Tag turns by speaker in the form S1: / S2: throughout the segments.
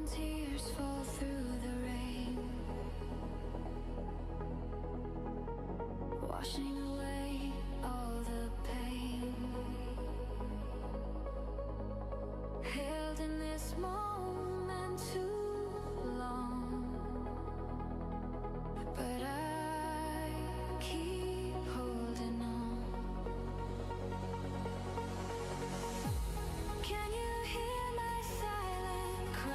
S1: tears fall through the rain, washing away all the pain. Held in this moment too long, but I keep holding on. Can you hear my silent cry?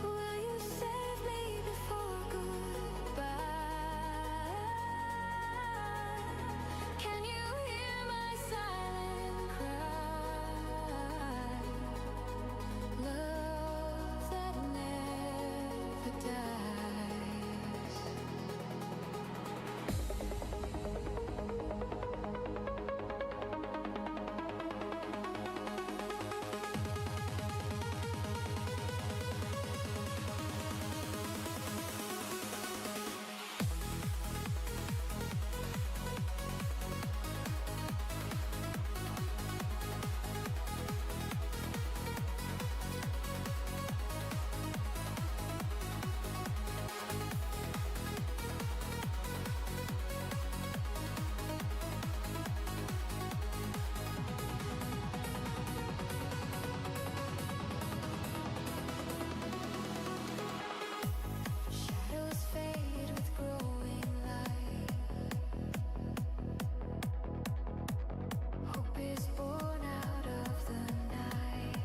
S1: Will you save me before goodbye? Can you hear my silent cry? Love that never dies. Shadows fade with growing light. Hope is born out of the night.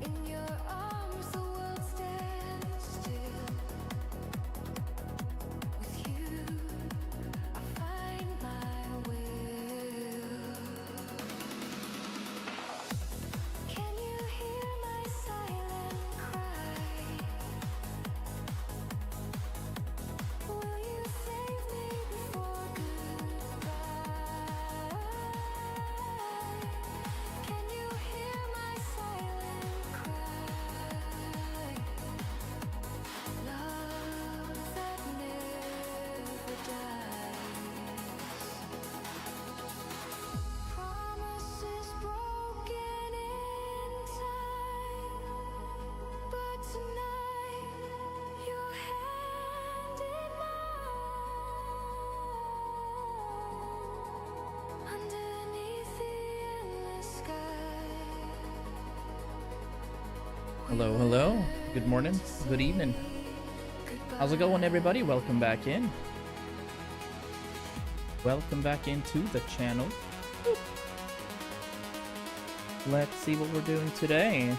S1: In your arms the world stands still. With you I find my will. Can you hear my silent cry? Will you save me before goodbye? Can you hear my silent cry? Love that never dies. Promises broken in time, but tonight your hand in mine, underneath the endless sky.
S2: Hello, hello. Good morning. Good evening. How's it going, everybody? Welcome back in. Welcome back into the channel. Let's see what we're doing today.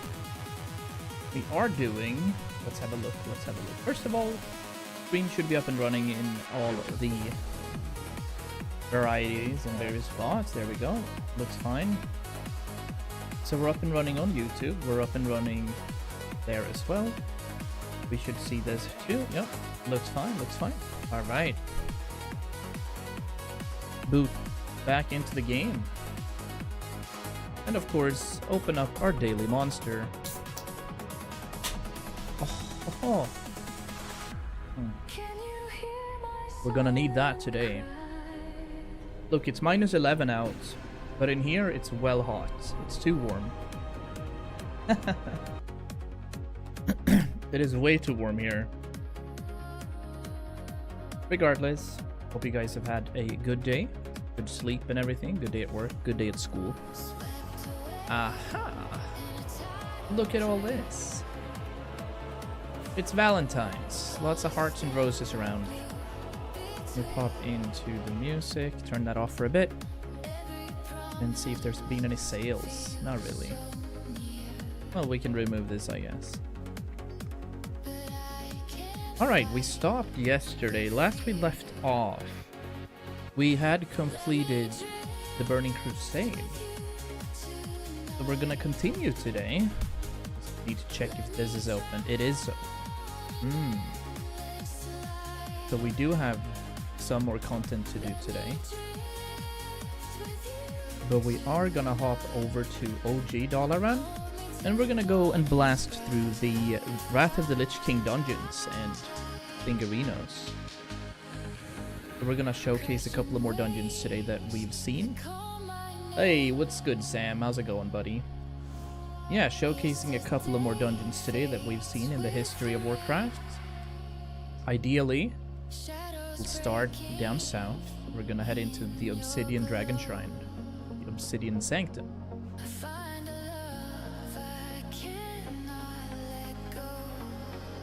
S2: We are doing... Let's have a look. Let's have a look. First of all, stream should be up and running in all of the varieties and various spots. There we go. Looks fine. So we're up and running on YouTube. We're up and running there as well. We should see this too. Yep. Looks fine. Looks fine. All right. Boot back into the game. And of course, open up our daily monster. Oh.
S1: Can you hear my
S2: We're gonna need that today. Look, it's minus 11 out, but in here it's well hot. It's too warm. It is way too warm here. Regardless, hope you guys have had a good day, good sleep and everything, good day at work, good day at school. Aha! Look at all this. It's Valentine's. Lots of hearts and roses around. We'll pop into the music, turn that off for a bit, and see if there's been any sales. Not really. Well, we can remove this, I guess. Alright, we stopped yesterday. Last we left off, we had completed the Burning Crusade. So we're gonna continue today. Just need to check if this is open. It is open. So we do have some more content to do today. But we are gonna hop over to OG Dalaran, and we're gonna go and blast through the Wrath of the Lich King dungeons and Fingerinos. So we're gonna showcase a couple of more dungeons today that we've seen. Hey, what's good, Sam? How's it going, buddy? Yeah, showcasing a couple of more dungeons today that we've seen in the history of Warcraft. Ideally, we'll start down south. We're gonna head into the Obsidian Dragon Shrine, the Obsidian Sanctum.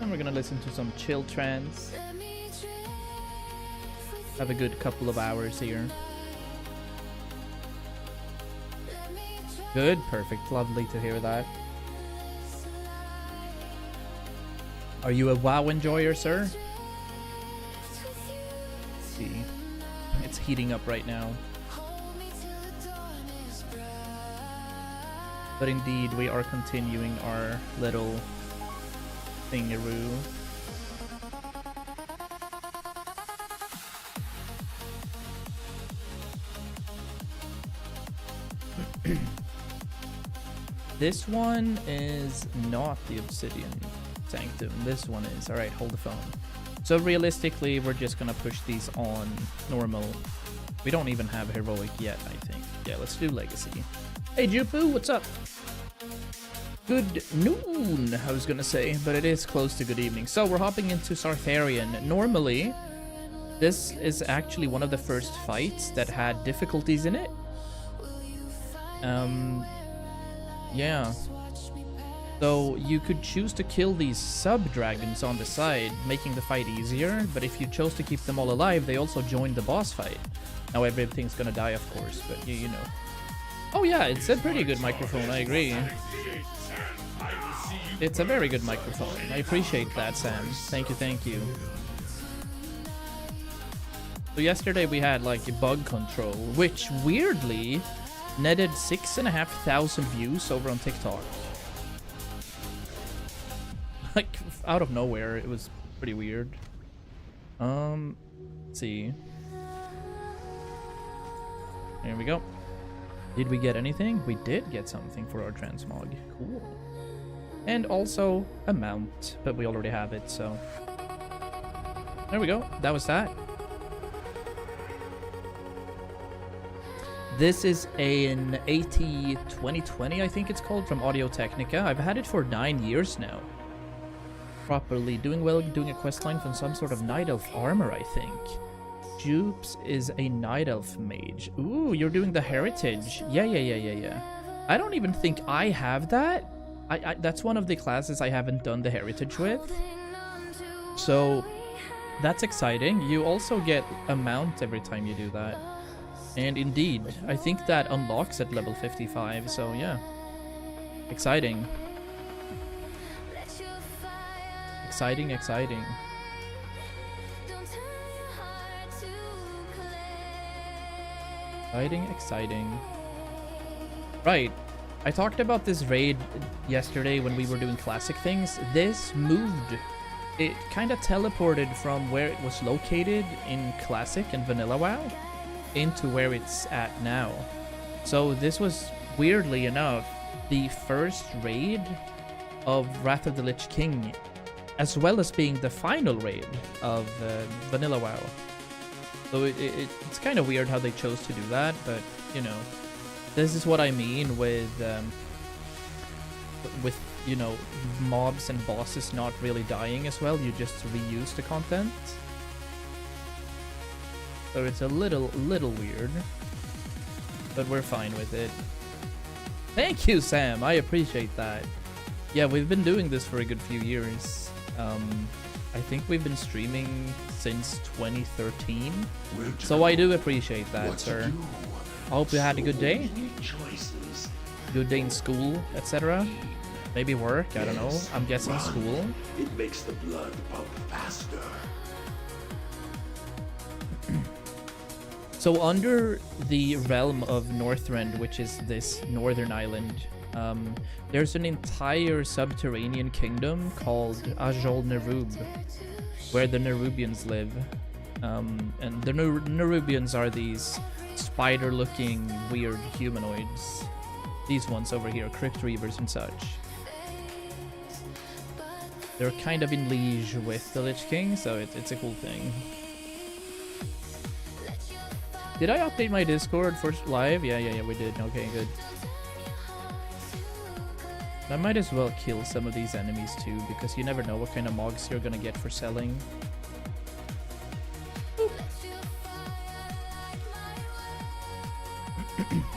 S2: And we're gonna listen to some chill trance. Have a good couple of hours here. Good, perfect, lovely to hear that. Are you a WoW enjoyer, sir? Let's see. It's heating up right now. But indeed, we are continuing our little thingaroo. This one is not the Obsidian Sanctum. This one is. Alright, hold the phone. So realistically, we're just gonna push these on normal. We don't even have heroic yet, I think. Yeah, let's do legacy. Hey Jupu, what's up? Good noon, I was gonna say, but it is close to good evening. So we're hopping into Sartharian. Normally, this is actually one of the first fights that had difficulties in it. Yeah. So you could choose to kill these sub-dragons on the side, making the fight easier, but if you chose to keep them all alive, they also joined the boss fight. Now everything's gonna die, of course, but you know. Oh yeah, it's a pretty good microphone, I agree. It's a very good microphone. I appreciate that, Sam. Thank you, thank you. So yesterday we had like a bug control, which weirdly netted 6,500 views over on TikTok. Like out of nowhere, it was pretty weird. Let's see. Here we go. Did we get anything? We did get something for our transmog. Cool. And also a mount, but we already have it, so there we go. That was that. This is an AT 2020, I think it's called, from Audio Technica. I've had it for 9 years now. Properly doing well, doing a questline from some sort of Night Elf armor, I think. Jupes is a Night Elf mage. Ooh, you're doing the heritage. Yeah. I don't even think I have that. That's one of the classes I haven't done the heritage with. So that's exciting. You also get a mount every time you do that. And indeed, I think that unlocks at level 55, so yeah. Exciting. Exciting. Exciting. Right. I talked about this raid yesterday when we were doing classic things. This moved. It kind of teleported from where it was located in classic and vanilla WoW into where it's at now. So this was, weirdly enough, the first raid of Wrath of the Lich King, as well as being the final raid of vanilla WoW. So it's kind of weird how they chose to do that, but you know, this is what I mean with you know, mobs and bosses not really dying as well. You just reuse the content. So it's a little weird, but we're fine with it. Thank you, Sam. I appreciate that. Yeah, we've been doing this for a good few years. I think we've been streaming since 2013. So I do appreciate that, sir. I hope you had a good day. Good day in school, etc. Maybe work, I don't know. I'm guessing school.
S3: It makes the blood pump faster.
S2: So under the realm of Northrend, which is this northern island, there's an entire subterranean kingdom called Ajol Nerub, where the Nerubians live. And the Nerubians are these spider-looking weird humanoids. These ones over here, Crypt Reavers and such. They're kind of in liege with the Lich King, so it's a cool thing. Did I update my Discord for live? Yeah, we did. Okay, good. I might as well kill some of these enemies too, because you never know what kind of mogs you're gonna get for selling.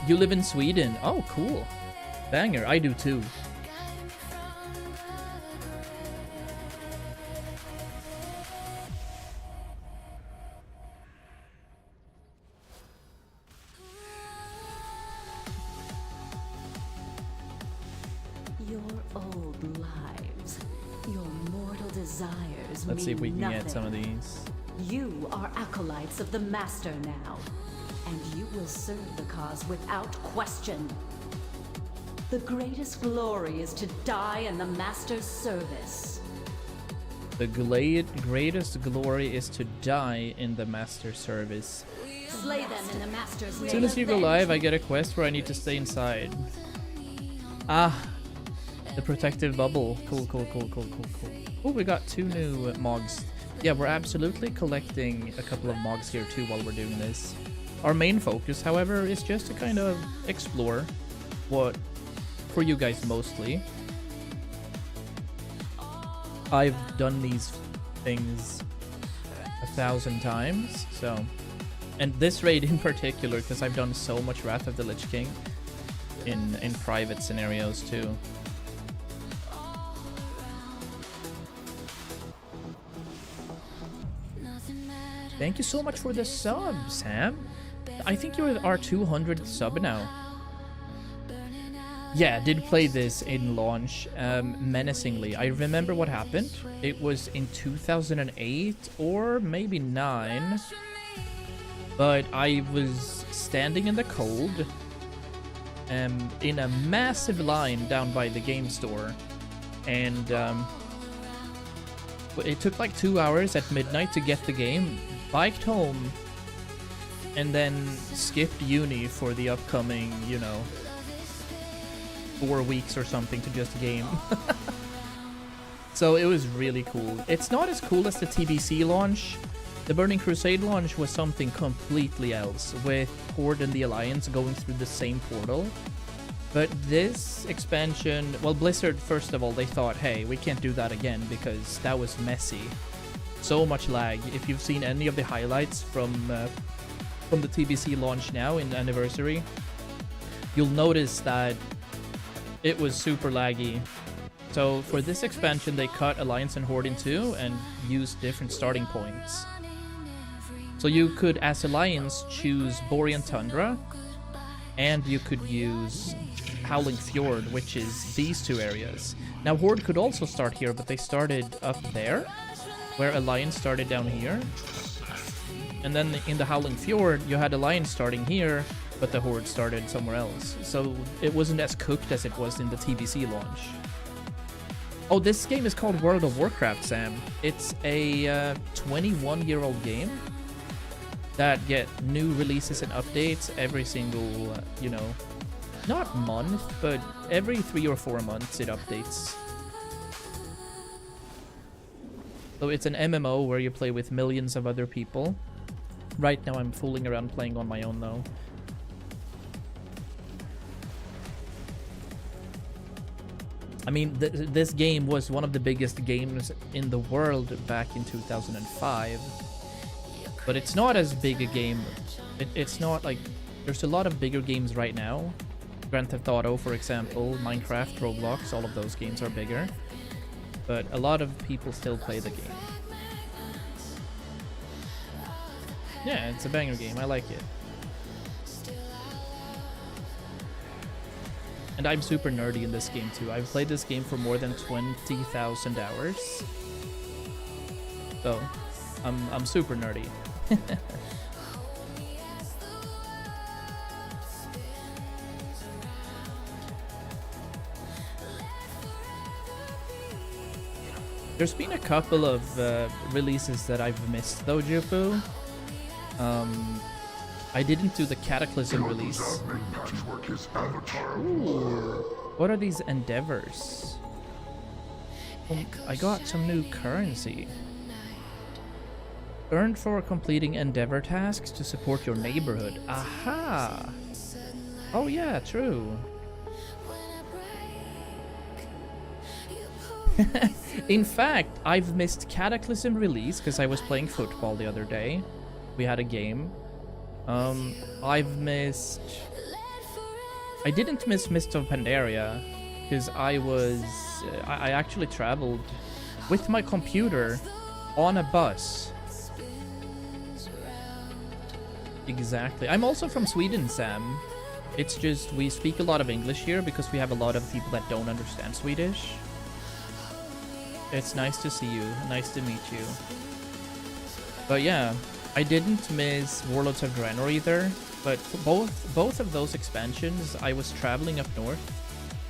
S2: You live in Sweden? Oh, cool. Banger, I do too.
S4: Your old lives, your mortal desires.
S2: Let's see if we
S4: mean
S2: can
S4: nothing.
S2: get some of these.
S4: You are acolytes of the Master now, and you will serve the cause without question. The greatest glory is to die in the Master's service.
S2: The greatest glory is to die in the Master service.
S4: Slay them in the Master's name.
S2: As soon as you go live, I get a quest where I need to stay inside. Ah, the protective bubble. Cool. Oh, we got 2 new mogs. Yeah, we're absolutely collecting a couple of mogs here too while we're doing this. Our main focus, however, is just to kind of explore what, for you guys mostly. I've done these things 1,000 times, so... And this raid in particular, because I've done so much Wrath of the Lich King in private scenarios too. Thank you so much for the sub, Sam. I think you're our 200th sub now. Yeah, did play this in launch menacingly. I remember what happened. It was in 2008 or maybe 9. But I was standing in the cold in a massive line down by the game store. And it took like 2 hours at midnight to get the game. Biked home and then skipped uni for the upcoming, you know, 4 weeks or something to just game. So it was really cool. It's not as cool as the TBC launch. The Burning Crusade launch was something completely else, with Horde and the Alliance going through the same portal. But this expansion, well, Blizzard, first of all, they thought, hey, we can't do that again because that was messy. So much lag. If you've seen any of the highlights from the TBC launch now in Anniversary, you'll notice that it was super laggy. So for this expansion, they cut Alliance and Horde in 2 and used different starting points. So you could, as Alliance, choose Borean Tundra, and you could use Howling Fjord, which is these 2 areas. Now Horde could also start here, but they started up there, where Alliance started down here. And then in the Howling Fjord, you had Alliance starting here, but the Horde started somewhere else. So it wasn't as cooked as it was in the TBC launch. Oh, this game is called World of Warcraft, Sam. It's a 21-year-old game that get new releases and updates every single, you know, not month, but every 3 or 4 months it updates. So it's an MMO where you play with millions of other people. Right now I'm fooling around playing on my own though. I mean, this game was one of the biggest games in the world back in 2005. But it's not as big a game. It's not like... There's a lot of bigger games right now. Grand Theft Auto, for example, Minecraft, Roblox, all of those games are bigger. But a lot of people still play the game. Yeah, it's a banger game. I like it. And I'm super nerdy in this game too. I've played this game for more than 20,000 hours. So, I'm super nerdy. There's been a couple of releases that I've missed though, Jupu. I didn't do the Cataclysm release. Ooh, what are these endeavors? I got some new currency. Earned for completing endeavor tasks to support your neighborhood. Aha! Oh yeah, true. In fact, I've missed Cataclysm release because I was playing football the other day. We had a game. I've missed... I didn't miss Mist of Pandaria because I was... I actually traveled with my computer on a bus. Exactly. I'm also from Sweden, Sam. It's just we speak a lot of English here because we have a lot of people that don't understand Swedish. It's nice to see you. Nice to meet you. But yeah, I didn't miss Warlords of Draenor either. But for both of those expansions, I was traveling up north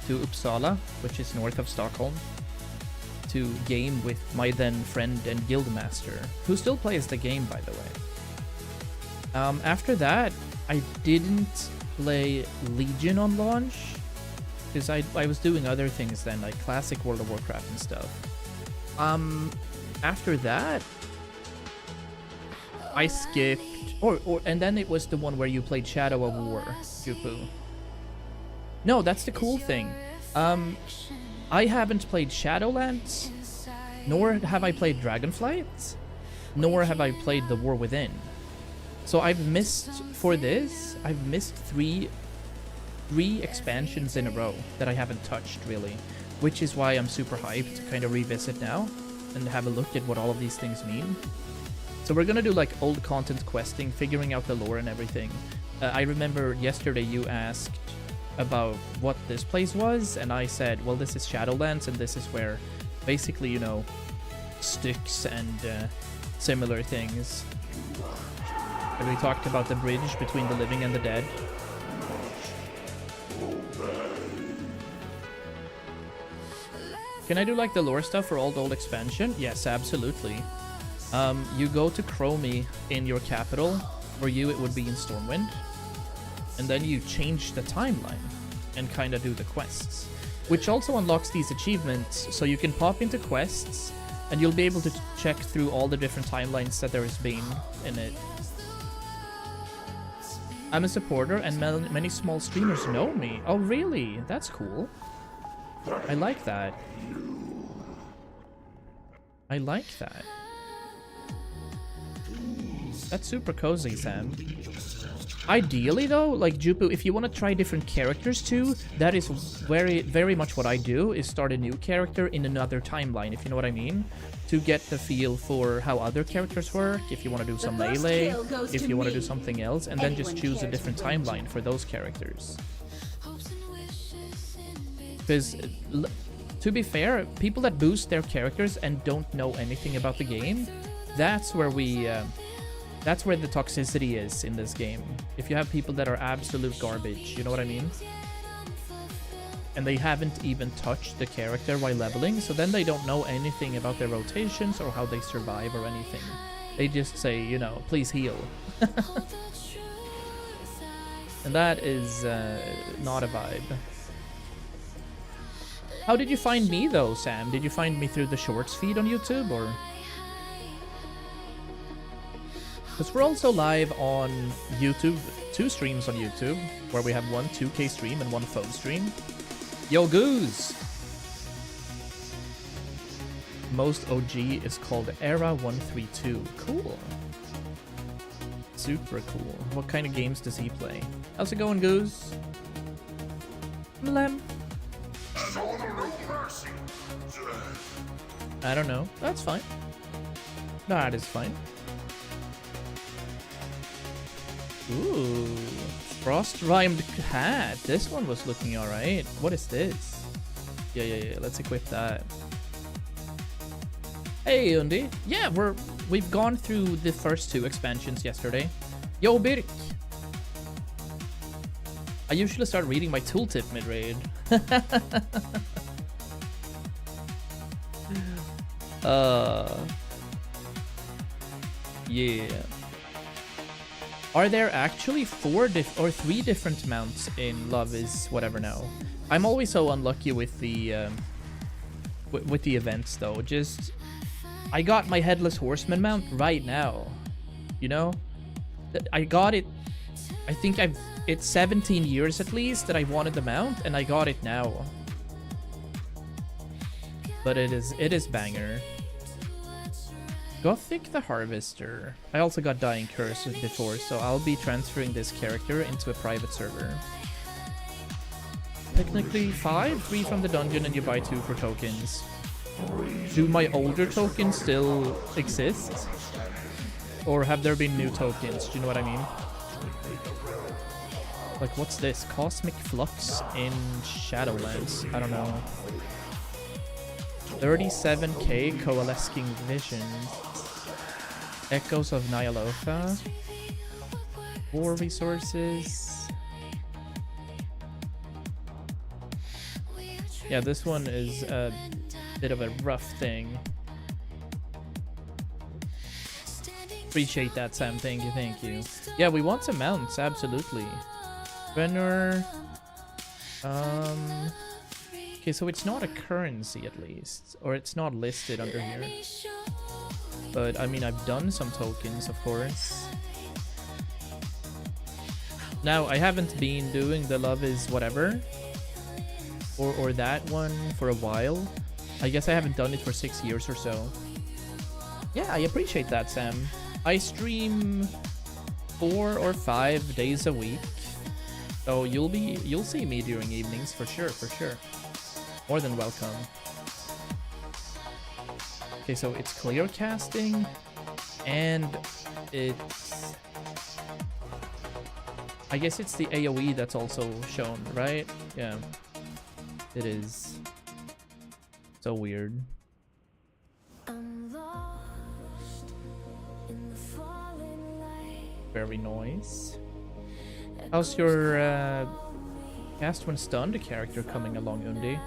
S2: to Uppsala, which is north of Stockholm, to game with my then friend and guildmaster, who still plays the game, by the way. After that, I didn't play Legion on launch because I was doing other things then, like classic World of Warcraft and stuff. After that, I skipped, and then it was the one where you played Shadow of War, Jupu. No, that's the cool thing. I haven't played Shadowlands, nor have I played Dragonflight, nor have I played The War Within. So I've missed, for this, I've missed three expansions in a row that I haven't touched, really. Which is why I'm super hyped to kind of revisit now and have a look at what all of these things mean. So we're gonna do like old content questing, figuring out the lore and everything. I remember yesterday you asked about what this place was, and I said, well, this is Shadowlands, and this is where basically, you know, Styx and similar things. And we talked about the bridge between the living and the dead. Can I do like the lore stuff for old expansion? Yes, absolutely. You go to Chromie in your capital. For you, it would be in Stormwind. And then you change the timeline and kind of do the quests. Which also unlocks these achievements, so you can pop into quests and you'll be able to check through all the different timelines that there has been in it. I'm a supporter and many small streamers know me. Oh really? That's cool. I like that. I like that. That's super cozy, Sam. Ideally though, like Jupu, if you want to try different characters too, that is very much what I do, is start a new character in another timeline, if you know what I mean. To get the feel for how other characters work, if you want to do some melee, if you want to do something else, and then just choose a different timeline for those characters. Because, to be fair, people that boost their characters and don't know anything about the game, that's where we... that's where the toxicity is in this game. If you have people that are absolute garbage, you know what I mean? And they haven't even touched the character while leveling, so then they don't know anything about their rotations or how they survive or anything. They just say, you know, please heal. And that is not a vibe. How did you find me though, Sam? Did you find me through the shorts feed on YouTube, or...? Because we're also live on YouTube, 2 streams on YouTube, where we have one 2K stream and one phone stream. Yo, Goose! Most OG is called Era 132. Cool. Super cool. What kind of games does he play? How's it going, Goose? Mlem. I don't know. That's fine. That is fine. Ooh, frost-rhymed hat. This one was looking alright. What is this? Yeah. Let's equip that. Hey, Undi. Yeah, we've gone through the first 2 expansions yesterday. Yo, Birk. I usually start reading my tooltip mid-raid. Yeah. Are there actually 4 or 3 different mounts in Love is Whatever Now? I'm always so unlucky with the events though. Just I got my Headless Horseman mount right now. You know? I got it. I think it's 17 years at least that I wanted the mount, and I got it now. But it is banger. Gothic the Harvester. I also got Dying Curse before, so I'll be transferring this character into a private server. Technically 5, 3 from the dungeon, and you buy 2 for tokens. Do my older tokens still exist? Or have there been new tokens? Do you know what I mean? Like, what's this? Cosmic Flux in Shadowlands. I don't know. 37k Coalescing Vision. Echoes of Nyalotha. War resources. Yeah, this one is a bit of a rough thing. Appreciate that, Sam. Thank you. Yeah, we want some mounts, absolutely. Venner. Okay, so it's not a currency at least, or it's not listed under here. But I mean, I've done some tokens, of course. Now, I haven't been doing the Love is Whatever or that one for a while. I guess I haven't done it for 6 years or so. Yeah, I appreciate that, Sam. I stream 4 or 5 days a week, so you'll see me during evenings for sure. More than welcome. Okay, so it's clear casting, and it's, I guess it's the AoE that's also shown, right? Yeah, it is. So weird. Very nice. How's your cast when stunned character coming along, Undi?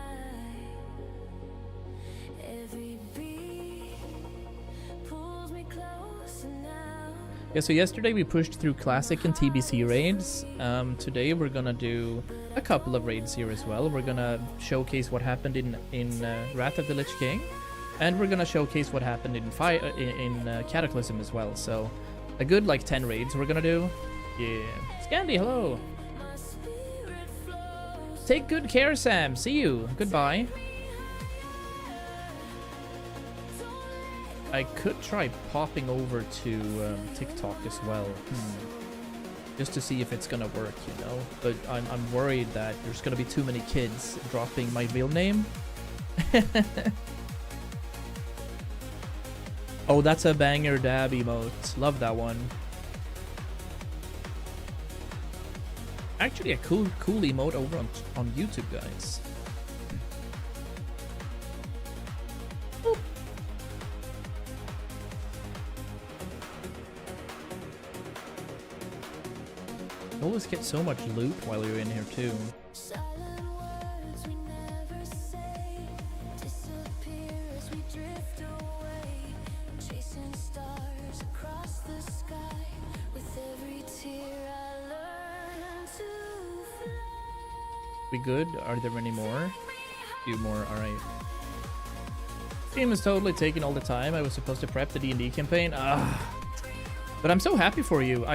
S2: Yeah, so yesterday we pushed through Classic and TBC raids. Today we're gonna do a couple of raids here as well. We're gonna showcase what happened in Wrath of the Lich King, and we're gonna showcase what happened in Cataclysm as well. So a good like 10 raids we're gonna do. Yeah. Scandy, hello. Take good care, Sam. See you. Goodbye. I could try popping over to TikTok as well, just to see if it's gonna work, you know. But I'm worried that there's gonna be too many kids dropping my real name. Oh, that's a banger dab emote. Love that one. Actually, a cool emote over on YouTube, guys. Boop. You always get so much loot while you're in here too. We good? Are there any more? Few more, alright. Stream is totally taking all the time. I was supposed to prep the D&D campaign. But I'm so happy for you.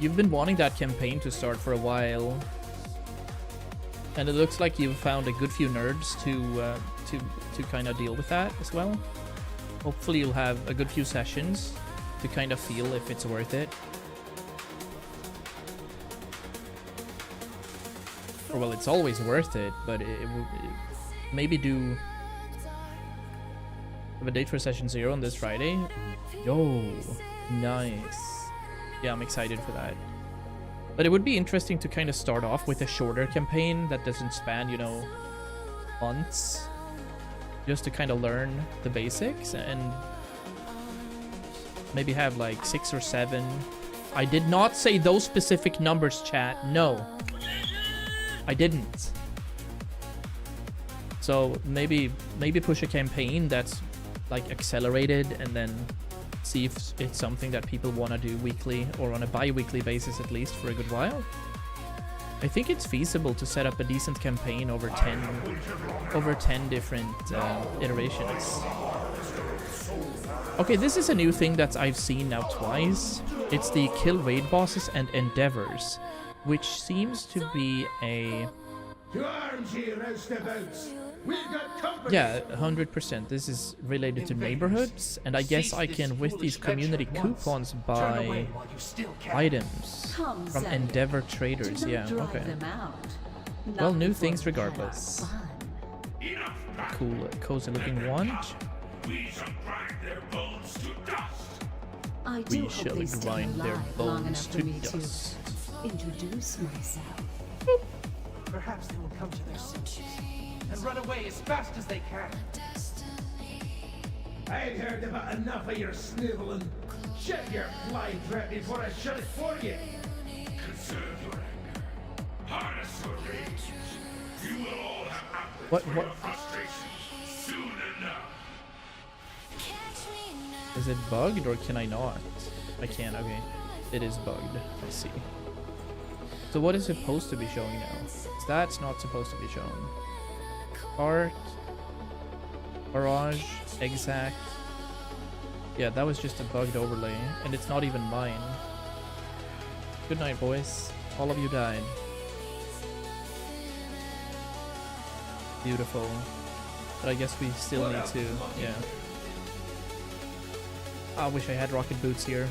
S2: You've been wanting that campaign to start for a while. And it looks like you've found a good few nerds to kind of deal with that as well. Hopefully you'll have a good few sessions to kind of feel if it's worth it. Or, well, it's always worth it, but maybe do have a date for session 0 on this Friday. Yo, nice. Yeah, I'm excited for that. But it would be interesting to kind of start off with a shorter campaign that doesn't span, you know, months. Just to kind of learn the basics and maybe have like 6 or 7. I did not say those specific numbers, chat. No. I didn't. So maybe push a campaign that's like accelerated and then see if it's something that people want to do weekly or on a bi-weekly basis at least for a good while. I think it's feasible to set up a decent campaign over 10 different iterations. Okay, this is a new thing that I've seen now twice. It's the kill raid bosses and endeavors, which seems to be a...
S3: To arms here, roustabouts. We've got company.
S2: Yeah, 100%. This is related to neighborhoods, and I guess I can, with these community coupons, buy items
S4: Come,
S2: from
S4: Zed.
S2: endeavor traders.
S4: Don't
S2: Yeah,
S4: drive
S2: okay.
S4: them out.
S2: Well,
S4: Not
S2: new
S4: before
S2: things
S4: we've had our
S2: regardless.
S4: fun.
S2: Cool, cozy looking wand.
S3: We shall grind their bones to dust.
S4: I do
S2: We
S4: hope
S2: shall
S4: they stay
S2: grind their
S4: alive long
S2: bones
S4: enough
S2: to
S4: for me
S2: dust.
S4: to introduce myself.
S5: Perhaps they will come to their senses and run away as fast as they can.
S3: I've heard about enough of your sniveling. Shut your fly trap before I shut it for you. Conserve your anger. Harness your rage. You will all have outlets
S2: What-
S3: for
S2: what-
S3: your frustrations soon enough.
S2: Is it bugged or can I not? I can, okay. It is bugged. I see. So what is supposed to be showing now? That's not supposed to be shown. Arc. Barrage. Exact. Yeah, that was just a bugged overlay. And it's not even mine. Good night, boys. All of you died. Beautiful. But I guess we still need to, yeah. I wish I had rocket boots here.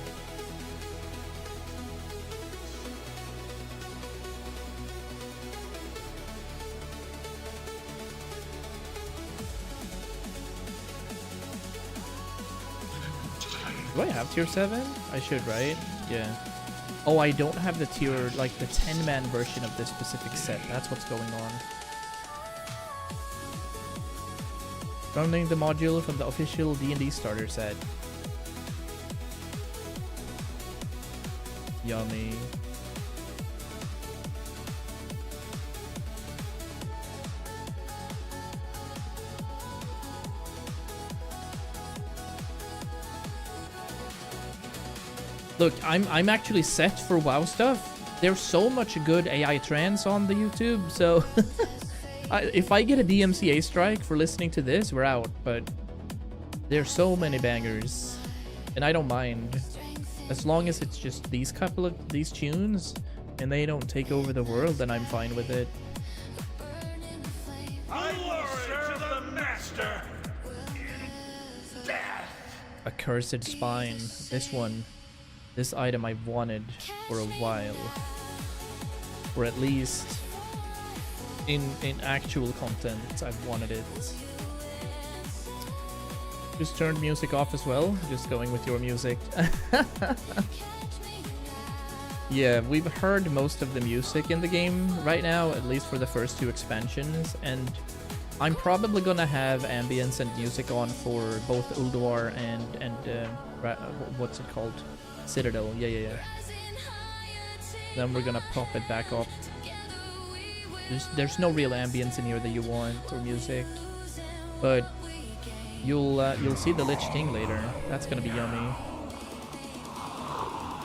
S2: Do I have tier 7? I should, right? Yeah. Oh, I don't have the tier, like the 10-man version of this specific set. That's what's going on. Downloading the module from the official D&D starter set. Yummy. Look, I'm actually set for WoW stuff. There's so much good AI trans on the YouTube, so if I get a DMCA strike for listening to this, we're out. But there's so many bangers, and I don't mind as long as it's just these couple of these tunes, and they don't take over the world. Then I'm fine with it.
S3: I will serve the master in death.
S2: Accursed spine. This one. This item I've wanted for a while. Or at least in actual content, I've wanted it. Just turned music off as well. Just going with your music. Yeah, we've heard most of the music in the game right now, at least for the first 2 expansions, and I'm probably gonna have ambience and music on for both Ulduar and what's it called? Citadel. Yeah. Then we're gonna pop it back up. There's no real ambience in here that you want or music, but you'll see the Lich King later. That's gonna be yummy.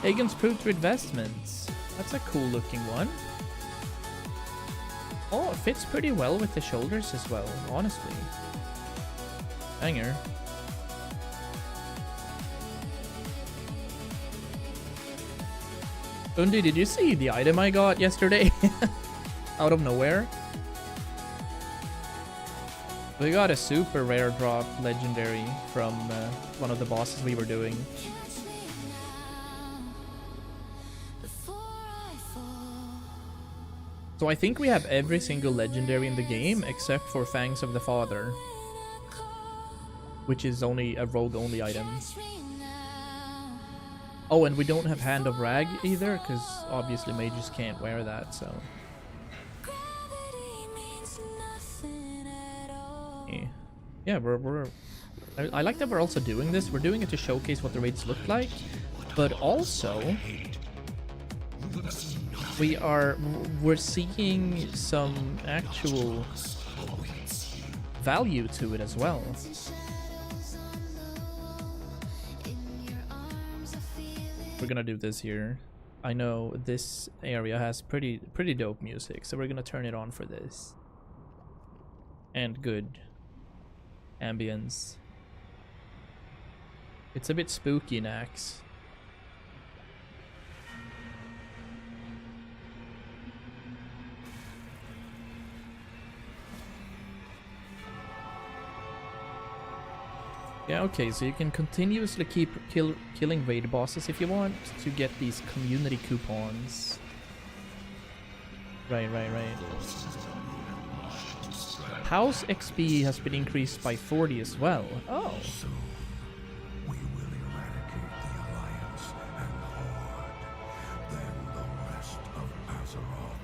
S2: Aegon's Proved Vestments. That's a cool looking one. Oh, it fits pretty well with the shoulders as well, honestly. Banger. Undi, did you see the item I got yesterday? Out of nowhere. We got a super rare drop legendary from one of the bosses we were doing. So I think we have every single legendary in the game except for Fangs of the Father, which is only a rogue only item. Oh, and we don't have Hand of Rag either, because obviously mages can't wear that, so... Yeah, I like that we're also doing this. We're doing it to showcase what the raids look like, but also... We're seeing some actual value to it as well. We're gonna do this here. I know this area has pretty dope music, so we're gonna turn it on for this. And good ambience. It's a bit spooky, Nax. Yeah, okay, so you can continuously keep killing raid bosses if you want to get these community coupons. Right. House XP has been increased by 40 as well. Oh.
S3: We will eradicate the Alliance and Horde. Then the rest of Azeroth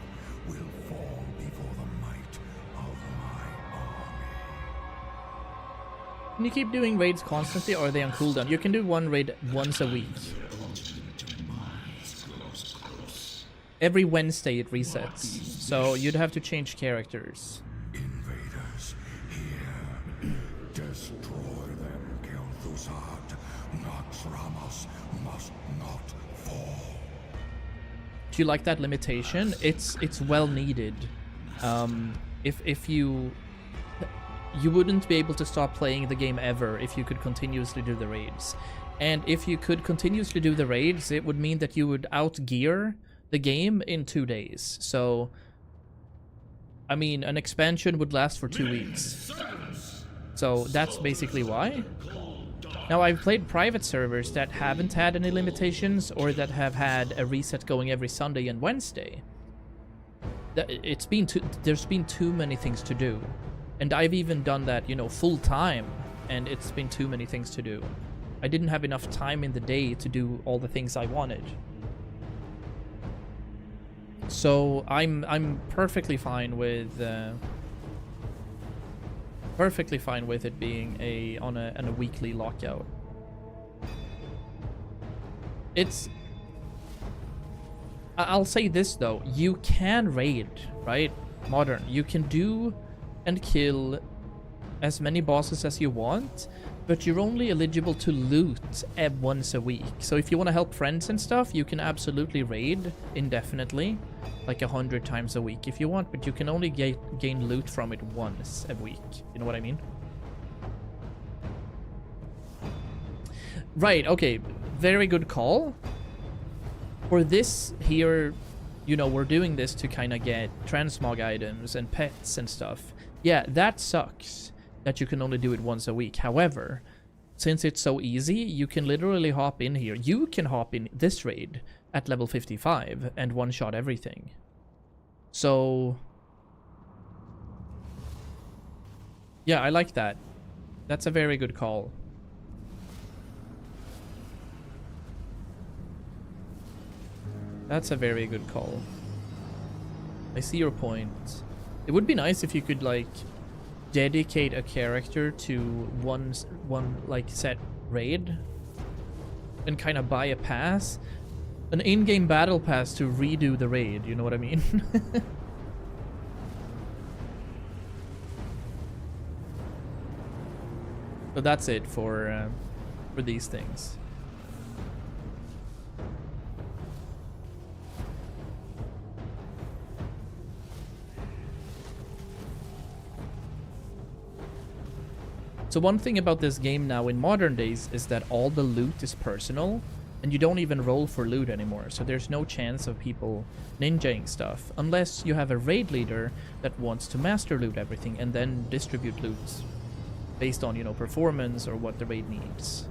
S3: will fall before the might of my army.
S2: Can you keep doing raids constantly, or are they on cooldown? You can do one raid once a week. Every Wednesday it resets, so you'd have to change characters.
S3: Invaders, here. Destroy them, Kel'Thuzad. Nox Ramos must not fall.
S2: Do you like that limitation? It's well needed. If you wouldn't be able to stop playing the game ever if you could continuously do the raids. And if you could continuously do the raids, it would mean that you would outgear the game in 2 days. So, I mean, an expansion would last for 2 weeks. So that's basically why. Now, I've played private servers that haven't had any limitations, or that have had a reset going every Sunday and Wednesday. There's been too many things to do. And I've even done that, you know, full time, and it's been too many things to do. I didn't have enough time in the day to do all the things I wanted. So I'm perfectly fine with it being on a weekly lockout. I'll say this though, you can raid, right? Modern, you can do and kill as many bosses as you want, but you're only eligible to loot once a week. So if you want to help friends and stuff, you can absolutely raid indefinitely, like 100 times a week if you want, but you can only gain loot from it once a week. You know what I mean? Right, okay, very good call. For this here, you know, we're doing this to kind of get transmog items and pets and stuff. Yeah, that sucks that you can only do it once a week. However, since it's so easy, you can literally hop in here. You can hop in this raid at level 55 and one-shot everything. So, yeah, I like that. That's a very good call. That's a very good call. I see your point. It would be nice if you could, like, dedicate a character to one like set raid and kind of buy a pass, an in-game battle pass to redo the raid. You know what I mean? So that's it for these things. So one thing about this game now in modern days is that all the loot is personal, and you don't even roll for loot anymore. So there's no chance of people ninjaing stuff, unless you have a raid leader that wants to master loot everything and then distribute loot based on, you know, performance or what the raid needs.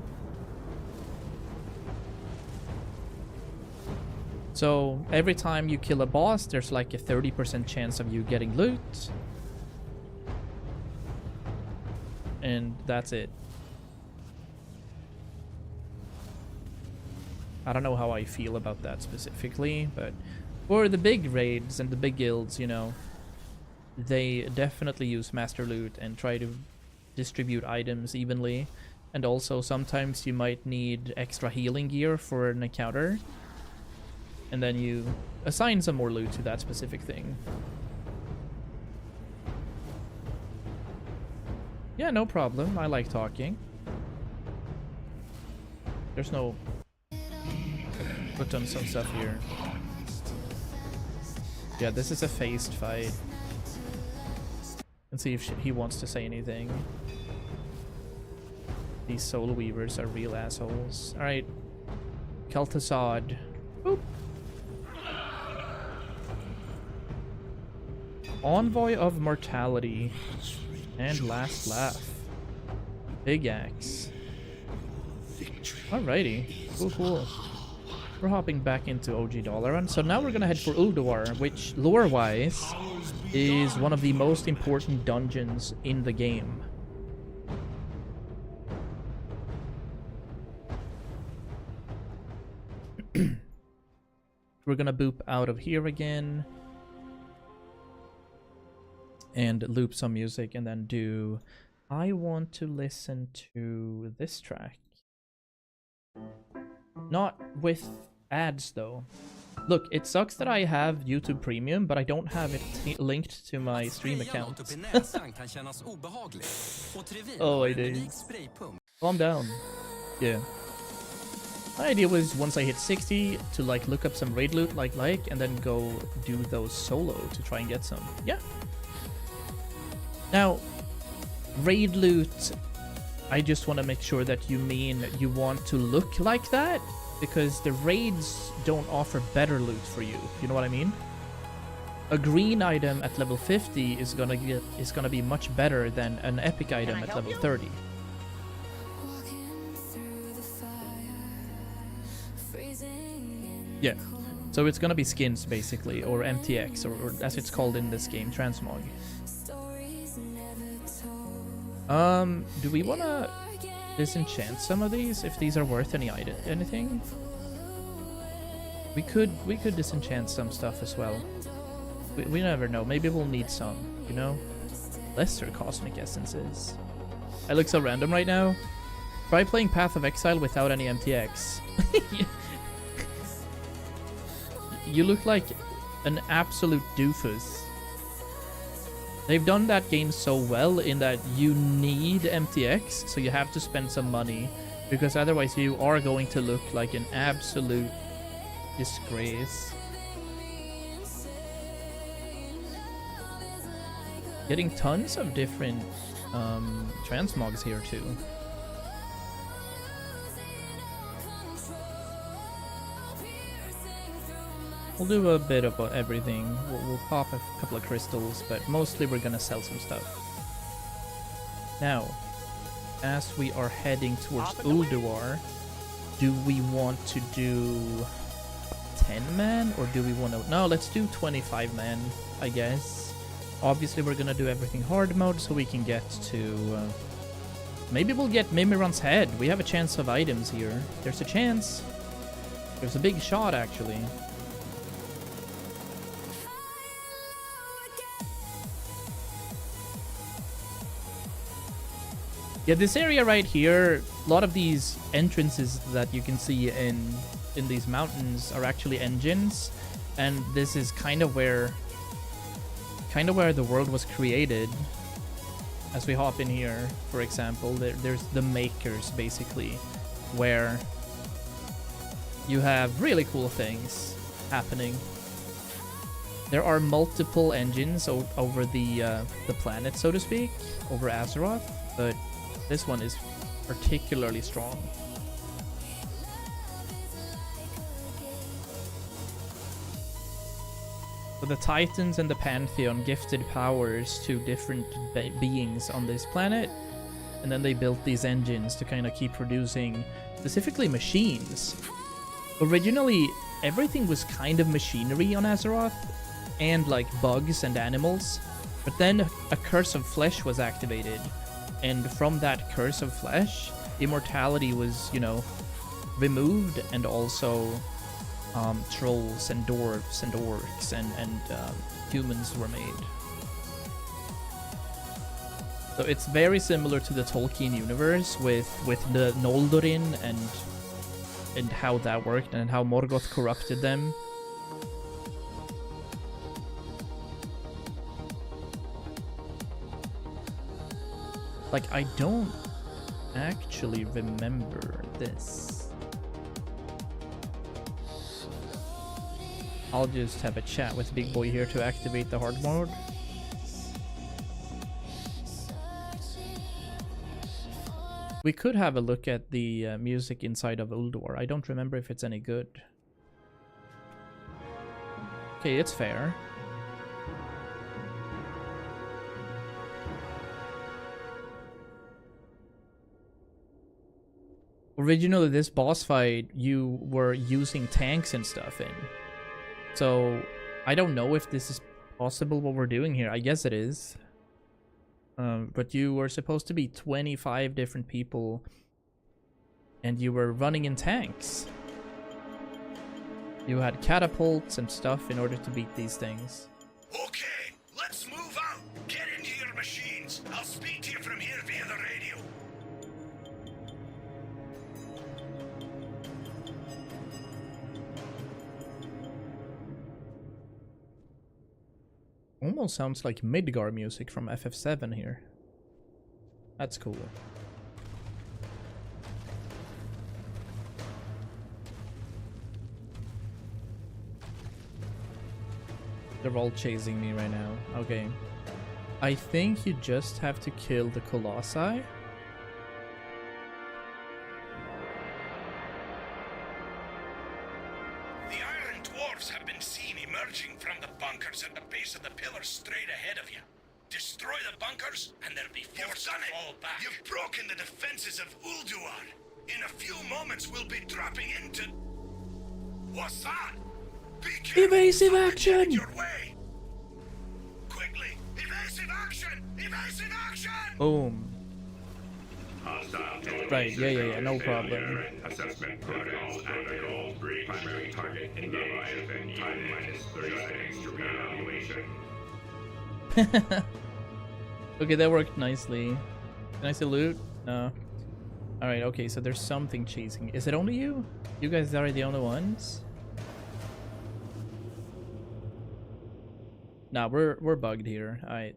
S2: So every time you kill a boss, there's like a 30% chance of you getting loot. And that's it. I don't know how I feel about that specifically, but for the big raids and the big guilds, you know, they definitely use master loot and try to distribute items evenly. And also sometimes you might need extra healing gear for an encounter, and then you assign some more loot to that specific thing. Yeah, no problem. I like talking. There's no... Put on some stuff here. Yeah, this is a phased fight. And see if he wants to say anything. These soul weavers are real assholes. Alright. Kel'Thuzad. Boop. Envoy of Mortality. And Last Laugh. Big Axe. Alrighty. Cool, cool. We're hopping back into OG Dalaran. So now we're gonna head for Ulduar, which, lore-wise, is one of the most important dungeons in the game. We're gonna boop out of here again. And loop some music and then do... I want to listen to this track. Not with ads though. Look, it sucks that I have YouTube Premium, but I don't have it linked to my stream account. Oh, I did. Calm down. Yeah. My idea was once I hit 60 to like look up some raid loot like and then go do those solo to try and get some. Yeah. Now, raid loot, I just want to make sure that you mean you want to look like that, because the raids don't offer better loot for you. You know what I mean? A green item at level 50 is gonna be much better than an epic item at level 30. Yeah, so it's gonna be skins basically, or MTX, or as it's called in this game, transmog. Do we wanna disenchant some of these if these are worth anything? We could disenchant some stuff as well. We never know. Maybe we'll need some, you know? Lesser cosmic essences. I look so random right now. Try playing Path of Exile without any MTX. You look like an absolute doofus. They've done that game so well in that you need MTX, so you have to spend some money, because otherwise you are going to look like an absolute disgrace. Getting tons of different transmogs here too. We'll do a bit of everything. We'll pop a couple of crystals, but mostly we're gonna sell some stuff. Now, as we are heading towards Ulduar, do we want to do 10 man or do we want to... No, let's do 25 man, I guess. Obviously we're gonna do everything hard mode so we can get to... maybe we'll get Mimiron's head. We have a chance of items here. There's a chance. There's a big shot actually. Yeah, this area right here, a lot of these entrances that you can see in these mountains are actually engines, and this is kind of where the world was created. As we hop in here, for example, there's the makers basically, where you have really cool things happening. There are multiple engines over the planet, so to speak, over Azeroth, but this one is particularly strong. So the Titans and the Pantheon gifted powers to different beings on this planet, and then they built these engines to kind of keep producing specifically machines. Originally, everything was kind of machinery on Azeroth, and like bugs and animals, but then a curse of flesh was activated. And from that curse of flesh, immortality was, you know, removed, and also trolls and dwarves and orcs and humans were made. So it's very similar to the Tolkien universe with the Noldorin and how that worked and how Morgoth corrupted them. Like, I don't actually remember this. I'll just have a chat with Big Boy here to activate the hard mode. We could have a look at the music inside of Ulduar. I don't remember if it's any good. Okay, it's fair. Originally, this boss fight, you were using tanks and stuff in. So, I don't know if this is possible what we're doing here. I guess it is. But you were supposed to be 25 different people. And you were running in tanks. You had catapults and stuff in order to beat these things.
S3: Okay, let's move out. Get into your machines. I'll speak to you from here via the radio.
S2: Almost sounds like Midgar music from FF7 here. That's cool. They're all chasing me right now. Okay. I think you just have to kill the Colossi.
S3: The Iron Dwarfs have been seen emerging from the bunkers at the base of the pillars straight ahead of you. Destroy the bunkers, and they'll be forced to fall back. You've broken the defenses of Ulduar. In a few moments, we'll be dropping into... What's that? Be careful.
S2: Evasive
S3: Someone
S2: action!
S3: get your way. Quickly! Evasive action! Evasive action!
S2: Boom. Right, yeah, no problem.
S6: Assessment protocol active. Primary target engaged. Time -36 to reevaluation.
S2: Okay, that worked nicely. Can I still loot? No. Alright, okay, so there's something chasing. Is it only you? You guys are the only ones? Nah, we're bugged here. Alright.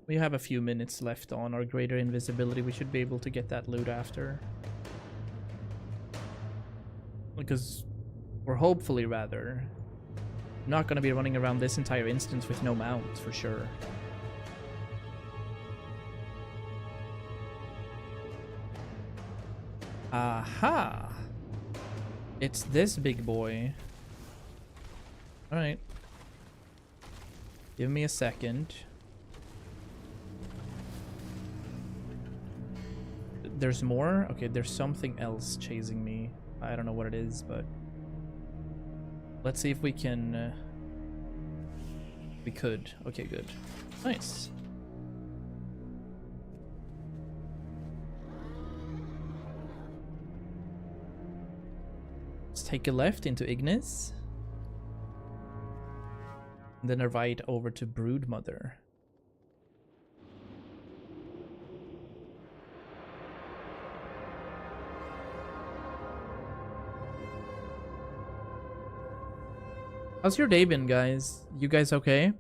S2: We have a few minutes left on our greater invisibility. We should be able to get that loot after. Because we're hopefully rather not gonna be running around this entire instance with no mounts for sure. Aha! It's this big boy. Alright. Give me a second. There's more? Okay, there's something else chasing me. I don't know what it is, but... Let's see if we can... We could. Okay, good. Nice. Let's take a left into Ignis. And then a right over to Broodmother. How's your day been, guys? You guys okay?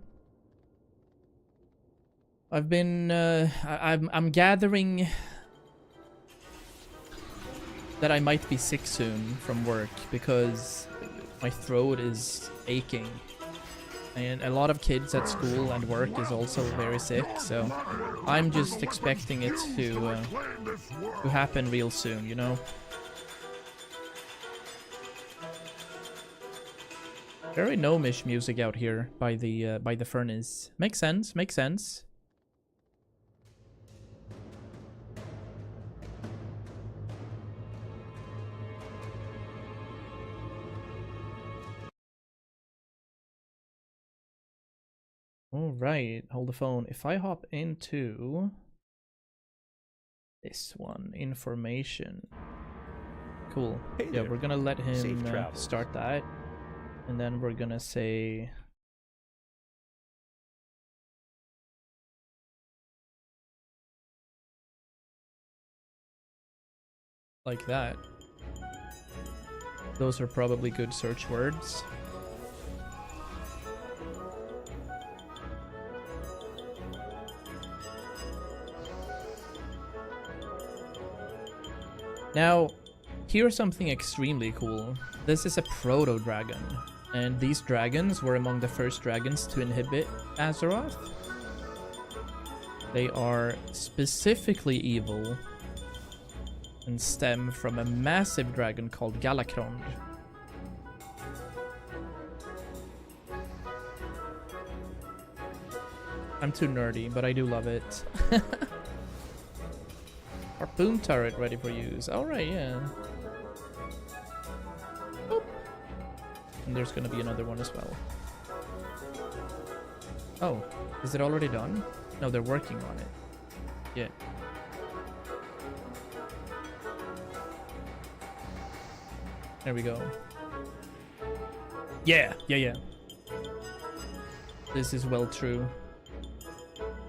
S2: I've been I'm gathering that I might be sick soon from work because my throat is aching. And a lot of kids at school and work is also very sick, so I'm just expecting it to happen real soon, you know? Very gnomish music out here by the furnace. Makes sense, makes sense. Alright, hold the phone. If I hop into this one, information. Cool.
S7: Hey
S2: Yeah,
S7: there.
S2: we're gonna let him
S7: Safe travels.
S2: start that. And then we're gonna say... like that. Those are probably good search words. Now, here's something extremely cool. This is a proto-dragon, and these dragons were among the first dragons to inhabit Azeroth. They are specifically evil and stem from a massive dragon called Galakrond. I'm too nerdy, but I do love it. Harpoon turret ready for use. Alright, yeah. Boop. And there's gonna be another one as well. Oh, is it already done? No, they're working on it. Yeah. There we go. Yeah. This is well true.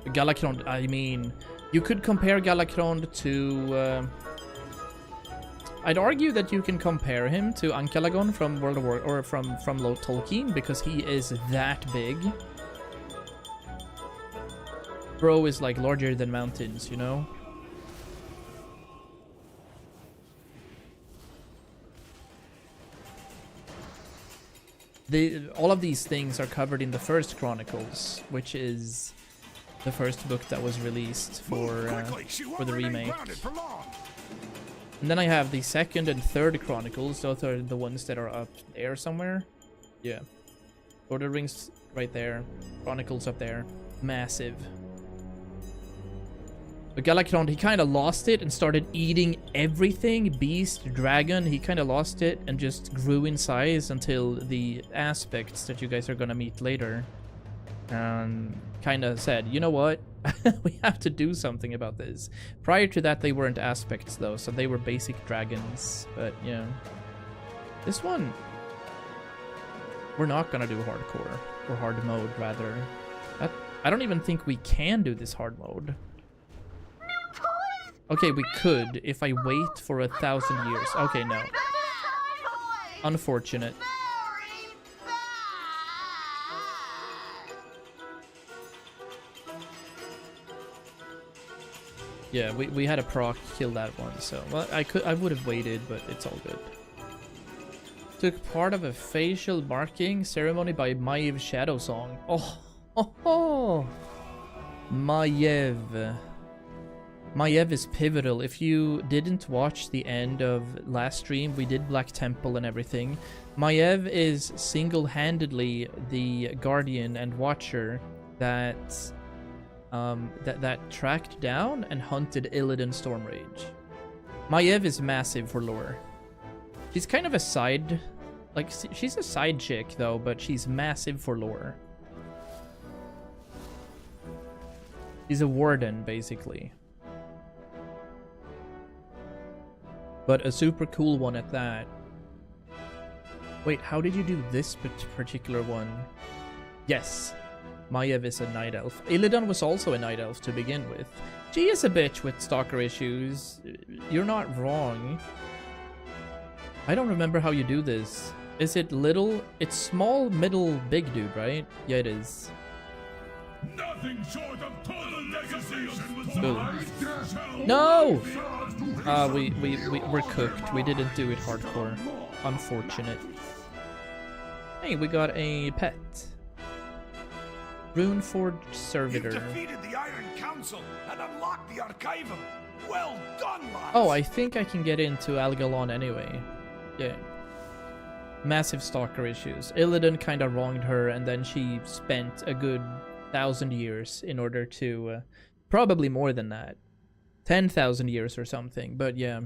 S2: Galakrond, I mean, you could compare Galakrond to... I'd argue that you can compare him to Ankalagon from World of War, or from Tolkien, because he is that big. Bro is like larger than mountains, you know? All of these things are covered in the First Chronicles, which is the first book that was released for the remake. And then I have the Second and Third Chronicles. Those are the ones that are up there somewhere. Yeah. Lord of the Rings right there. Chronicles up there. Massive. But Galakrond, he kind of lost it and started eating everything. Beast, dragon, he kind of lost it and just grew in size until the aspects that you guys are gonna meet later. Kind of said, you know what? We have to do something about this. Prior to that, they weren't aspects though, so they were basic dragons. But yeah. This one, we're not gonna do hardcore, or hard mode rather. I don't even think we can do this hard mode. Okay, we could if I wait for 1,000 years. Okay, no. Unfortunate. Yeah, we had a proc kill that one, so well I would have waited, but it's all good. Took part of a facial marking ceremony by Maiev Shadow Song. Oh. Maiev. Maiev is pivotal. If you didn't watch the end of last stream, we did Black Temple and everything. Maiev is single-handedly the guardian and watcher that that tracked down and hunted Illidan Stormrage. Maiev is massive for lore. She's kind of a side, like she's a side chick though, but she's massive for lore. She's a warden basically. But a super cool one at that. Wait, how did you do this particular one? Yes, Maiev is a night elf. Illidan was also a night elf to begin with. She is a bitch with stalker issues. You're not wrong. I don't remember how you do this. Is it little? It's small, middle, big dude, right? Yeah, it is.
S3: Nothing short of total devastation.
S2: No! We're cooked. We didn't do it hardcore. Unfortunate. Hey, we got a pet. Runeforged Servitor.
S3: You've defeated the Iron Council and unlocked the Archivum. Well done, lads.
S2: Oh, I think I can get into Algalon anyway. Yeah. Massive stalker issues. Illidan kind of wronged her, and then she spent a good 1,000 years in order to... probably more than that. 10,000 years or something, but yeah.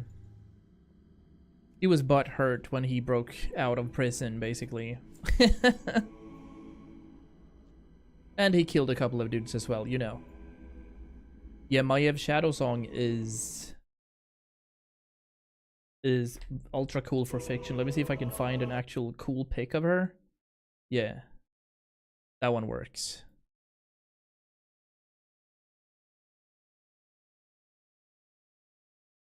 S2: He was butthurt when he broke out of prison, basically. And he killed a couple of dudes as well, you know. Yeah, Maiev Shadowsong is ultra cool for fiction. Let me see if I can find an actual cool pic of her. Yeah. That one works.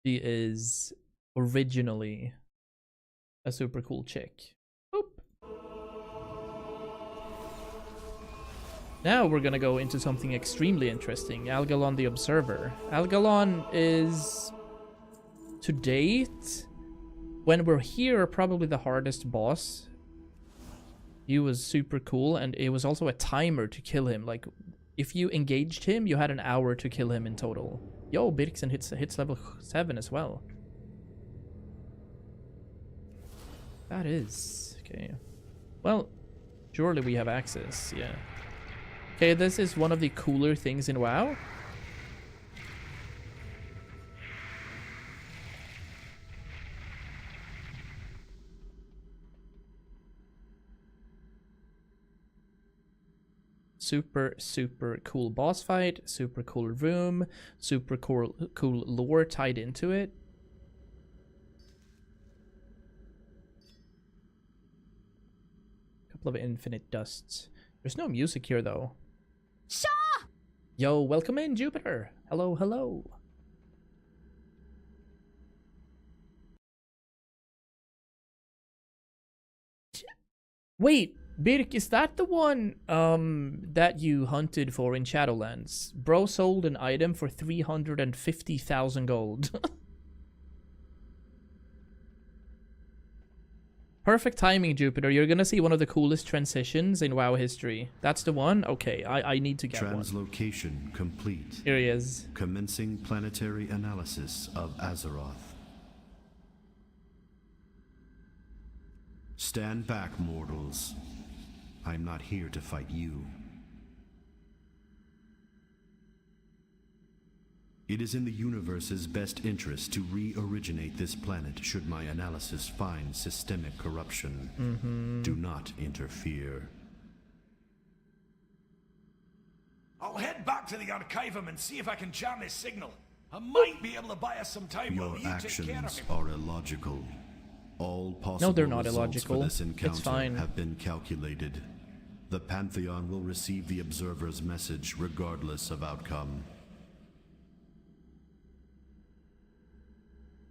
S2: She is originally a super cool chick. Boop. Now we're gonna go into something extremely interesting. Algalon the Observer. Algalon is, to date, when we're here, probably the hardest boss. He was super cool, and it was also a timer to kill him. Like, If you engaged him, you had an hour to kill him in total. Yo, Birksen hits level 7 as well. That is... okay. Well, surely we have access, yeah. Okay, this is one of the cooler things in WoW. Super, super cool boss fight, super cool room, super cool lore tied into it. Couple of infinite dusts. There's no music here though.
S1: Shaw!
S2: Yo, welcome in, Jupiter. Hello, hello. Wait, Birk, is that the one that you hunted for in Shadowlands? Bro sold an item for 350,000 gold. Perfect timing, Jupiter. You're gonna see one of the coolest transitions in WoW history. That's the one? Okay, I need to get one.
S7: Translocation complete.
S2: Here he is.
S7: Commencing planetary analysis of Azeroth. Stand back, mortals. I'm not here to fight you. It is in the universe's best interest to re-originate this planet should my analysis find systemic corruption. Do not interfere.
S3: I'll head back to the Archivum and see if I can jam his signal. I might be able to buy us some time
S7: Your
S3: while you take care of
S7: actions
S3: him.
S7: are illogical. All possible
S2: No, they're not
S7: results
S2: illogical.
S7: for this
S2: It's
S7: encounter
S2: fine.
S7: have been calculated. The Pantheon will receive the Observer's message regardless of outcome.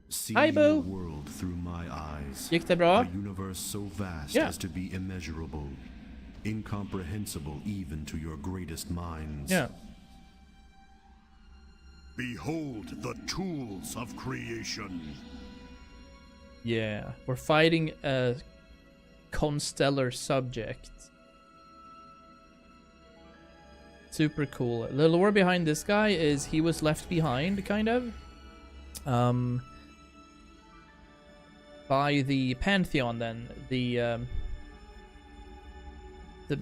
S7: See
S2: Hi,
S7: your
S2: Boo.
S7: world through my eyes.
S2: Gick det bra?
S7: A universe so vast
S2: Yeah.
S7: as to be immeasurable, incomprehensible even to your greatest minds.
S2: Yeah.
S7: Behold the tools of creation.
S2: Yeah. We're fighting a constellar subject. Super cool. The lore behind this guy is he was left behind, kind of. By the Pantheon, then. The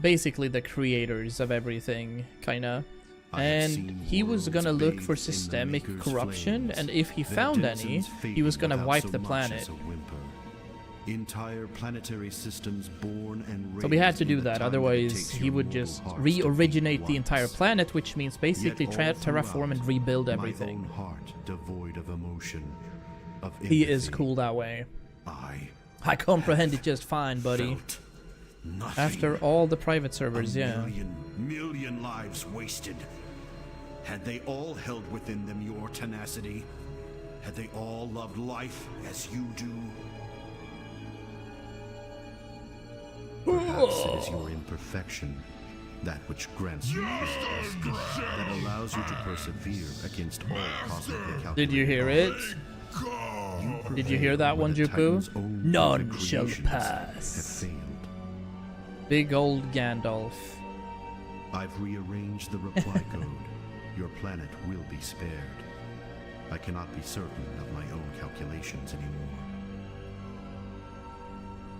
S2: basically the creators of everything, kinda.
S7: I have
S2: And
S7: seen
S2: he was
S7: worlds
S2: gonna look
S7: bathed
S2: for
S7: in the
S2: systemic
S7: Maker's
S2: corruption,
S7: flames,
S2: and if he
S7: their
S2: found any,
S7: denizens
S2: he was
S7: fading
S2: gonna
S7: without
S2: wipe
S7: so
S2: the
S7: much
S2: planet.
S7: as a whimper. Entire planetary systems born and
S2: So we had
S7: raised
S2: to
S7: in
S2: do
S7: the
S2: that,
S7: time that it
S2: otherwise
S7: takes
S2: he
S7: your
S2: would
S7: mortal
S2: just
S7: hearts to
S2: re-originate
S7: beat
S2: the entire
S7: once.
S2: planet, which means basically
S7: Yet all
S2: terraform
S7: throughout,
S2: and rebuild
S7: My
S2: everything.
S7: own heart devoid of emotion, of
S2: He is
S7: empathy.
S2: cool that way.
S7: I
S2: comprehend it just fine, buddy.
S7: felt nothing.
S2: After all the private servers,
S7: A
S2: yeah.
S7: million lives wasted. Had they all held within them your tenacity? Had they all loved life as you do? Perhaps it is your imperfection, that which grants you peace, that allows you to persevere against all cosmically calculated
S2: Did you hear it?
S7: odds.
S2: Did you hear that one,
S7: The
S2: Jupu?
S7: Titan's own
S2: None
S7: perfect
S2: shall
S7: creations have
S2: pass.
S7: failed.
S2: Big old Gandalf.
S7: I've rearranged the reply code. Your planet will be spared. I cannot be certain of my own calculations anymore.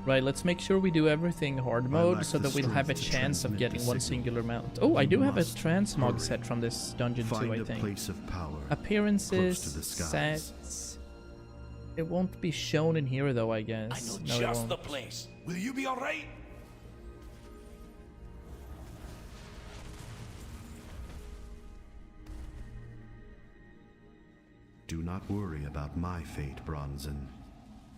S2: Right, let's make sure we do everything hard mode
S7: lack
S2: so
S7: the
S2: that we'll have a
S7: strength to
S2: chance of
S7: transmit
S2: getting
S7: the
S2: one
S7: signal.
S2: singular mount. Oh, I do have a
S7: must
S2: transmog
S7: hurry.
S2: set from this dungeon
S7: Find
S2: too, I
S7: a
S2: think.
S7: place of power.
S2: Appearances,
S7: close to the skies.
S2: sets. It won't be shown in here though, I
S3: I
S2: guess.
S3: know
S2: No, it
S3: just
S2: won't.
S3: the place. Will you be alright?
S7: Do not worry about my fate, Bronzen.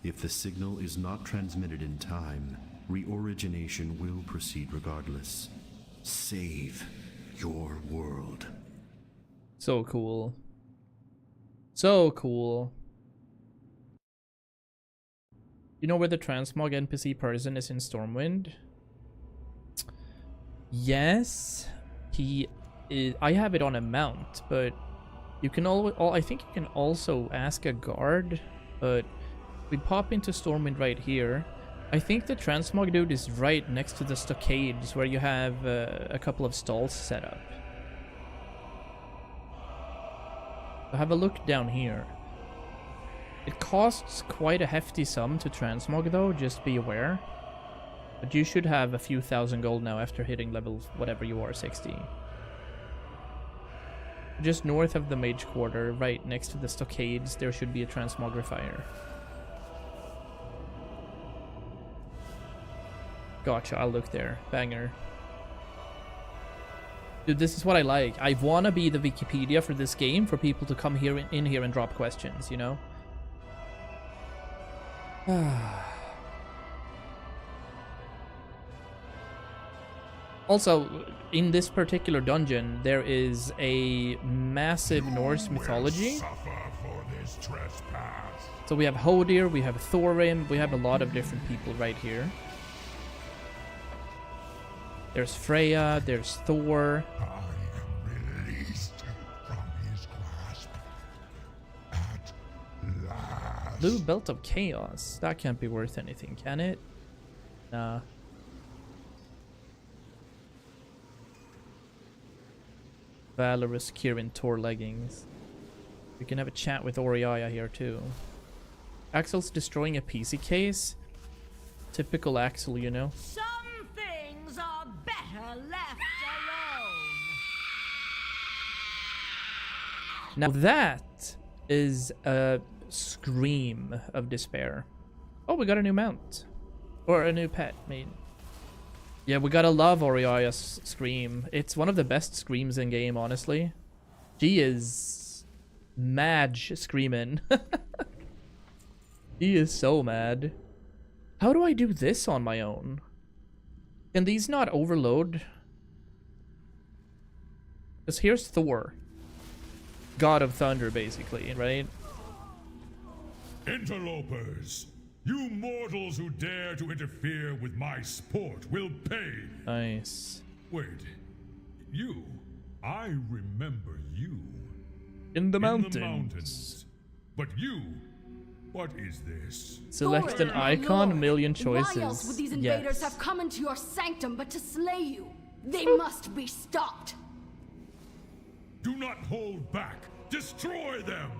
S7: If the signal is not transmitted in time, reorigination will proceed regardless. Save your world.
S2: So cool. So cool. You know where the transmog NPC person is in Stormwind? Yes. He is, I have it on a mount, but you can I think you can also ask a guard, but we pop into Stormwind right here. I think the transmog dude is right next to the stockades where you have a couple of stalls set up. So have a look down here. It costs quite a hefty sum to transmog though, just be aware. But you should have a few thousand gold now after hitting level whatever you are, 60. Just north of the Mage Quarter, right next to the stockades, there should be a transmogrifier. Gotcha, I'll look there. Banger. Dude, this is what I like. I wanna be the Wikipedia for this game for people to come here in here and drop questions, you know? Also, in this particular dungeon, there is a massive Norse mythology. So we have Hodir, we have Thorim, we have a lot of different people right here. There's Freya, there's Thor.
S8: I am released from his grasp at last.
S2: Blue Belt of Chaos. That can't be worth anything, can it? Nah. Valorous Kirin Tor leggings. We can have a chat with Oriaya here too. Axel's destroying a PC case. Typical Axel, you know.
S9: Some things are better left alone.
S2: Now that is a scream of despair. Oh, we got a new mount. Or a new pet, I mean. Yeah, we gotta love Oriaya's scream. It's one of the best screams in game, honestly. She is mad screaming. He is so mad. How do I do this on my own? Can these not overload? Because here's Thor. God of Thunder, basically, right?
S8: Interlopers, you mortals who dare to interfere with my sport will pay.
S2: Nice.
S8: Wait, you? I remember you.
S2: In the
S8: In
S2: mountains.
S8: the mountains. But you? What is this?
S2: Select an icon, a million choices.
S10: Why else would these invaders
S2: Yes.
S10: have come into your sanctum but to slay you? They must be stopped.
S8: Do not hold back. Destroy them.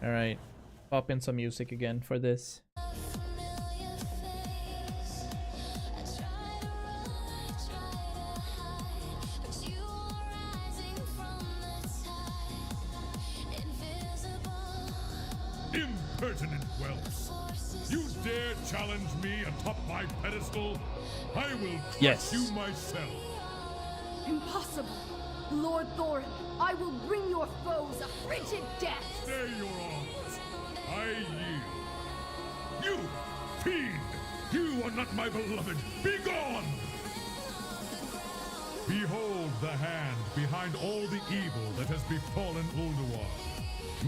S2: All right, pop in some music again for this.
S8: Impertinent whelps! You dare challenge me atop my pedestal? I will crush
S2: Yes.
S8: you myself.
S10: Impossible. Lord Thorin, I will bring your foes a frigid death.
S8: Stay your arms. I yield. You, fiend! You are not my beloved. Be gone! Behold the hand behind all the evil that has befallen Ulduar.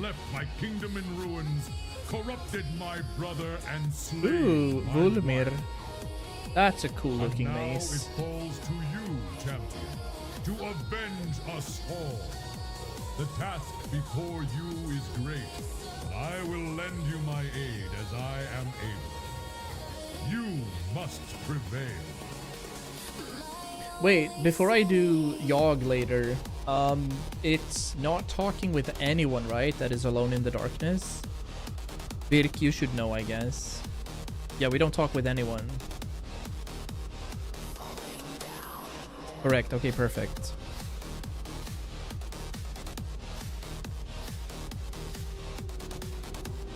S8: Left my kingdom in ruins, corrupted my brother, and slain
S2: Ooh,
S8: my
S2: Volmir.
S8: wife.
S2: That's a cool looking
S8: And now
S2: mace.
S8: it falls to you, champion, to avenge us all. The task before you is great, but I will lend you my aid as I am able. You must prevail.
S2: Wait, before I do Yogg later, it's not talking with anyone, right? That is alone in the darkness. Birk, you should know, I guess. Yeah, we don't talk with anyone. Correct, okay, perfect.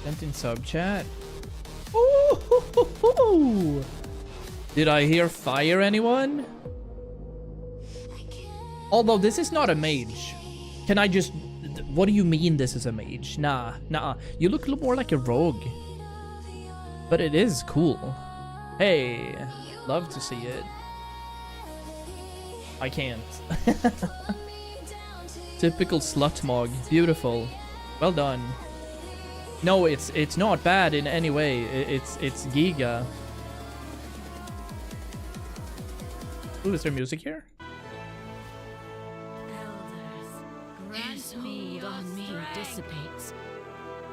S2: Sent in sub chat. Ooh, did I hear fire, anyone? Although this is not a mage. Can I just... What do you mean this is a mage? Nah. You look a little more like a rogue. But it is cool. Hey, love to see it. I can't. Typical slut mog. Beautiful. Well done. No, it's not bad in any way. It's Giga. Ooh, is there music here?
S4: Elders, grant me on me dissipates.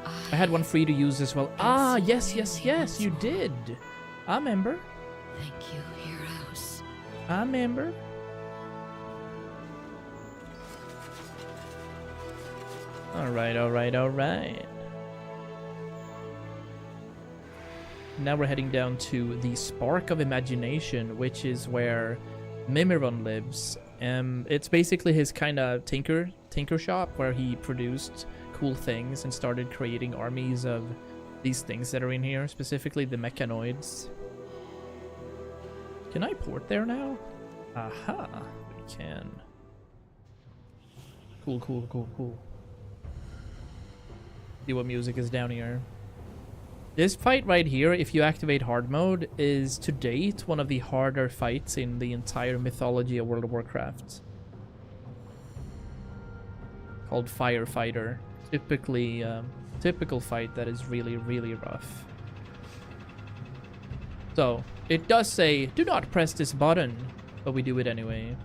S2: I had one free to use as well. Ah, yes, you did. I remember.
S4: Thank you, heroes.
S2: I remember. Alright. Now we're heading down to the Spark of Imagination, which is where Mimiron lives. It's basically his kind of tinker shop where he produced cool things and started creating armies of these things that are in here, specifically the mechanoids. Can I port there now? Aha, we can. Cool. See what music is down here. This fight right here, if you activate hard mode, is to date one of the harder fights in the entire mythology of World of Warcraft. Called Firefighter. Typical fight that is really, really rough. So, it does say, do not press this button, but we do it anyway.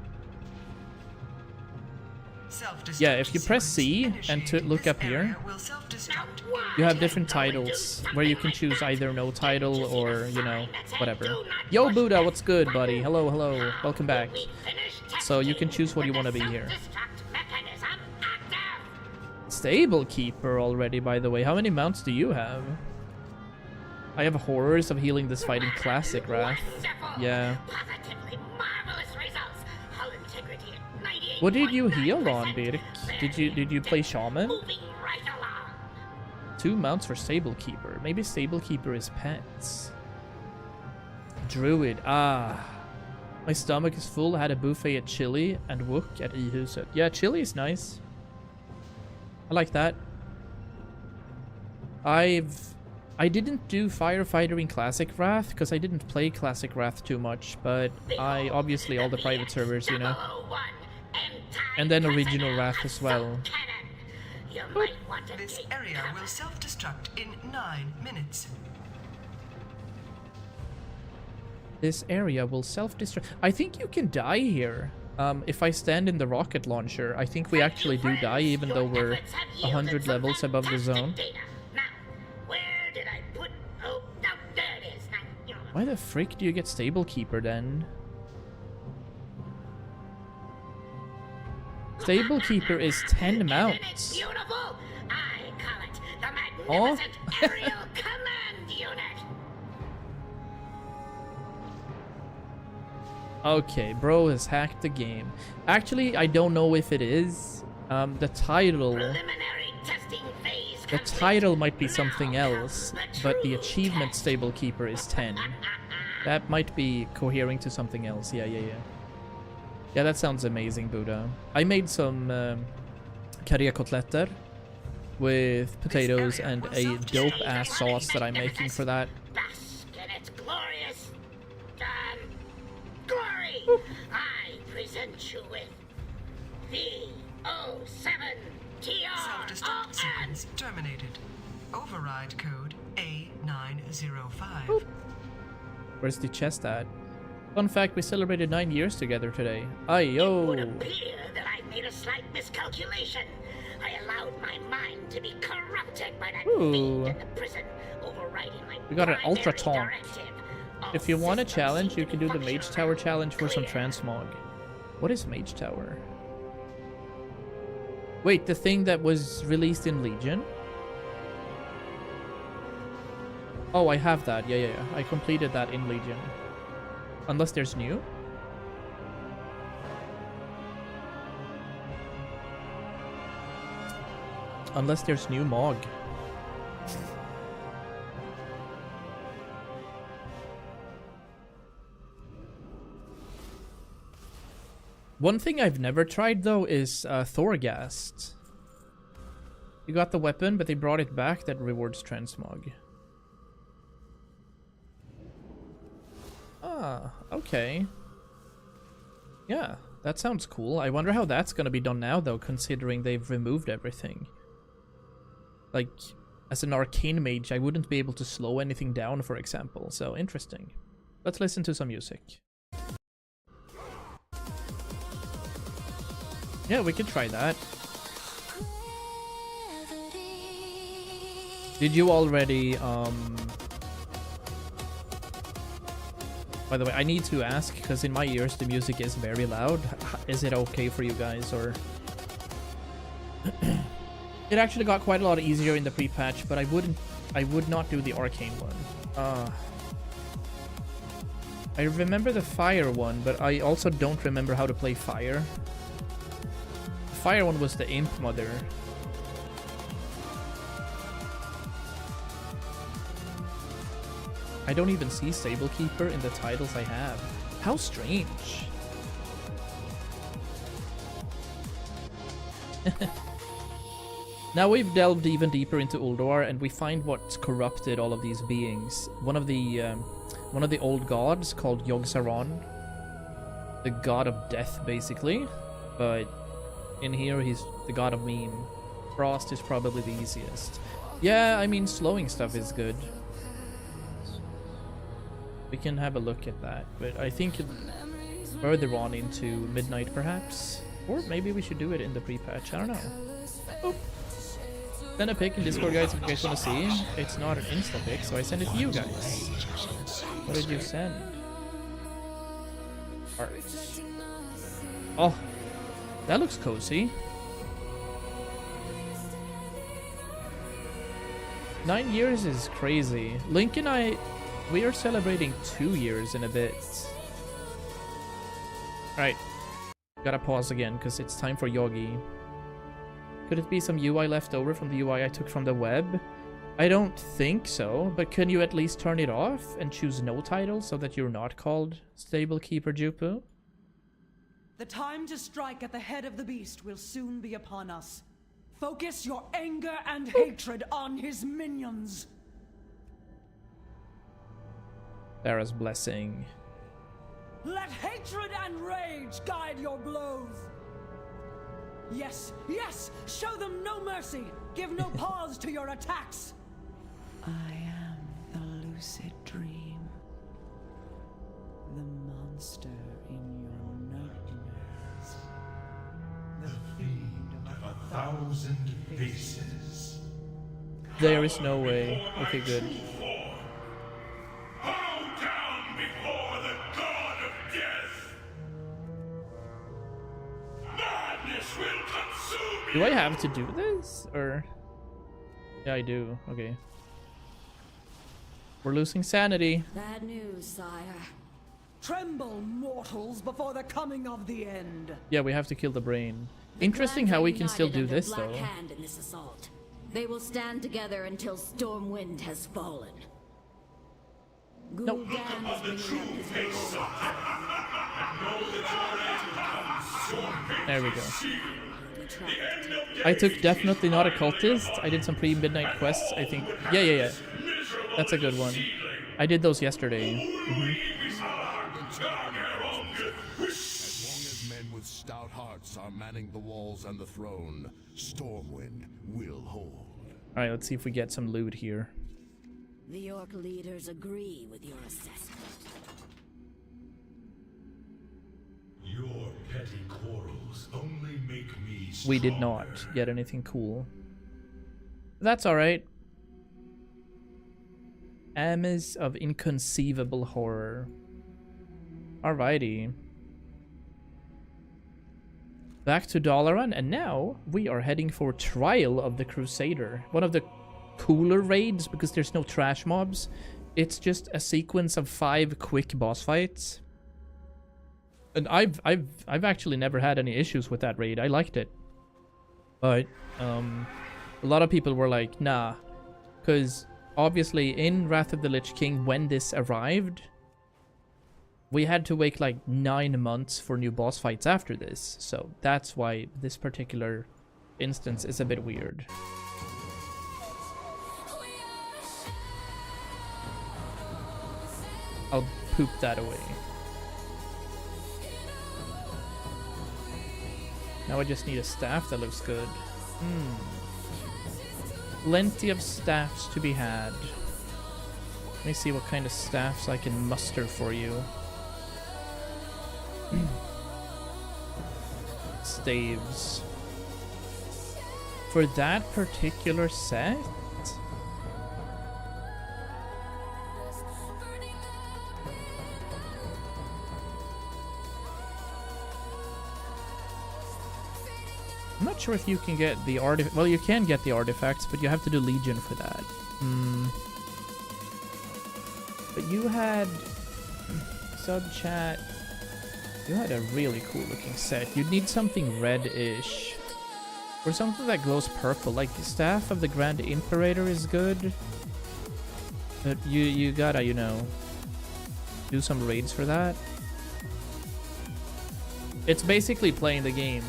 S2: Yeah, if you press C and to look up here, you have different titles where you can choose either no title or, you know, whatever. Yo, Buddha, what's good, buddy? Hello, welcome back. So you can choose what you want to be here. Stable Keeper already, by the way. How many mounts do you have? I have horrors of healing this fight in Classic Wrath. Yeah. What did you heal on, Birk? Did you play Shaman? 2 mounts for Stable Keeper. Maybe Stable Keeper is pets. Druid. Ah. My stomach is full. I had a buffet at Chili and Wook at Ihuset. Yeah, Chili is nice. I like that. I didn't do Firefighter in Classic Wrath because I didn't play Classic Wrath too much, but I obviously all the private servers, you know. And then original Wrath as well.
S11: This area will self-destruct in 9 minutes.
S2: This area will self-destruct. I think you can die here. If I stand in the rocket launcher, I think we actually do die even though we're 100 levels above the zone. Why the frick do you get Stable Keeper then? Stable Keeper is 10 mounts. Oh? Okay, bro has hacked the game. Actually, I don't know if it is. The title might be something else, but the achievement Stable Keeper is 10. That might be cohering to something else. Yeah. Yeah, that sounds amazing, Buddha. I made some curry kotletter with potatoes and a dope-ass sauce that I'm making for that.
S9: I present you with
S11: Self-destruct sequence terminated. Override code A905.
S2: Where's the chest at? Fun fact, we celebrated 9 years together today. Ayo!
S9: It would appear that I made a slight miscalculation. I allowed my mind to be corrupted by that fiend in the prison, overriding my
S2: we got an Ultra
S9: primary
S2: Tonk.
S9: directive.
S2: If you want a challenge, you can do the Mage Tower challenge for some transmog. What is Mage Tower? Wait, the thing that was released in Legion? Oh, I have that. Yeah. I completed that in Legion. Unless there's new? Unless there's new Mog. One thing I've never tried though is Thorghast. You got the weapon, but they brought it back that rewards transmog. Ah, okay. Yeah, that sounds cool. I wonder how that's gonna be done now though, considering they've removed everything. Like, as an arcane mage, I wouldn't be able to slow anything down, for example. So, interesting. Let's listen to some music. Yeah, we could try that. Did you already, by the way, I need to ask, because in my ears the music is very loud. Is it okay for you guys, or... It actually got quite a lot easier in the pre-patch, but I would not do the arcane one. I remember the fire one, but I also don't remember how to play fire. The fire one was the imp mother. I don't even see Sablekeeper in the titles I have. How strange. Now we've delved even deeper into Ulduar, and we find what's corrupted all of these beings. One of the old gods called Yogg-Saron, the god of death, basically. But in here, he's the god of meme. Frost is probably the easiest. Yeah, I mean, slowing stuff is good. We can have a look at that, but I think further on into Midnight, perhaps? Or maybe we should do it in the pre-patch, I don't know. Oh. Send a pic in Discord, guys, if you guys want to see. It's not an insta-pic, so I send it to you guys. What did you send? Art. Oh, that looks cozy. 9 years is crazy. Link and I, we are celebrating 2 years in a bit. Alright. Gotta pause again, because it's time for Yogi. Could it be some UI left over from the UI I took from the web? I don't think so, but can you at least turn it off and choose no title so that you're not called Stablekeeper Jupu?
S12: The time to strike at the head of the beast will soon be upon us. Focus your anger and hatred on his minions.
S2: Sarah's blessing.
S12: Let hatred and rage guide your blows. Yes, yes! Show them no mercy! Give no pause to your attacks! I am the lucid dream. The monster in your nightmares.
S3: The fiend of 1,000 faces.
S2: There is no way. Okay, good.
S3: Bow down before the god of death! Madness will consume
S2: Do I have to do this? Or... Yeah, I do. Okay. We're losing sanity.
S4: Bad news, sire.
S12: Tremble, mortals, before the coming of the end.
S2: Yeah, we have to kill the brain. Interesting how we can still do this, though.
S4: Hand in this assault. They will stand together until Stormwind has fallen.
S2: Nope.
S4: Gul'dan is bringing up his
S2: There we go. I took definitely not a cultist. I did some pre-midnight quests, I think. Yeah. That's a good one. I did those yesterday.
S13: As long as men with stout hearts are manning the walls and the throne, Stormwind will hold.
S2: Alright, let's see if we get some loot here.
S4: The Orc leaders agree with your assessment.
S3: Your petty quarrels only make me stronger.
S2: We did not get anything cool. That's alright. Amas of Inconceivable Horror. Alrighty. Back to Dalaran, and now we are heading for Trial of the Crusader. One of the cooler raids, because there's no trash mobs. It's just a sequence of 5 quick boss fights. And I've actually never had any issues with that raid. I liked it. But a lot of people were like, nah. Because obviously in Wrath of the Lich King, when this arrived, we had to wait like 9 months for new boss fights after this. So that's why this particular instance is a bit weird. I'll poop that away. Now I just need a staff that looks good. Plenty of staffs to be had. Let me see what kind of staffs I can muster for you. Staves. For that particular set, I'm not sure if you can get the artifact. Well, you can get the artifacts, but you have to do Legion for that. But you had sub chat. You had a really cool looking set. You'd need something red-ish. Or something that glows purple. Like Staff of the Grand Imperator is good. But you gotta, you know, do some raids for that. It's basically playing the game.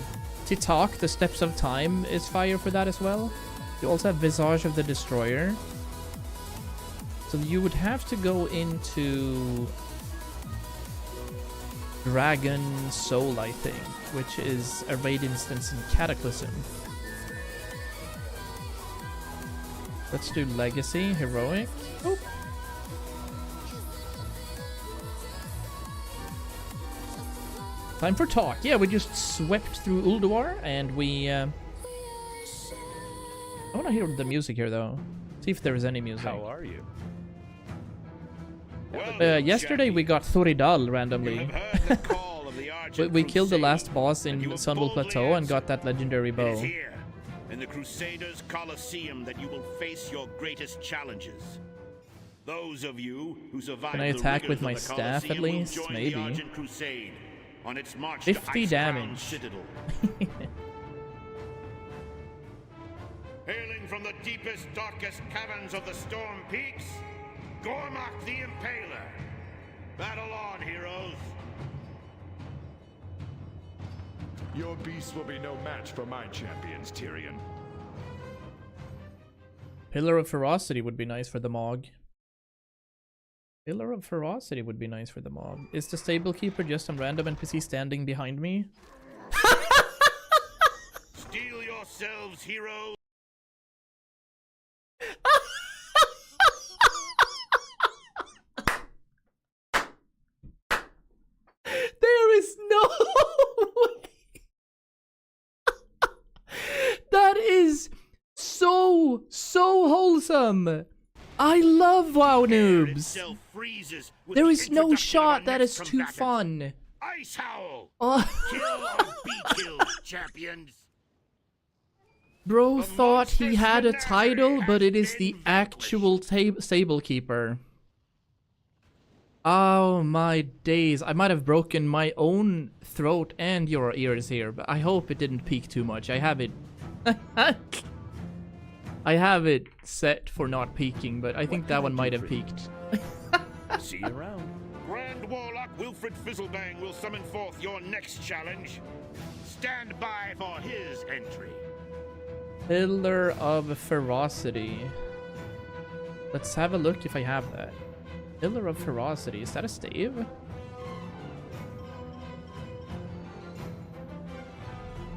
S2: Titak, the Steps of Time, is fire for that as well. You also have Visage of the Destroyer. So you would have to go into Dragon Soul, I think, which is a raid instance in Cataclysm. Let's do Legacy, Heroic. Oop. Time for talk. Yeah, we just swept through Ulduar, and we... I want to hear the music here, though. See if there is any music.
S14: How are you?
S2: Yesterday we got Thuridal randomly. we killed the last boss in Sunwell Plateau and got that legendary bow.
S15: It is here, in the Crusaders' Colosseum, that you will face your greatest challenges. Those of you who survive.
S2: Can I attack with my staff at least? Maybe.
S15: On its march
S2: 50
S15: to
S2: damage.
S15: Citadel. Hailing from the deepest, darkest caverns of the Storm Peaks, Gormak the Impaler. Battle on, heroes.
S14: Your beast will be no match for my champions, Tyrion.
S2: Pillar of Ferocity would be nice for the Mog. Pillar of Ferocity would be nice for the Mog. Is the Stable Keeper just some random NPC standing behind me?
S15: Steel yourselves, heroes.
S2: There is no way. That is so wholesome. I love WoW noobs. There is no shot that is too fun.
S15: Ice Howl.
S2: Oh.
S15: Kill or be killed, champions.
S2: Bro thought he had a title, but it is the actual Stable Keeper. Oh my days. I might have broken my own throat and your ears here, but I hope it didn't peak too much. I have it... I have it set for not peaking, but I think that one might have peaked.
S15: See you around. Grand Warlock Wilfred Fizzlebang will summon forth your next challenge. Stand by for his entry.
S2: Pillar of Ferocity. Let's have a look if I have that. Pillar of Ferocity. Is that a stave?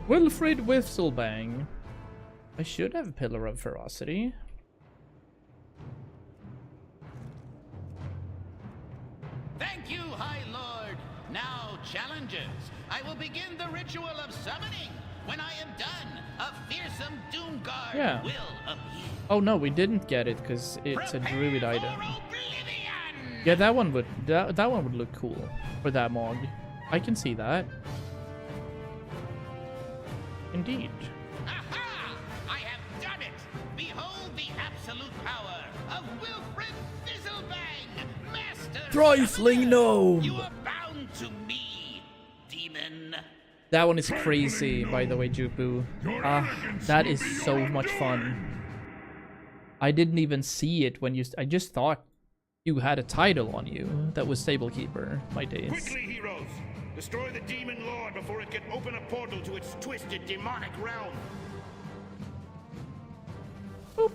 S2: Wilfred Whistlerbang. I should have Pillar of Ferocity.
S16: Thank you, High Lord. Now, challengers, I will begin the ritual of summoning. When I am done, a fearsome Doomguard will appear.
S2: Oh no, we didn't get it because it's a druid item. Yeah, that one would that one would look cool for that Mog. I can see that. Indeed.
S16: Aha! I have done it! Behold the absolute power of Wilfred Fizzlebang, Master
S2: Trifling Gnome!
S16: You are bound to me, demon.
S2: That one is crazy, by the way, Jupu. That is so much fun. I didn't even see it when you... I just thought you had a title on you that was Stable Keeper. My days.
S15: Quickly, heroes! Destroy the Demon Lord before it can open a portal to its twisted demonic realm.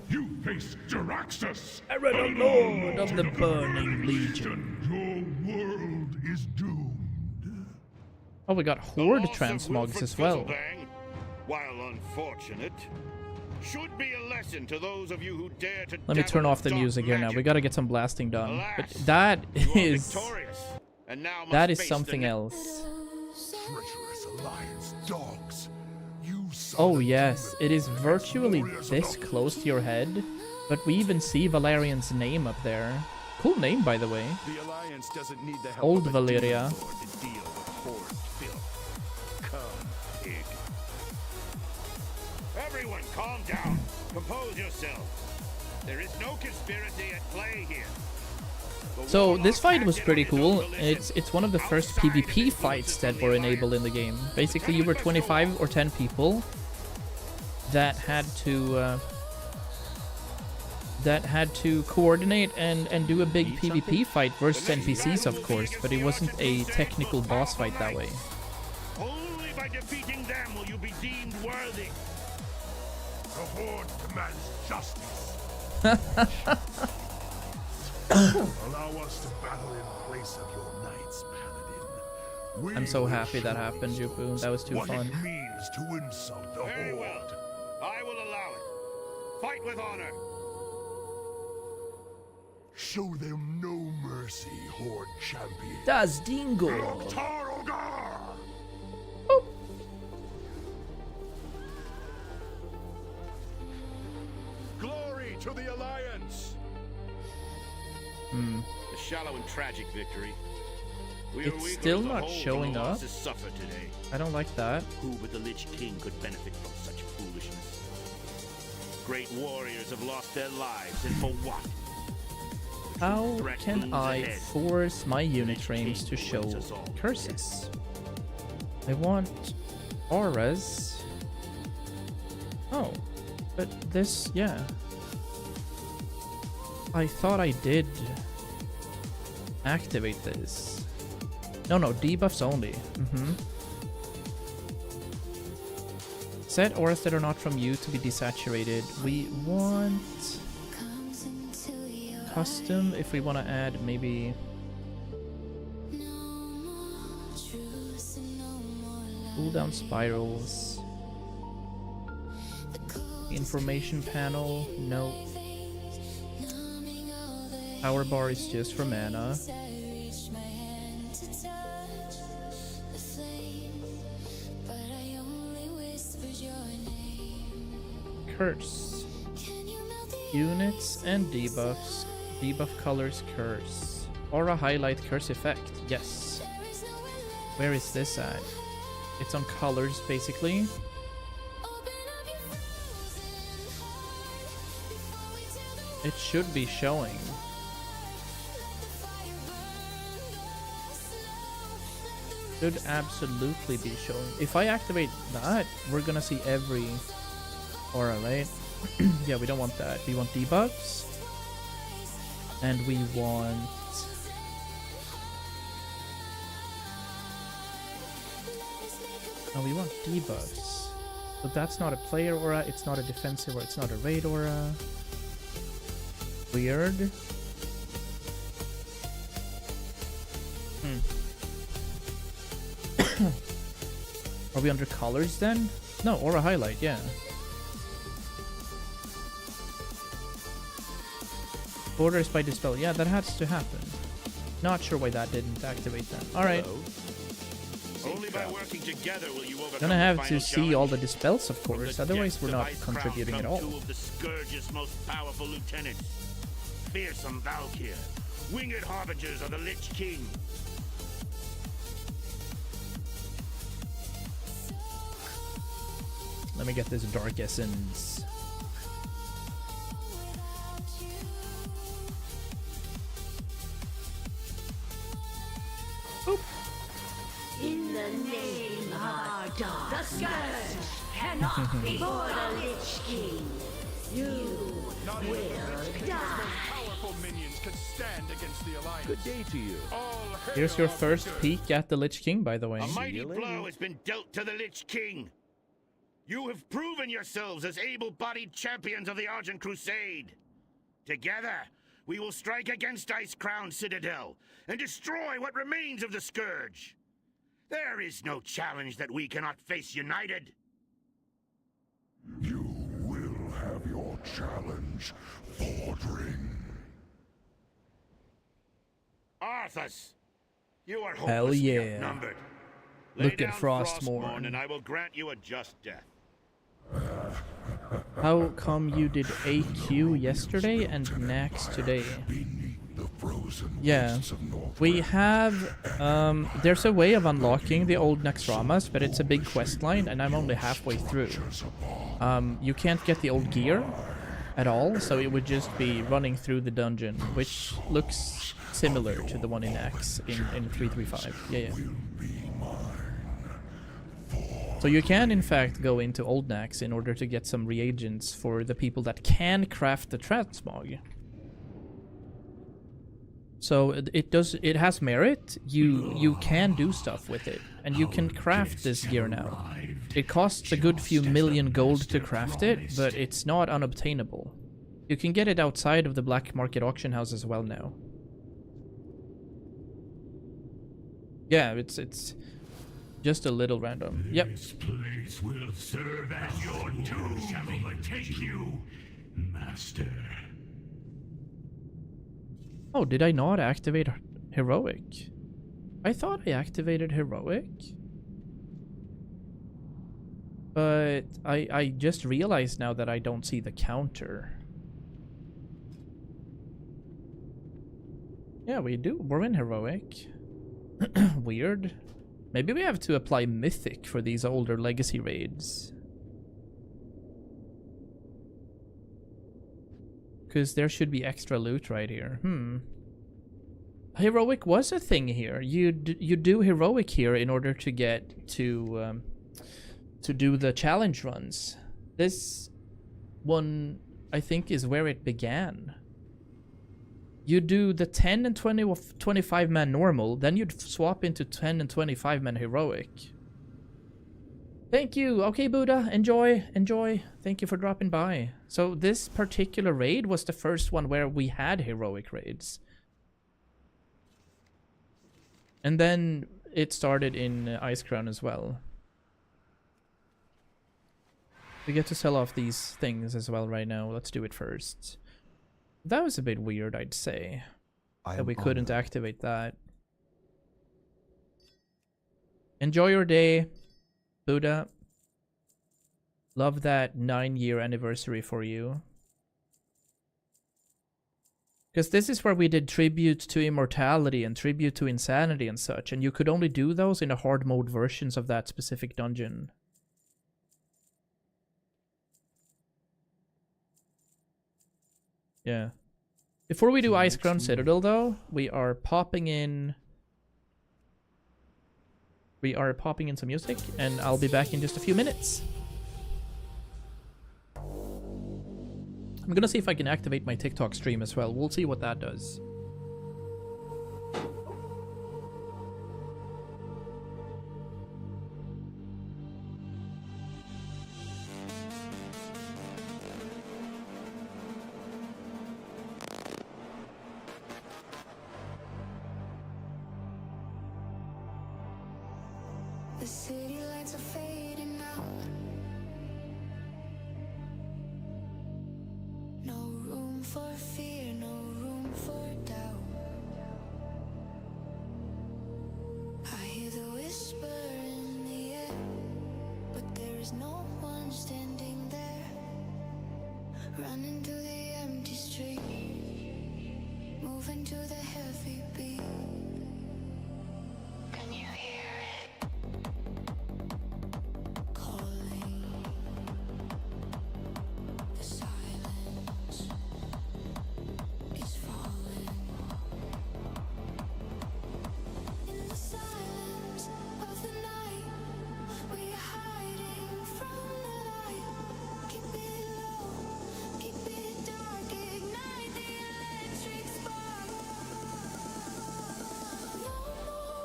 S8: You face Jaraxxus,
S2: Eredon Lord of the Burning Legion.
S8: Your world is doomed.
S2: Oh, we got Horde transmogs as well.
S15: While unfortunate, should be a lesson to those of you who dare to.
S2: Let me turn off the music here now. We gotta get some blasting done. But that is... That is something else.
S13: Treacherous Alliance dogs.
S2: Oh yes, it is virtually this close to your head, but we even see Valerian's name up there. Cool name, by the way.
S13: The Alliance doesn't need the help
S2: Old
S13: of
S2: Valeria.
S13: to deal with Horde filth. Come, pig.
S15: Everyone, calm down. Compose yourself. There is no conspiracy at play here.
S2: So this fight was pretty cool. It's one of the first PvP fights that were enabled in the game. Basically, you were 25 or 10 people that had to coordinate and do a big PvP fight versus NPCs, of course, but it wasn't a technical boss fight that way.
S15: Only by defeating them will you be deemed worthy.
S3: The Horde demands justice.
S14: Allow us to battle in place of your knights, Paladin.
S2: I'm so happy that happened, Jupu. That was too
S14: what
S2: fun.
S14: it means to insult the
S15: Very
S14: Horde.
S15: well. I will allow it. Fight with honor.
S14: Show them no mercy, Horde champion.
S2: Das Dingo.
S14: Glory to the Alliance.
S15: A shallow and tragic victory. We
S2: It's still not showing up.
S15: Suffer today.
S2: I don't like that.
S15: Who but the Lich King could benefit from such foolishness? Great warriors have lost their lives, and for what?
S2: How can I force my unit frames to show curses? I want auras. Oh, but this, yeah. I thought I did activate this. No, debuffs only. Set auras that are not from you to be desaturated. We want custom if we want to add maybe cooldown spirals. Information panel, no. Power bar is just for mana. Curse. Units and debuffs. Debuff colors curse. Aura highlight curse effect. Yes. Where is this at? It's on colors basically. It should be showing. Should absolutely be showing. If I activate that, we're gonna see every aura, right? Yeah, we don't want that. We want debuffs. And we want... No, we want debuffs. So that's not a player aura, it's not a defensive aura, it's not a raid aura. Weird. Are we under colors then? No, aura highlight, yeah. Borders by dispel. Yeah, that has to happen. Not sure why that didn't activate then. Alright.
S15: Only by working together will you overcome
S2: Gonna have
S15: the
S2: to
S15: final
S2: see
S15: challenge.
S2: all the dispels, of course.
S15: From the
S2: Otherwise,
S15: depths
S2: we're
S15: of
S2: not
S15: Icecrown
S2: contributing at
S15: come
S2: all.
S15: Two of the Scourge's most powerful lieutenants. Fearsome Valkyr. Winged harbingers of the Lich King.
S2: Let me get this Dark Essence.
S4: In the name of our God, the Scourge cannot be for the Lich King. You will die.
S14: Powerful minions can stand against the Alliance.
S17: Good day to you.
S2: Here's your first peek at the Lich King, by the way.
S15: A mighty blow has been dealt to the Lich King. You have proven yourselves as able-bodied champions of the Argent Crusade. Together, we will strike against Icecrown Citadel and destroy what remains of the Scourge. There is no challenge that we cannot face united.
S14: You will have your challenge, Fordring.
S15: Arthas, you are
S2: Hell
S15: hopelessly
S2: yeah.
S15: outnumbered.
S2: Look
S15: Lay
S2: at
S15: down
S2: Frostmourne.
S15: and I will grant you a just death.
S2: How come you did AQ yesterday and Nax today? Yeah, we have, there's a way of unlocking the old Naxxramas, but it's a big quest line, and I'm only halfway through. You can't get the old gear at all, so it would just be running through the dungeon, which looks similar to the one in X in 335. Yeah. So you can, in fact, go into Old Nax in order to get some reagents for the people that can craft the transmog. So it has merit. You can do stuff with it, and you can craft this gear now. It costs a good few million gold to craft it, but it's not unobtainable. You can get it outside of the black market auction house as well now. Yeah, it's just a little random. Yep.
S3: This place will serve as your tomb. Shall overtake you, master.
S2: Oh, did I not activate heroic? I thought I activated heroic. But I just realized now that I don't see the counter. Yeah, we do. We're in heroic. Weird. Maybe we have to apply mythic for these older legacy raids. Because there should be extra loot right here. Heroic was a thing here. You do heroic here in order to get to do the challenge runs. This one, I think, is where it began. You do the 10 and 25 man normal, then you'd swap into 10 and 25 man heroic. Thank you. Okay, Buddha, enjoy. Thank you for dropping by. So this particular raid was the first one where we had heroic raids. And then it started in Icecrown as well. We get to sell off these things as well right now. Let's do it first. That was a bit weird, I'd say. That we couldn't activate that. Enjoy your day, Buddha. Love that 9-year anniversary for you. Because this is where we did tribute to immortality and tribute to insanity and such, and you could only do those in the hard mode versions of that specific dungeon. Yeah. Before we do Icecrown Citadel, though, we are popping in some music, and I'll be back in just a few minutes. I'm gonna see if I can activate my TikTok stream as well. We'll see what that does.
S1: The city lights are fading out. No room for fear, no room for doubt. I hear the whisper in the air, but there is no one standing there. Running to the empty street, moving to the heavy beat. Can you hear it? Calling. The silence is falling. In the silence of the night, we are hiding from the light. Keep it low, keep it dark, ignite the electric spark. No more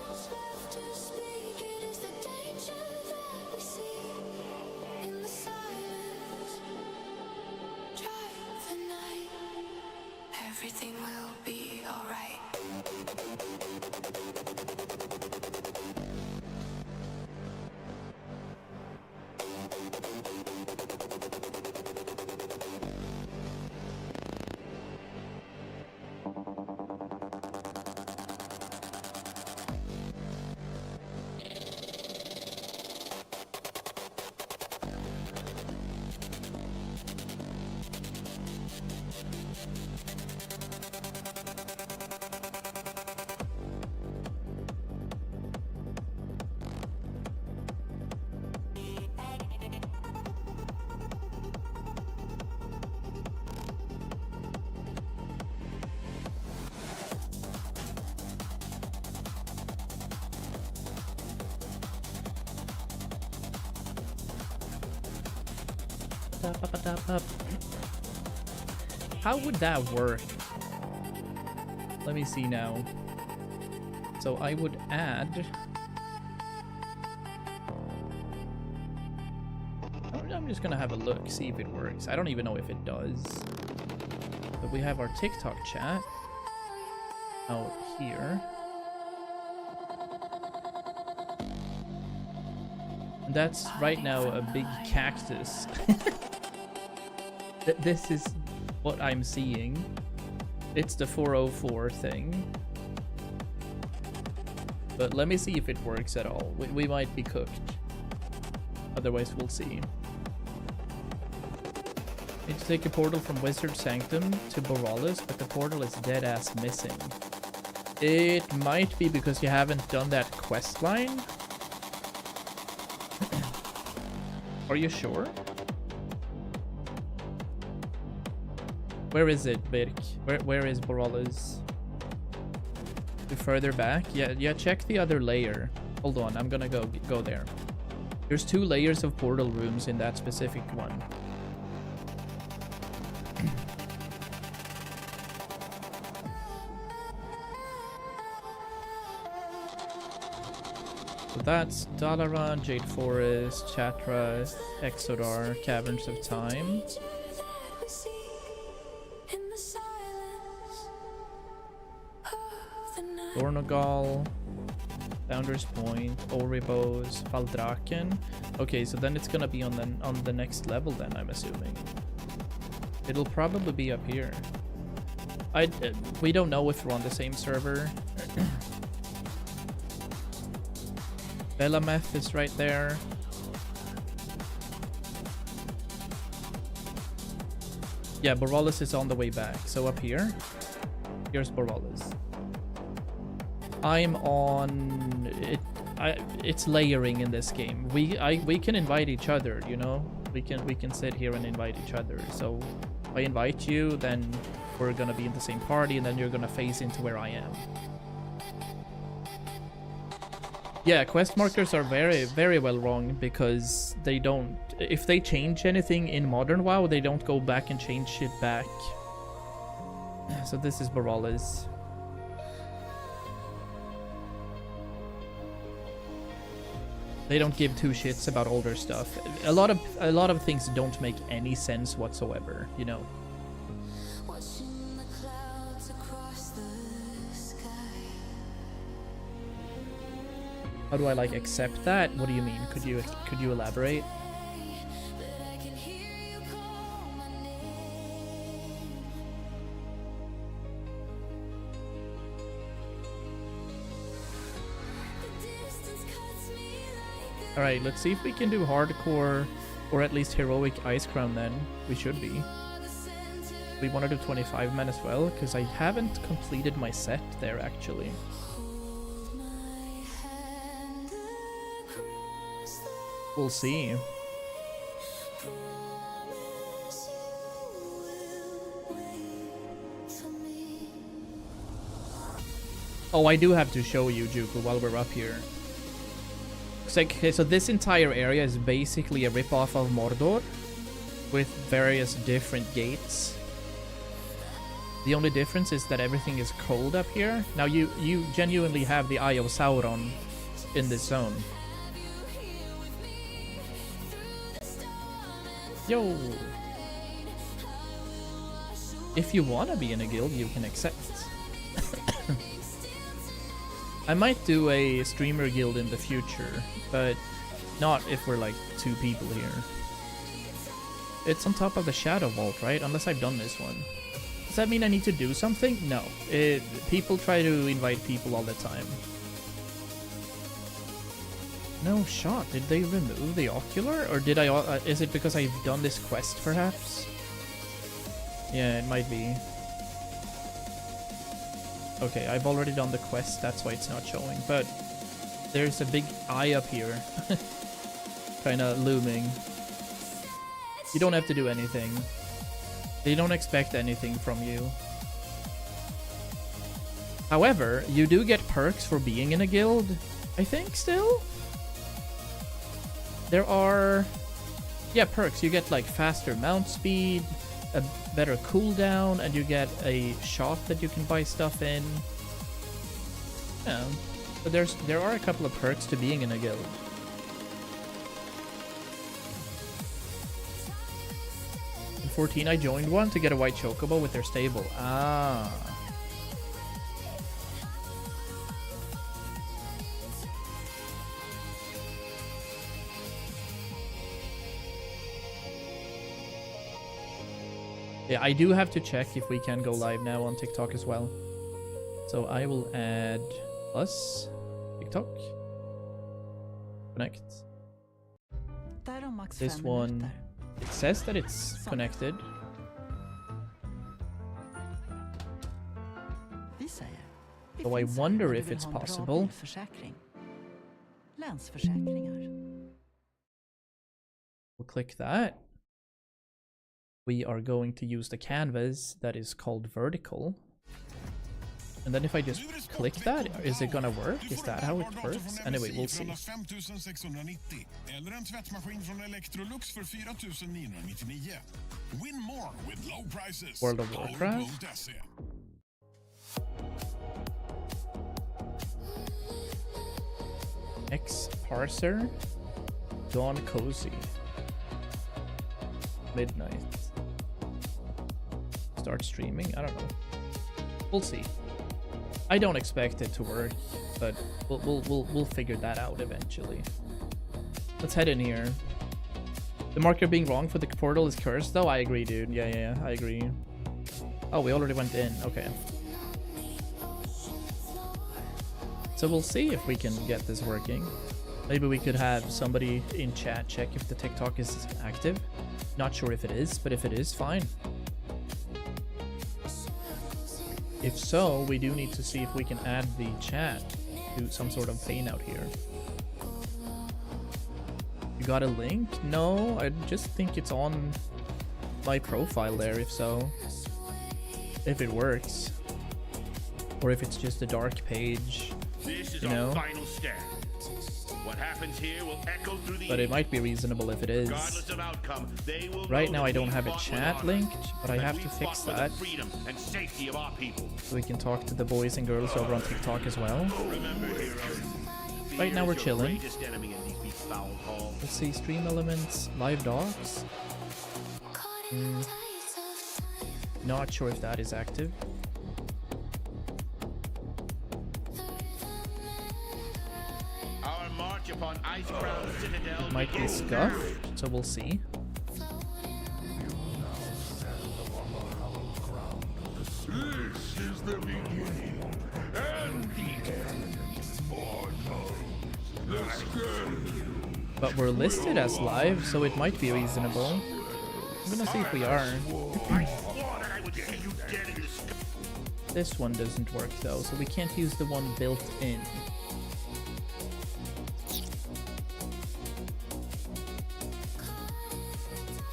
S1: words left to speak. It is the danger that we see in the silence. Drive the night. Everything will be alright.
S2: How would that work? Let me see now. So I would add... I'm just gonna have a look, see if it works. I don't even know if it does. But we have our TikTok chat out here. And that's right now a big cactus. This is what I'm seeing. It's the 404 thing. But let me see if it works at all. We might be cooked. Otherwise, we'll see. Need to take a portal from Wizard Sanctum to Borealis, but the portal is dead-ass missing. It might be because you haven't done that quest line. Are you sure? Where is it, Birk? Where is Borealis? Further back? Yeah, check the other layer. Hold on, I'm gonna go there. There's 2 layers of portal rooms in that specific one. So that's Dalaran, Jade Forest, Chatra, Exodar, Caverns of Time. Dornogal, Founder's Point, Oribos, Valdraken. Okay, so then it's gonna be on the next level then, I'm assuming. It'll probably be up here. We don't know if we're on the same server. Belameth is right there. Yeah, Borealis is on the way back. So up here, here's Borealis. I'm on it. It's layering in this game. We can invite each other, you know. We can sit here and invite each other. So if I invite you, then we're gonna be in the same party, and then you're gonna phase into where I am. Yeah, quest markers are very, very well wrong because they don't... If they change anything in modern WoW, they don't go back and change shit back. So this is Borealis. They don't give 2 shits about older stuff. A lot of things don't make any sense whatsoever, you know. How do I like accept that? What do you mean? Could you elaborate? Alright, let's see if we can do hardcore or at least heroic Ice Crown then. We should be. We want to do 25 men as well, because I haven't completed my set there actually. We'll see. Oh, I do have to show you, Juku, while we're up here. It's like, okay, so this entire area is basically a ripoff of Mordor with various different gates. The only difference is that everything is cold up here. Now you genuinely have the Eye of Sauron in this zone. Yo! If you wanna be in a guild, you can accept. I might do a streamer guild in the future, but not if we're like 2 people here. It's on top of the Shadow Vault, right? Unless I've done this one. Does that mean I need to do something? No. People try to invite people all the time. No shot. Did they remove the ocular? Or did I... is it because I've done this quest, perhaps? Yeah, it might be. Okay, I've already done the quest, that's why it's not showing. But there's a big eye up here. Kinda looming. You don't have to do anything. They don't expect anything from you. However, you do get perks for being in a guild, I think, still? There are Yeah, perks. You get like faster mount speed, a better cooldown, and you get a shop that you can buy stuff in. Yeah, but there are a couple of perks to being in a guild. In 14, I joined one to get a white chocobo with their stable. Ah. Yeah, I do have to check if we can go live now on TikTok as well. So I will add us, TikTok, connect. This one, it says that it's connected. So I wonder if it's possible. We'll click that. We are going to use the canvas that is called vertical. And then if I just click that, is it gonna work? Is that how it works? Anyway, we'll see. World of Warcraft. Ex-parser. Dawn Cozy. Midnight. Start streaming? I don't know. We'll see. I don't expect it to work, but we'll figure that out eventually. Let's head in here. The marker being wrong for the portal is cursed, though. I agree, dude. Yeah, I agree. Oh, we already went in. Okay. So we'll see if we can get this working. Maybe we could have somebody in chat check if the TikTok is active. Not sure if it is, but if it is, fine. If so, we do need to see if we can add the chat to some sort of pane out here. You got a link? No, I just think it's on my profile there, if so. If it works. Or if it's just a dark page,
S15: This is
S2: you
S15: our
S2: know?
S15: final step. What happens here will echo through the
S2: But it might be reasonable if it is.
S15: Regardless of outcome, they will
S2: Right
S15: know
S2: now
S15: that
S2: I don't
S15: we
S2: have a
S15: fought with
S2: chat
S15: honor,
S2: linked, but I
S15: that
S2: have
S15: we
S2: to
S15: fought
S2: fix
S15: for the
S2: that.
S15: freedom and safety of our people.
S2: So we can talk to the boys and girls over on TikTok as well.
S15: Remember, heroes,
S2: Right now we're
S15: fear is your
S2: chilling.
S15: greatest enemy in these befouled halls.
S2: Let's see, stream elements, live dogs. Not sure if that is active.
S15: Our march upon Ice-Crown Citadel
S2: Might be
S15: begins.
S2: scuffed, so we'll see.
S14: This is the beginning and the end. Let's go.
S2: But we're listed as live, so it might be reasonable. I'm gonna see if we are. This one doesn't work though, so we can't use the one built in. You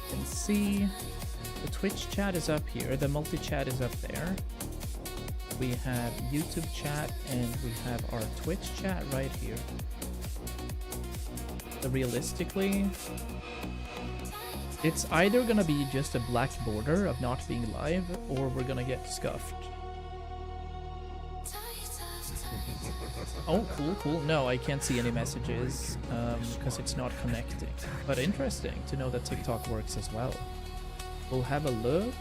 S2: can see the Twitch chat is up here, the multi-chat is up there. We have YouTube chat and we have our Twitch chat right here. So realistically, it's either gonna be just a black border of not being live, or we're gonna get scuffed. Oh, cool. No, I can't see any messages, because it's not connecting. But interesting to know that TikTok works as well. We'll have a look.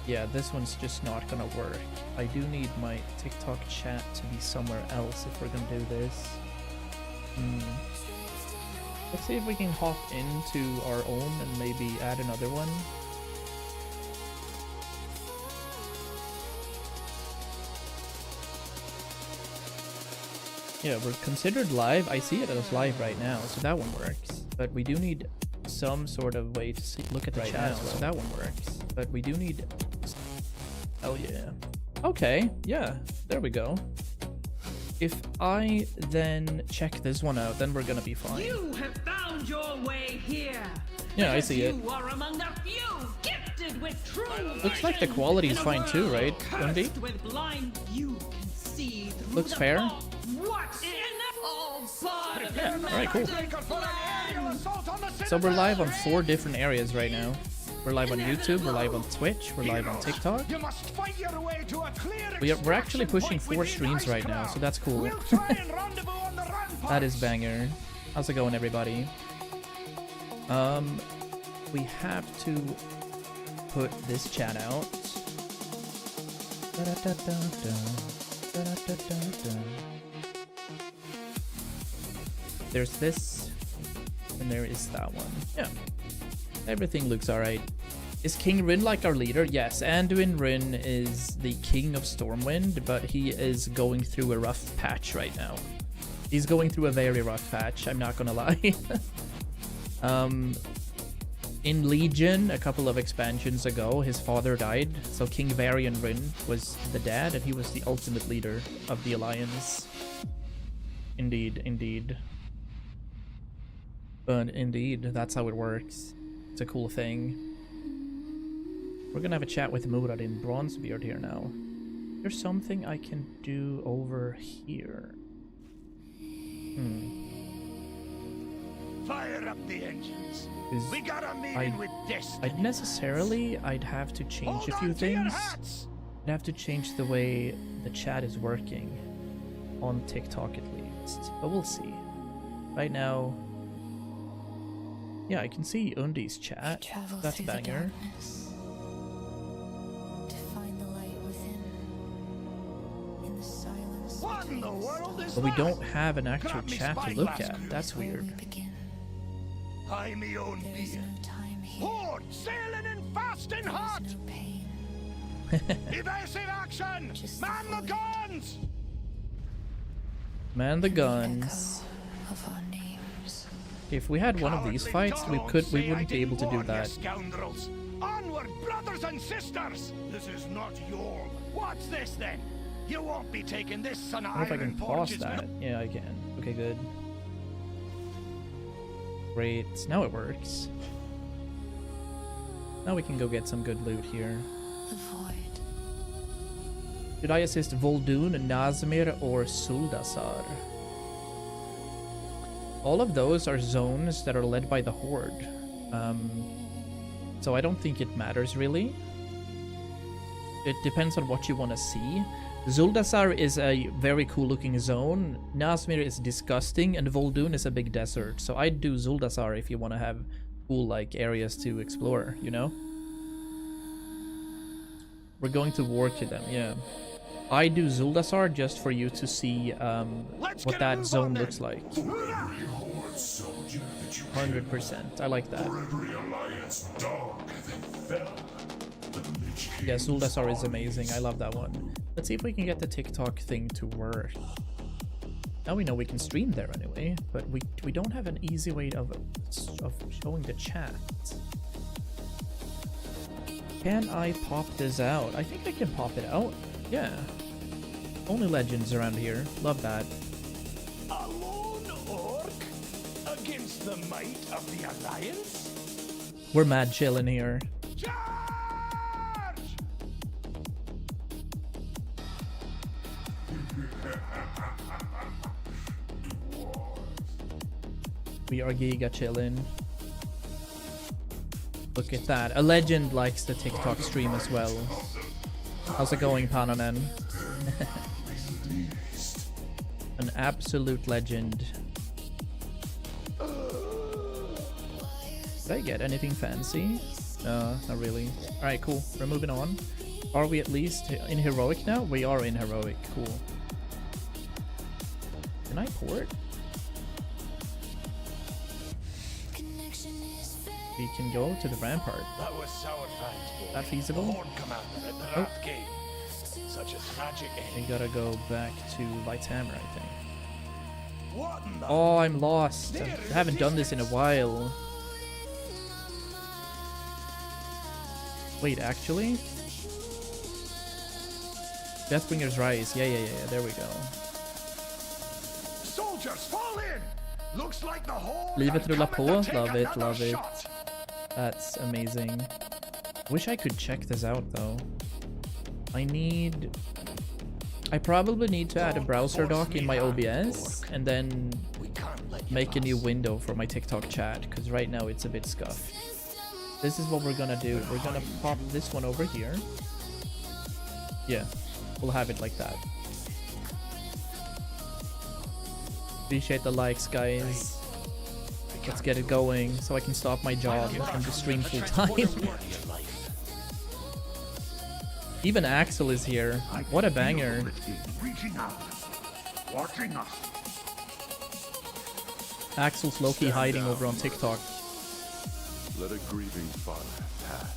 S2: Yeah, this one's just not gonna work. I do need my TikTok chat to be somewhere else if we're gonna do this. Let's see if we can hop into our own and maybe add another one. Yeah, we're considered live. I see it as live right now, so that one works. But we do need some sort of way to see, look at the chat, so that one works. But we do need... Oh yeah. Okay, yeah, there we go. If I then check this one out, then we're gonna be fine.
S12: You have found your way here.
S2: Yeah, I see it.
S12: You are among the few gifted with true
S2: Looks like the
S12: vision
S2: quality is
S12: in a
S2: fine too,
S12: world
S2: right, Wendy?
S12: cursed with blind, you can see through
S2: Looks
S12: the
S2: fair.
S12: fog. What's in all but
S2: Yeah, alright, cool. So we're live on 4 different areas right now. We're live on YouTube, we're live on Twitch, we're live on TikTok. We're actually pushing 4 streams right now, so that's cool. That is banger. How's it going, everybody? We have to put this chat out. There's this, and there is that one. Yeah. Everything looks alright. Is King Rin like our leader? Yes, Anduin Rin is the king of Stormwind, but he is going through a rough patch right now. He's going through a very rough patch, I'm not gonna lie. In Legion, a couple of expansions ago, his father died, so King Varian Rin was the dad, and he was the ultimate leader of the Alliance. Indeed, indeed. But indeed, that's how it works. It's a cool thing. We're gonna have a chat with Murad in Bronzebeard here now. There's something I can do over here.
S3: Fire up the engines. We got a meeting with Destiny.
S2: I'd have to change a few things. I'd have to change the way the chat is working on TikTok at least, but we'll see. Right now, yeah, I can see Undi's chat. That's a banger. But we don't have an actual chat to look at. That's weird.
S3: I me own beer. Horde sailing in fast and hot. Evasive action. Man the guns.
S2: Man the guns. If we had one of these fights, we wouldn't be able to do that.
S3: Scoundrels. Onward, brothers and sisters. This is not your. What's this then? You won't be taking this on
S2: I wonder if I can pause that. Yeah, I can. Okay, good. Great. Now it works. Now we can go get some good loot here. Should I assist Vol'dun, Nazmir, or Zuldasar? All of those are zones that are led by the Horde. So I don't think it matters really. It depends on what you want to see. Zuldasar is a very cool looking zone, Nazmir is disgusting, and Vol'dun is a big desert. So I'd do Zuldasar if you want to have cool like areas to explore, you know? We're going to war to them, yeah. I do Zuldasar just for you to see what that zone looks like. 100%, I like that. Yeah, Zuldasar is amazing, I love that one. Let's see if we can get the TikTok thing to work. Now we know we can stream there anyway, but we don't have an easy way of showing the chat. Can I pop this out? I think I can pop it out. Yeah. Only legends around here. Love that.
S3: A lone orc against the might of the Alliance?
S2: We're mad chillin' here. We are giga chillin'. Look at that. A legend likes the TikTok stream as well. How's it going, Panonen? An absolute legend. Did I get anything fancy? No, not really. Alright, cool. We're moving on. Are we at least in heroic now? We are in heroic. Cool. Can I port? We can go to the rampart.
S3: That was
S2: that feasible?
S3: Oh. Such a tragic end.
S2: We gotta go back to Light's Hammer, I think. Oh, I'm lost. I haven't done this in a while. Wait, actually? Deathbringer's Rise. Yeah, there we go.
S3: Soldiers, fall in. Looks like the whole
S2: Livet rulla på. Love it. That's amazing. Wish I could check this out though. I probably need to add a browser dock in my OBS, and then make a new window for my TikTok chat, because right now it's a bit scuffed. This is what we're gonna do. We're gonna pop this one over here. Yeah, we'll have it like that. Appreciate the likes, guys. Let's get it going so I can stop my job and just stream full time. Even Axel is here. What a banger. Axel's low-key hiding over on TikTok.
S14: Let a grieving father pass.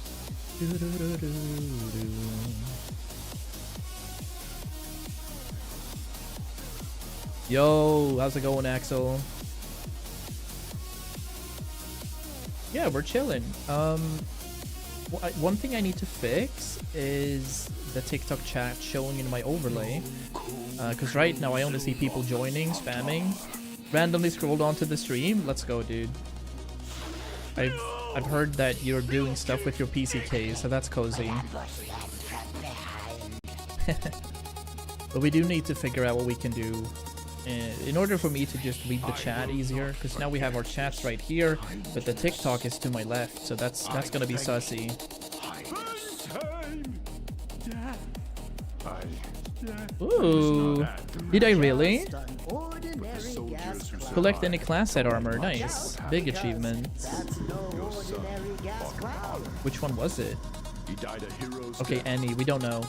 S2: Yo, how's it going, Axel? Yeah, we're chilling. One thing I need to fix is the TikTok chat showing in my overlay. Because right now I only see people joining, spamming. Randomly scrolled onto the stream. Let's go, dude. I've heard that you're doing stuff with your PCK, so that's cozy. But we do need to figure out what we can do in order for me to just read the chat easier, because now we have our chats right here, but the TikTok is to my left, so that's gonna be sussy. Ooh, did I really? Collect any class set armor, nice. Big achievement. Which one was it? Okay, Annie, we don't know.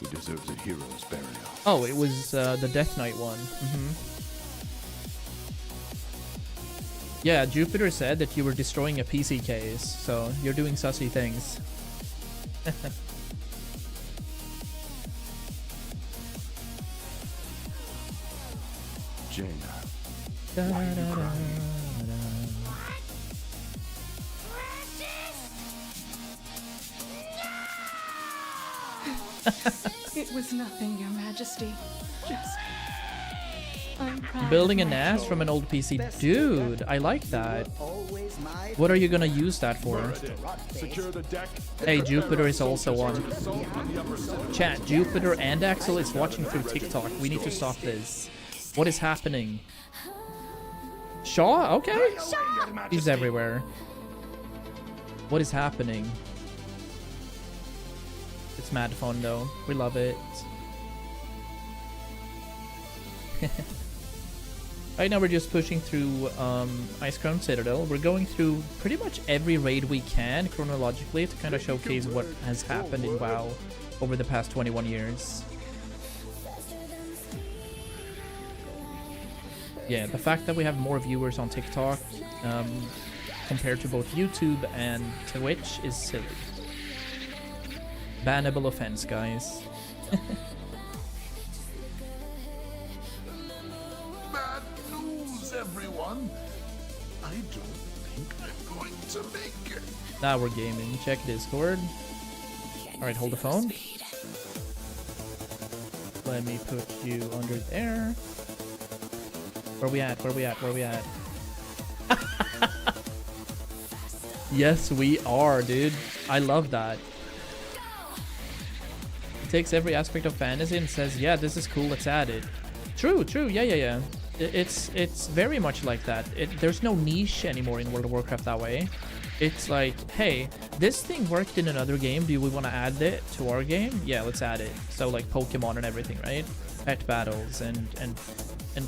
S14: He deserves a hero's burial.
S2: Oh, it was the Death Knight one. Yeah, Jupiter said that you were destroying a PC case, so you're doing sussy things.
S14: Jaina.
S10: It was nothing, Your Majesty. Just... I'm proud.
S2: Building a NAS from an old PC. Dude, I like that. What are you gonna use that for? Hey, Jupiter is also on. Chat, Jupiter and Axel is watching through TikTok. We need to stop this. What is happening? Shaw? Okay. He's everywhere. What is happening? It's mad fun though. We love it. Right now we're just pushing through Ice Crown Citadel. We're going through pretty much every raid we can chronologically to kind of showcase what has happened in WoW over the past 21 years. Yeah, the fact that we have more viewers on TikTok compared to both YouTube and Twitch is silly. Bannable offense, guys.
S14: Bad news, everyone. I don't think I'm going to make it.
S2: Now we're gaming. Check Discord. Alright, hold the phone. Let me put you under there. Where we at? Where we at? Where we at? Yes, we are, dude. I love that. Takes every aspect of fantasy and says, yeah, this is cool, let's add it. True, yeah. It's very much like that. There's no niche anymore in World of Warcraft that way. It's like, hey, this thing worked in another game, do we want to add it to our game? Yeah, let's add it. So like Pokemon and everything, right? Pet battles and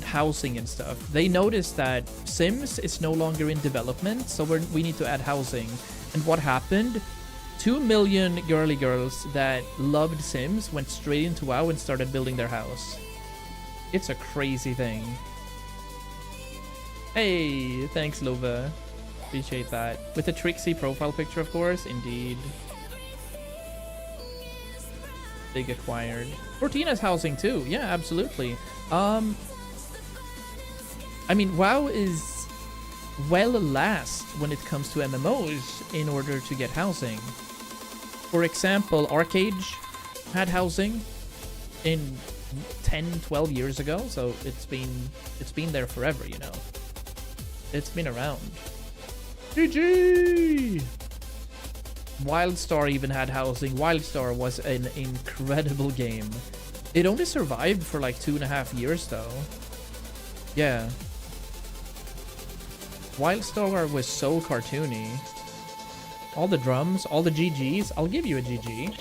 S2: housing and stuff. They noticed that Sims is no longer in development, so we need to add housing. And what happened? 2 million girly girls that loved Sims went straight into WoW and started building their house. It's a crazy thing. Hey, thanks, Lova. Appreciate that. With the Trixie profile picture, of course. Indeed. Big acquired. Fortina's housing too. Yeah, absolutely. I mean, WoW is well last when it comes to MMOs in order to get housing. For example, Arcade had housing in 10, 12 years ago, so it's been there forever, you know. It's been around. GG! Wildstar even had housing. Wildstar was an incredible game. It only survived for like 2.5 years though. Yeah. Wildstar was so cartoony. All the drums, all the GGs. I'll give you a GG.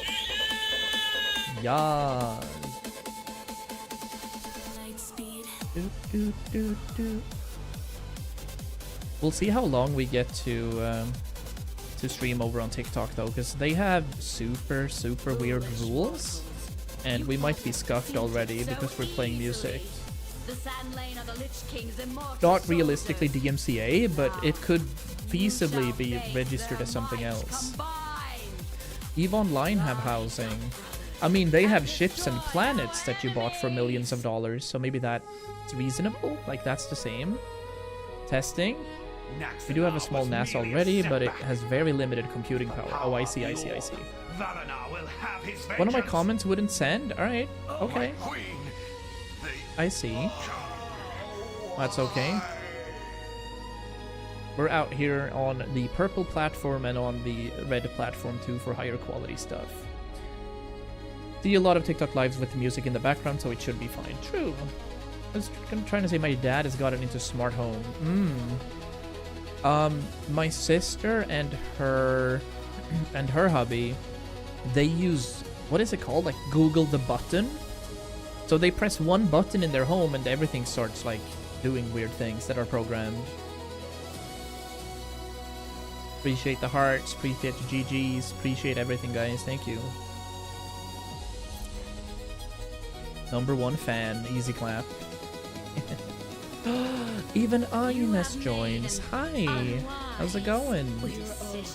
S2: Yeah. We'll see how long we get to stream over on TikTok though, because they have super weird rules, and we might be scuffed already because we're playing music. Not realistically DMCA, but it could feasibly be registered as something else. EVE Online have housing. I mean, they have ships and planets that you bought for millions of dollars, so maybe that's reasonable. Like, that's the same. Testing. We do have a small NAS already, but it has very limited computing power. Oh, I see. One of my comments wouldn't send? Alright, okay. I see. That's okay. We're out here on the purple platform and on the red platform too for higher quality stuff. See a lot of TikTok lives with the music in the background, so it should be fine. True. I was trying to say my dad has gotten into smart home. My sister and her hubby, they use, what is it called? Like Google the button. So they press one button in their home and everything starts like doing weird things that are programmed. Appreciate the hearts, appreciate the GGs, appreciate everything, guys. Thank you. #1 fan, easy clap. Even Ines joins. Hi, how's it going?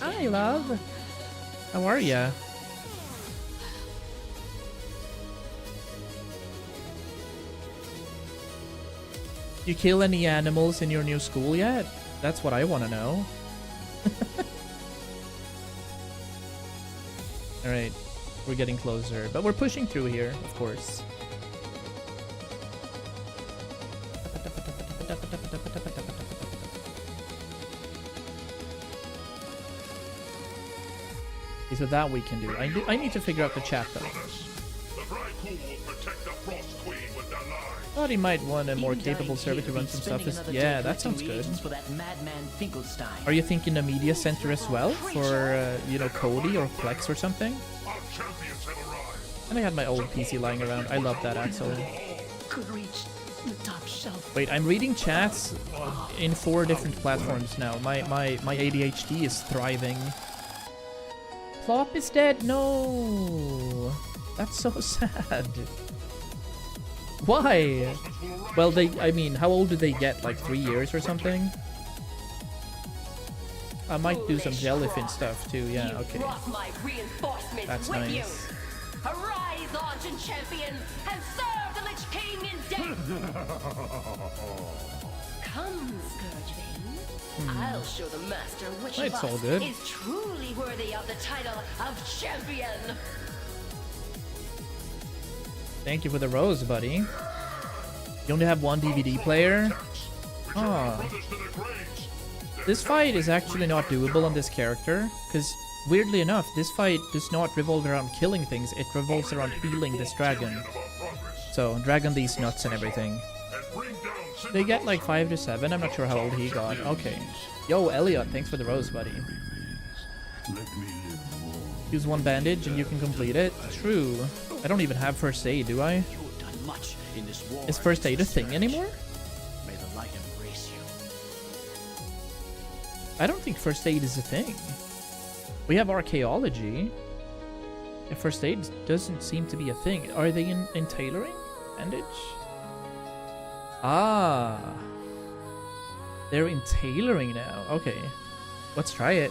S2: Hi, love. How are ya? You kill any animals in your new school yet? That's what I want to know. Alright, we're getting closer, but we're pushing through here, of course. So that we can do. I need to figure out the chat though. Thought he might want a more capable server to run some stuff. Yeah, that sounds good. Are you thinking a media center as well for you know, Cody or Plex or something? And I had my old PC lying around. I love that, Axel. Wait, I'm reading chats in 4 different platforms now. My ADHD is thriving. Plop is dead. No, that's so sad. Why? Well, I mean, how old do they get? Like 3 years or something? I might do some jellyfin stuff too. Yeah, okay. That's nice.
S4: Arise, Argent Champion, and serve the Lich King in death! Come, Scourgevin. I'll show the master which of us is truly worthy of the title of champion.
S2: Thank you for the rose, buddy. You only have 1 DVD player? Oh. This fight is actually not doable on this character, because weirdly enough, this fight does not revolve around killing things, it revolves around healing this dragon. So, dragon these nuts and everything. They get like 5 to 7, I'm not sure how old he got. Okay. Yo, Elliot, thanks for the rose, buddy. Use 1 bandage and you can complete it. True. I don't even have first aid, do I? Is first aid a thing anymore?
S17: May the light embrace you.
S2: I don't think first aid is a thing. We have archaeology. First aid doesn't seem to be a thing. Are they in tailoring? Bandage? Ah. They're in tailoring now. Okay. Let's try it.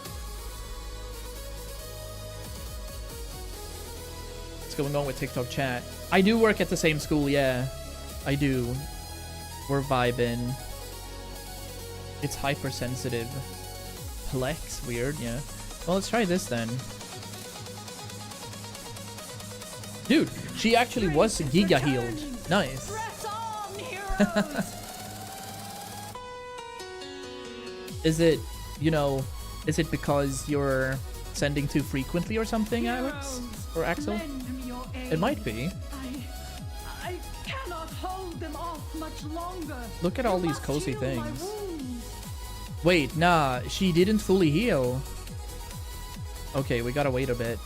S2: What's going on with TikTok chat? I do work at the same school, yeah. I do. We're vibing. It's hypersensitive. Plex, weird, yeah. Well, let's try this then. Dude, she actually was giga healed. Nice. Is it, you know, is it because you're sending too frequently or something, Alex? Or Axel? It might be.
S12: I cannot hold them off much longer.
S2: Look at all these cozy things. Wait, nah, she didn't fully heal. Okay, we gotta wait a bit.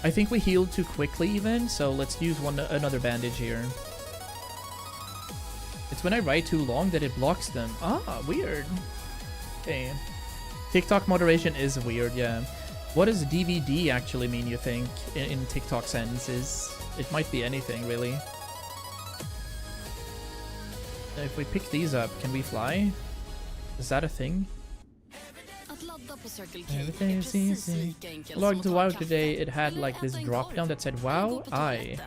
S2: I think we healed too quickly even, so let's use another bandage here. It's when I write too long that it blocks them. Ah, weird. Okay. TikTok moderation is weird, yeah. What does DVD actually mean, you think, in TikTok sentences? It might be anything, really. If we pick these up, can we fly? Is that a thing? Everything is easy. Logged to WoW today, it had like this drop down that said WoW I.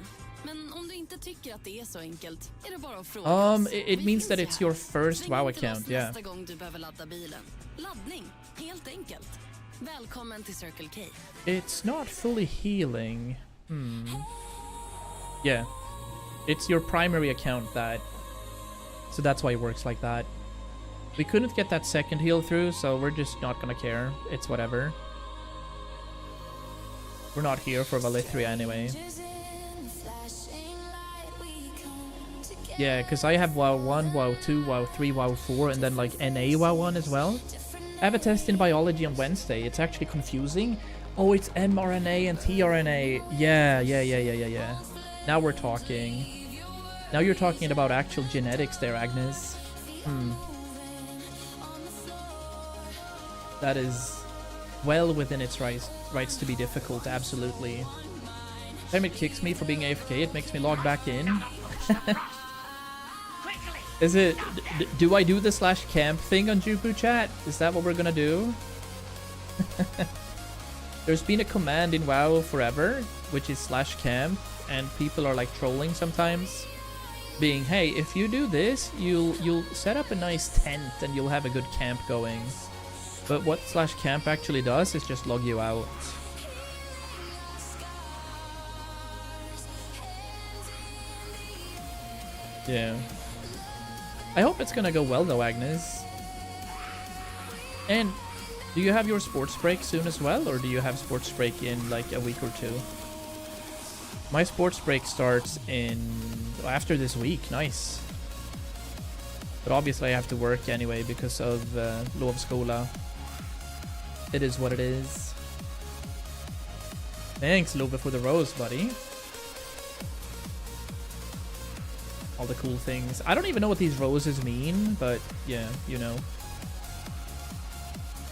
S2: It means that it's your first WoW account, yeah. It's not fully healing. Yeah. It's your primary account that. So that's why it works like that. We couldn't get that second heal through, so we're just not gonna care. It's whatever. We're not here for Valithria anyway. Yeah, because I have WoW 1, WoW 2, WoW 3, WoW 4, and then like NA WoW 1 as well. I have a test in biology on Wednesday. It's actually confusing. Oh, it's mRNA and tRNA. Yeah. Now we're talking. Now you're talking about actual genetics there, Agnes. That is well within its rights to be difficult, absolutely. Time it kicks me for being AFK, it makes me log back in. Is it... do I do the /camp thing on Jupu chat? Is that what we're gonna do? There's been a command in WoW forever, which is /camp, and people are like trolling sometimes. Being, hey, if you do this, you'll set up a nice tent and you'll have a good camp going. But what /camp actually does is just log you out. Yeah. I hope it's gonna go well though, Agnes. And do you have your sports break soon as well, or do you have sports break in like a week or two? My sports break starts after this week. Nice. But obviously I have to work anyway because of Lovskola. It is what it is. Thanks, Love, for the rose, buddy. All the cool things. I don't even know what these roses mean, but yeah, you know.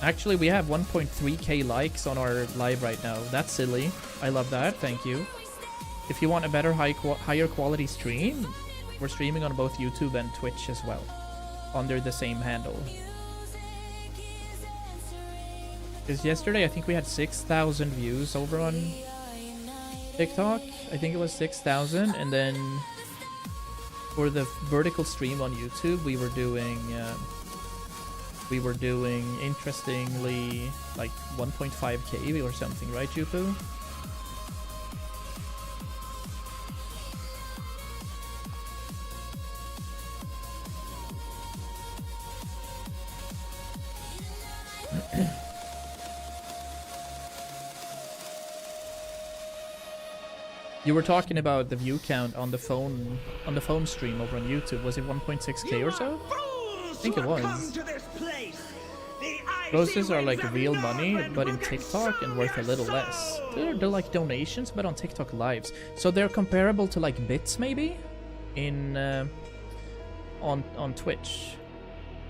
S2: Actually, we have 1.3k likes on our live right now. That's silly. I love that. Thank you. If you want a better, higher quality stream, we're streaming on both YouTube and Twitch as well, under the same handle. Because yesterday, I think we had 6,000 views over on TikTok. I think it was 6,000, and then for the vertical stream on YouTube, we were doing interestingly like 1.5k or something, right, Jupu? You were talking about the view count on the phone stream over on YouTube. Was it 1.6k or so? I think it was. Roses are like real money, but in TikTok and worth a little less. They're like donations, but on TikTok lives. So they're comparable to like bits maybe in on Twitch.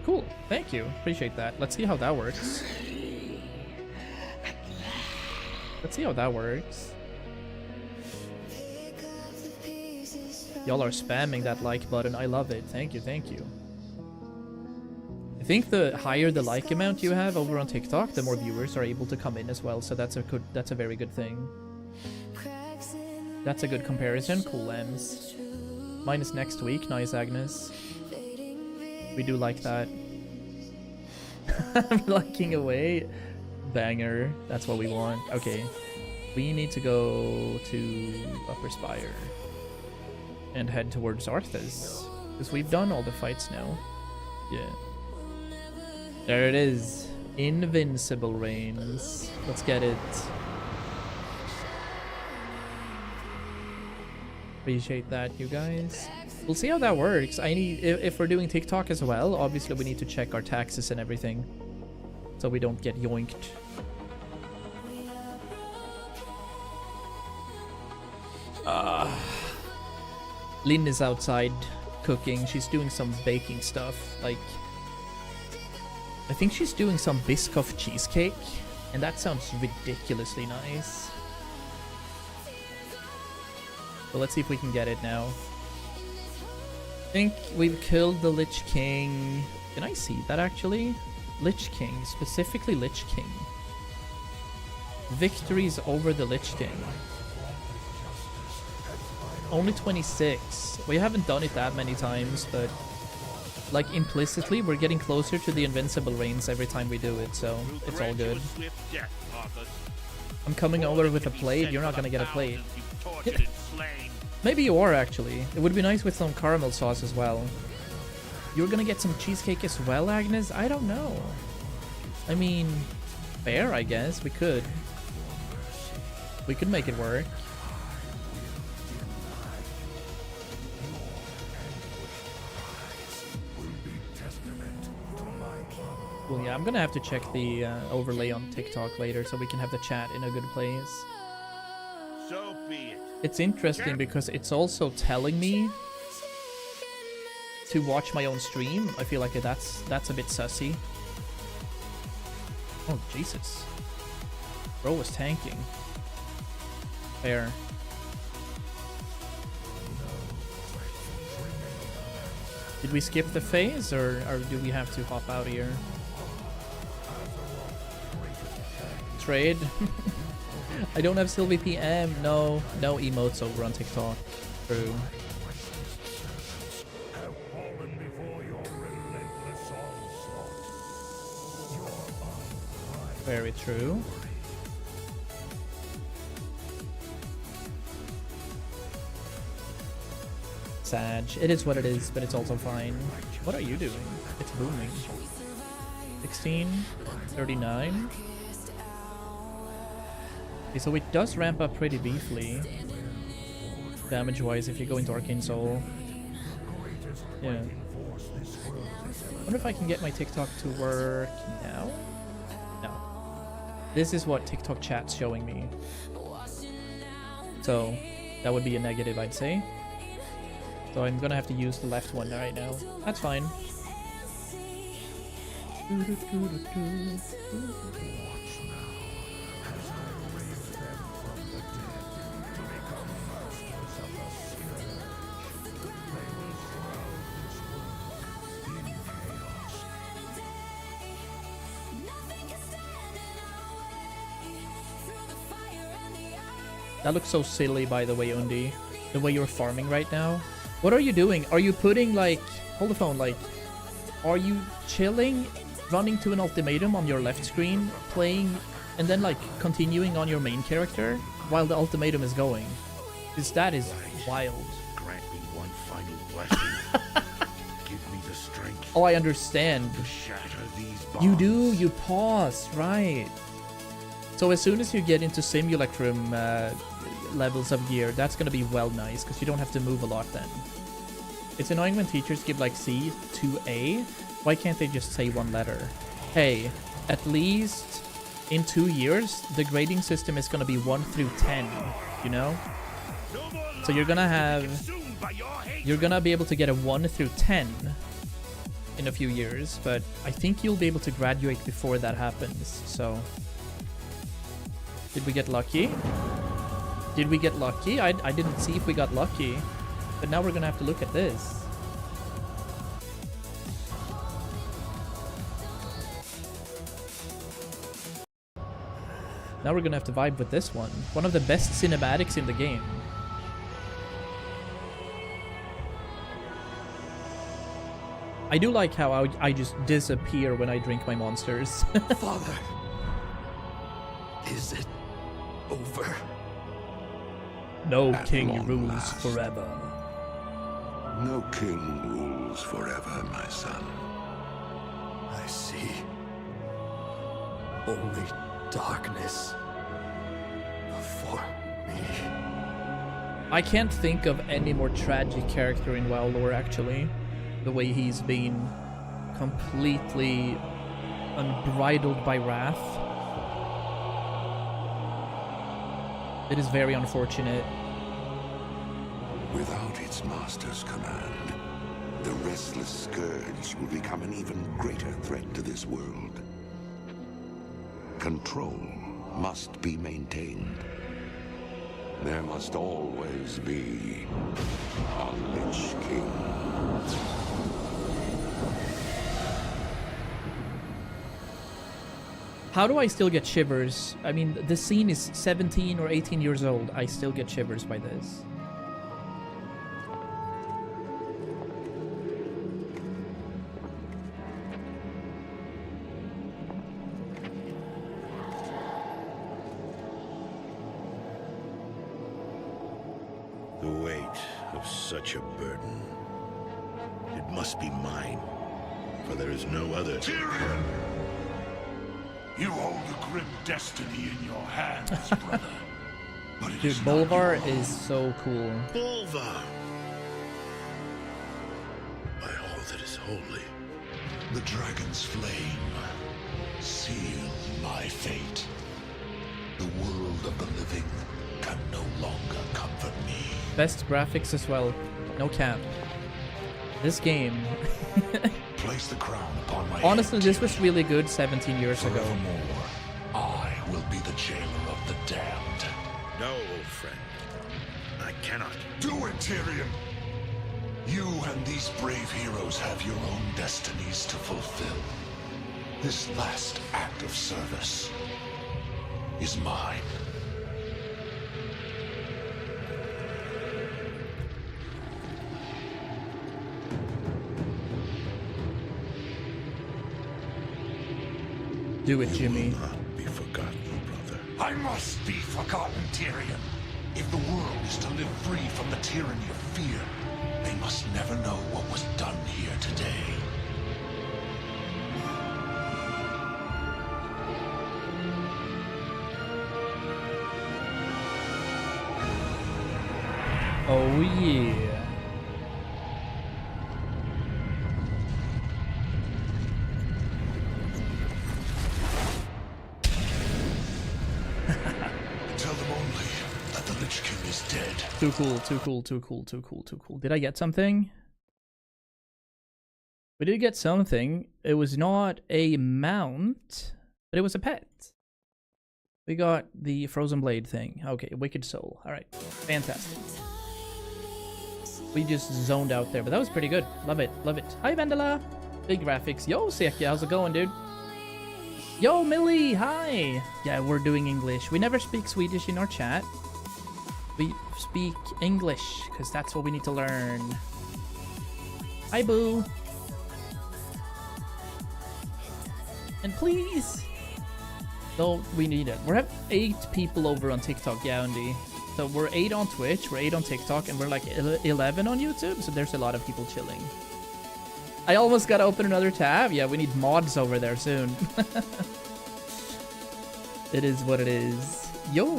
S2: Cool. Thank you. Appreciate that. Let's see how that works. Let's see how that works. Y'all are spamming that like button. I love it. Thank you, thank you. I think the higher the like amount you have over on TikTok, the more viewers are able to come in as well. So that's a very good thing. That's a good comparison. Cool, Ems. Mine is next week. Nice, Agnes. We do like that. I'm liking away. Banger. That's what we want. Okay. We need to go to Upper Spire and head towards Arthas, because we've done all the fights now. Yeah. There it is. Invincible Reigns. Let's get it. Appreciate that, you guys. We'll see how that works. I need, if we're doing TikTok as well, obviously we need to check our taxes and everything, so we don't get yoinked. Lynn is outside cooking. She's doing some baking stuff. Like, I think she's doing some Biscoff cheesecake, and that sounds ridiculously nice. So let's see if we can get it now. I think we've killed the Lich King. Can I see that actually? Lich King, specifically Lich King. Victories over the Lich King. Only 26. We haven't done it that many times, but like implicitly we're getting closer to the invincible reigns every time we do it, so it's all good. I'm coming over with a plate. You're not gonna get a plate. Maybe you are actually. It would be nice with some caramel sauce as well. You're gonna get some cheesecake as well, Agnes? I don't know. I mean, fair, I guess. We could make it work. Well, yeah, I'm gonna have to check the overlay on TikTok later so we can have the chat in a good place.
S15: So be it.
S2: It's interesting because it's also telling me to watch my own stream. I feel like that's a bit sussy. Oh, Jesus. Bro was tanking. Fair. Did we skip the phase or do we have to hop out here? Trade? I don't have Sylvie PM. No emotes over on TikTok. True. Very true. Sag. It is what it is, but it's also fine. What are you doing? It's booming. 16, 39. Okay, so it does ramp up pretty beefly. Damage-wise, if you go into Arcane Soul. Yeah. Wonder if I can get my TikTok to work now? No. This is what TikTok chat's showing me. So, that would be a negative, I'd say. So I'm gonna have to use the left one right now. That's fine. That looks so silly, by the way, Undi. The way you're farming right now. What are you doing? Are you putting, like... Hold the phone, like... Are you chilling, running to an ultimatum on your left screen, playing, and then, like, continuing on your main character while the ultimatum is going? Because that is wild.
S13: Grant me one final blessing. Give me the strength.
S2: Oh, I understand.
S13: To shatter these bonds.
S2: You do, you pause, right. So as soon as you get into simulacrum levels of gear, that's gonna be well nice, because you don't have to move a lot then. It's annoying when teachers give like C to A. Why can't they just say one letter? Hey, at least in 2 years, the grading system is gonna be 1 through 10, you know? So you're gonna be able to get a 1 through 10 in a few years, but I think you'll be able to graduate before that happens, so... Did we get lucky? Did we get lucky? I didn't see if we got lucky. But now we're gonna have to look at this. Now we're gonna have to vibe with this one. One of the best cinematics in the game. I do like how I just disappear when I drink my monsters.
S14: Father, is it over?
S2: No
S14: At
S2: king
S14: long
S2: rules
S14: last.
S2: forever.
S13: No king rules forever, my son.
S14: I see. Only darkness before me.
S2: I can't think of any more tragic character in WoW lore, actually. The way he's been completely unbridled by wrath. It is very unfortunate.
S13: Without its master's command, the restless scourge will become an even greater threat to this world. Control must be maintained. There must always be a Lich King.
S2: How do I still get shivers? I mean, the scene is 17 or 18 years old. I still get shivers by this.
S18: The weight of such a burden. It must be mine, for there is no other.
S14: Tyrion! You hold a grim destiny in your hands, brother. But it
S2: Dude,
S14: is
S2: Bolvar is so cool.
S18: Bolvar! By all that is holy.
S14: the dragon's flame seals my fate. The world of the living can no longer comfort me.
S2: Best graphics as well. No cap. This game.
S14: Place the crown upon my
S2: Honestly,
S14: head,
S2: this was really good 17 years ago.
S14: Forevermore, I will be the jailer of the damned.
S18: No, old friend. I cannot.
S14: Do it, Tyrion! You and these brave heroes have your own destinies to fulfill. This last act of service is mine.
S2: Do it, Jimmy.
S18: Be forgotten, brother.
S14: I must be forgotten, Tyrion. If the world is to live free from the tyranny of fear, they must never know what was done here today.
S2: Oh yeah.
S14: Tell them only that the Lich King is dead.
S2: Too cool, too cool, too cool, too cool, too cool. Did I get something? We did get something. It was not a mount, but it was a pet. We got the Frozen Blade thing. Okay, Wicked Soul. Alright, fantastic. We just zoned out there, but that was pretty good. Love it, love it. Hi, Vendela. Big graphics. Yo, Sekia, how's it going, dude? Yo, Millie, hi. Yeah, we're doing English. We never speak Swedish in our chat. We speak English, because that's what we need to learn. Hi, Boo. And please. No, we need it. We have 8 people over on TikTok, yeah, Andy. So we're 8 on Twitch, we're 8 on TikTok, and we're like 11 on YouTube, so there's a lot of people chilling. I almost gotta open another tab. Yeah, we need mods over there soon. It is what it is. Yo!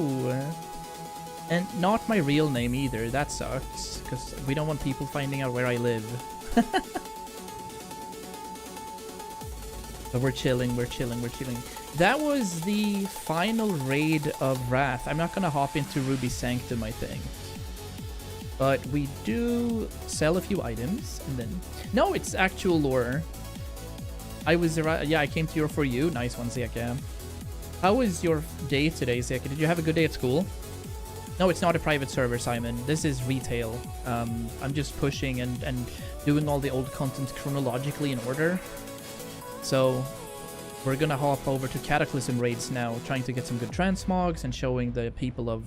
S2: And not my real name either, that sucks, because we don't want people finding out where I live. But we're chilling, we're chilling, we're chilling. That was the final raid of Wrath. I'm not gonna hop into Ruby Sanctum, I think. But we do sell a few items, and then... No, it's actual lore. Yeah, I came to your For You. Nice one, Zeka. How was your day today, Zeka? Did you have a good day at school? No, it's not a private server, Simon. This is retail. I'm just pushing and doing all the old content chronologically in order. So we're gonna hop over to Cataclysm raids now, trying to get some good transmogs and showing the people of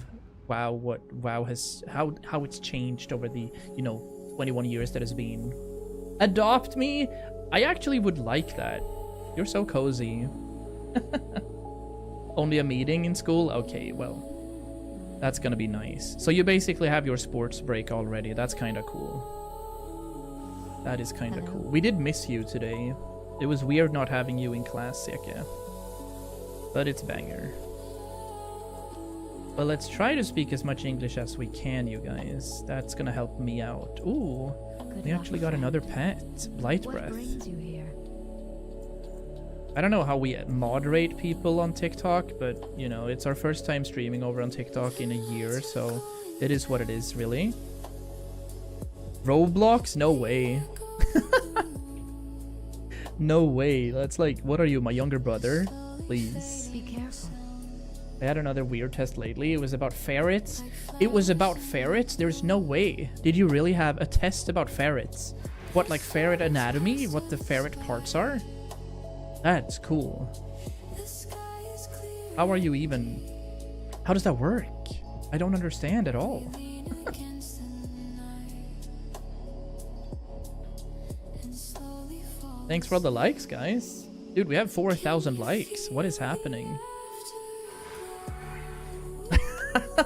S2: WoW what WoW has, how it's changed over the, 21 years that has been. Adopt me? I actually would like that. You're so cozy. Only a meeting in school? Okay, well, that's gonna be nice. So you basically have your sports break already. That's kind of cool. That is kind of cool. We did miss you today. It was weird not having you in class, Seke. But it's banger. But let's try to speak as much English as we can, you guys. That's gonna help me out. Ooh, we actually got another pet. Blight Breath. I don't know how we moderate people on TikTok, but, you know, it's our first time streaming over on TikTok in a year, so it is what it is, really. Roblox? No way. No way. That's like, what are you, my younger brother? Please.
S4: Be careful.
S2: I had another weird test lately. It was about ferrets. It was about ferrets? There's no way. Did you really have a test about ferrets? What, like ferret anatomy? What the ferret parts are? That's cool. How are you even... How does that work? I don't understand at all. Thanks for all the likes, guys. Dude, we have 4,000 likes. What is happening?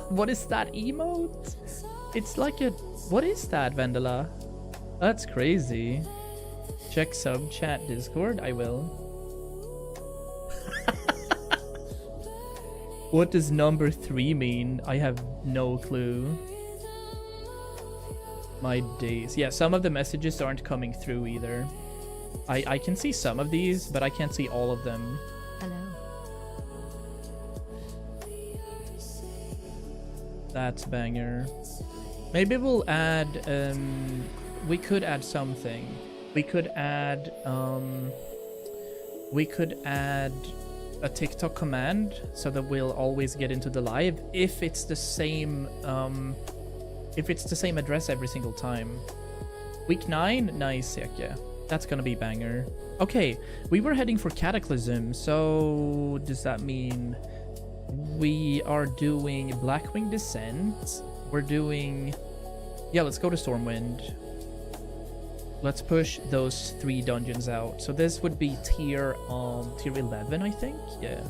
S2: What is that emote? It's like a... What is that, Vendela? That's crazy. Check sub chat Discord. I will. What does number 3 mean? I have no clue. My days. Yeah, some of the messages aren't coming through either. I can see some of these, but I can't see all of them.
S4: Hello.
S2: That's banger. Maybe we'll add, we could add something. We could add a TikTok command so that we'll always get into the live if it's the same address every single time. Week 9, nice, yeah. That's gonna be banger. Okay, we were heading for Cataclysm, so does that mean we are doing Blackwing Descent? We're doing... Yeah, let's go to Stormwind. Let's push those 3 dungeons out. So this would be tier 11, I think? Yeah.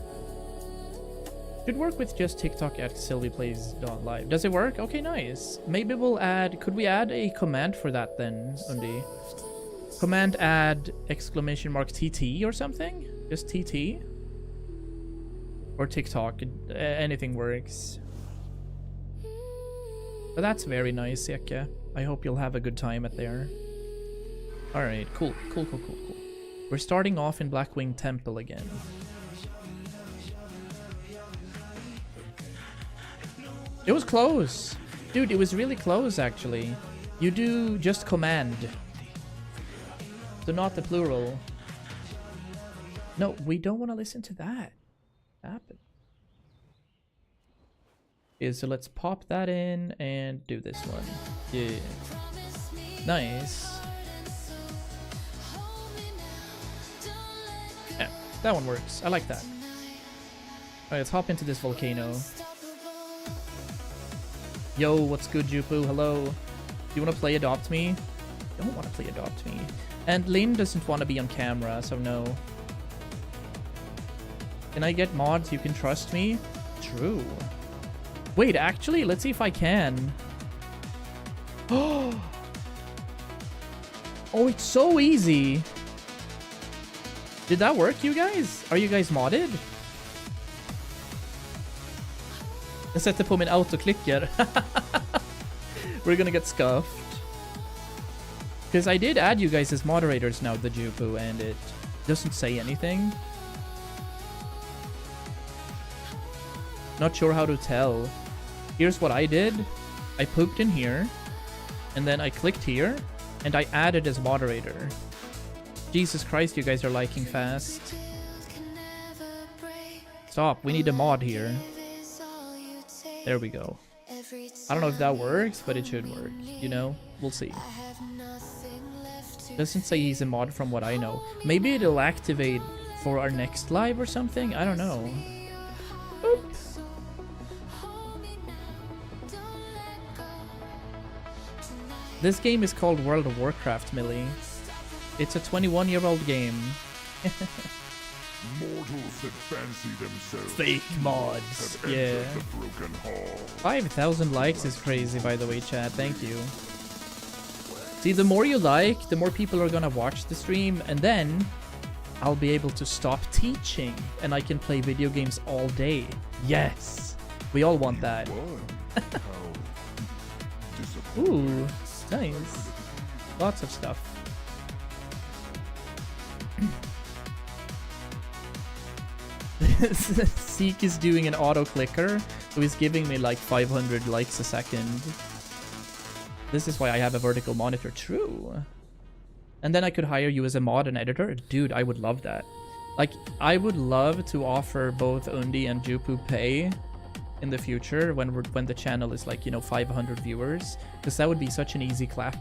S2: Should work with just TikTok at sylvieplays.live. Does it work? Okay, nice. Maybe we'll add... Could we add a command for that then, Undi? Command add !TT or something? Just TT? Or TikTok. Anything works. But that's very nice, Yeke. I hope you'll have a good time at there. Alright, cool. We're starting off in Blackwing Temple again. It was close! Dude, it was really close, actually. You do just command. So not the plural. No, we don't want to listen to that. Happen. Yeah, so let's pop that in and do this one. Yeah. Nice. Yeah, that one works. I like that. Alright, let's hop into this volcano. Yo, what's good, Jupu? Hello. Do you want to play Adopt Me? I don't want to play Adopt Me. And Lynn doesn't want to be on camera, so no. Can I get mods? You can trust me? True. Wait, actually, let's see if I can. Oh, it's so easy. Did that work, you guys? Are you guys modded? Jag sätter på min autoklicker. We're gonna get scuffed. Because I did add you guys as moderators now, the Jupu, and it doesn't say anything. Not sure how to tell. Here's what I did. I pooped in here, and then I clicked here, and I added as moderator. Jesus Christ, you guys are liking fast. Stop, we need a mod here. There we go. I don't know if that works, but it should work. You know, we'll see. Doesn't say he's a mod from what I know. Maybe it'll activate for our next live or something? I don't know. Oop. This game is called World of Warcraft, Millie. It's a 21-year-old game.
S13: Mortals that fancy themselves
S2: fake mods. Yeah. 5,000 likes is crazy, by the way, chat. Thank you. See, the more you like, the more people are gonna watch the stream, and then I'll be able to stop teaching and I can play video games all day. Yes. We all want that. Ooh, nice. Lots of stuff. Seek is doing an auto clicker, so he's giving me like 500 likes a second. This is why I have a vertical monitor. True. And then I could hire you as a mod and editor. Dude, I would love that. Like, I would love to offer both Undi and Jupu pay in the future when the channel is like, you know, 500 viewers, because that would be such an easy clap.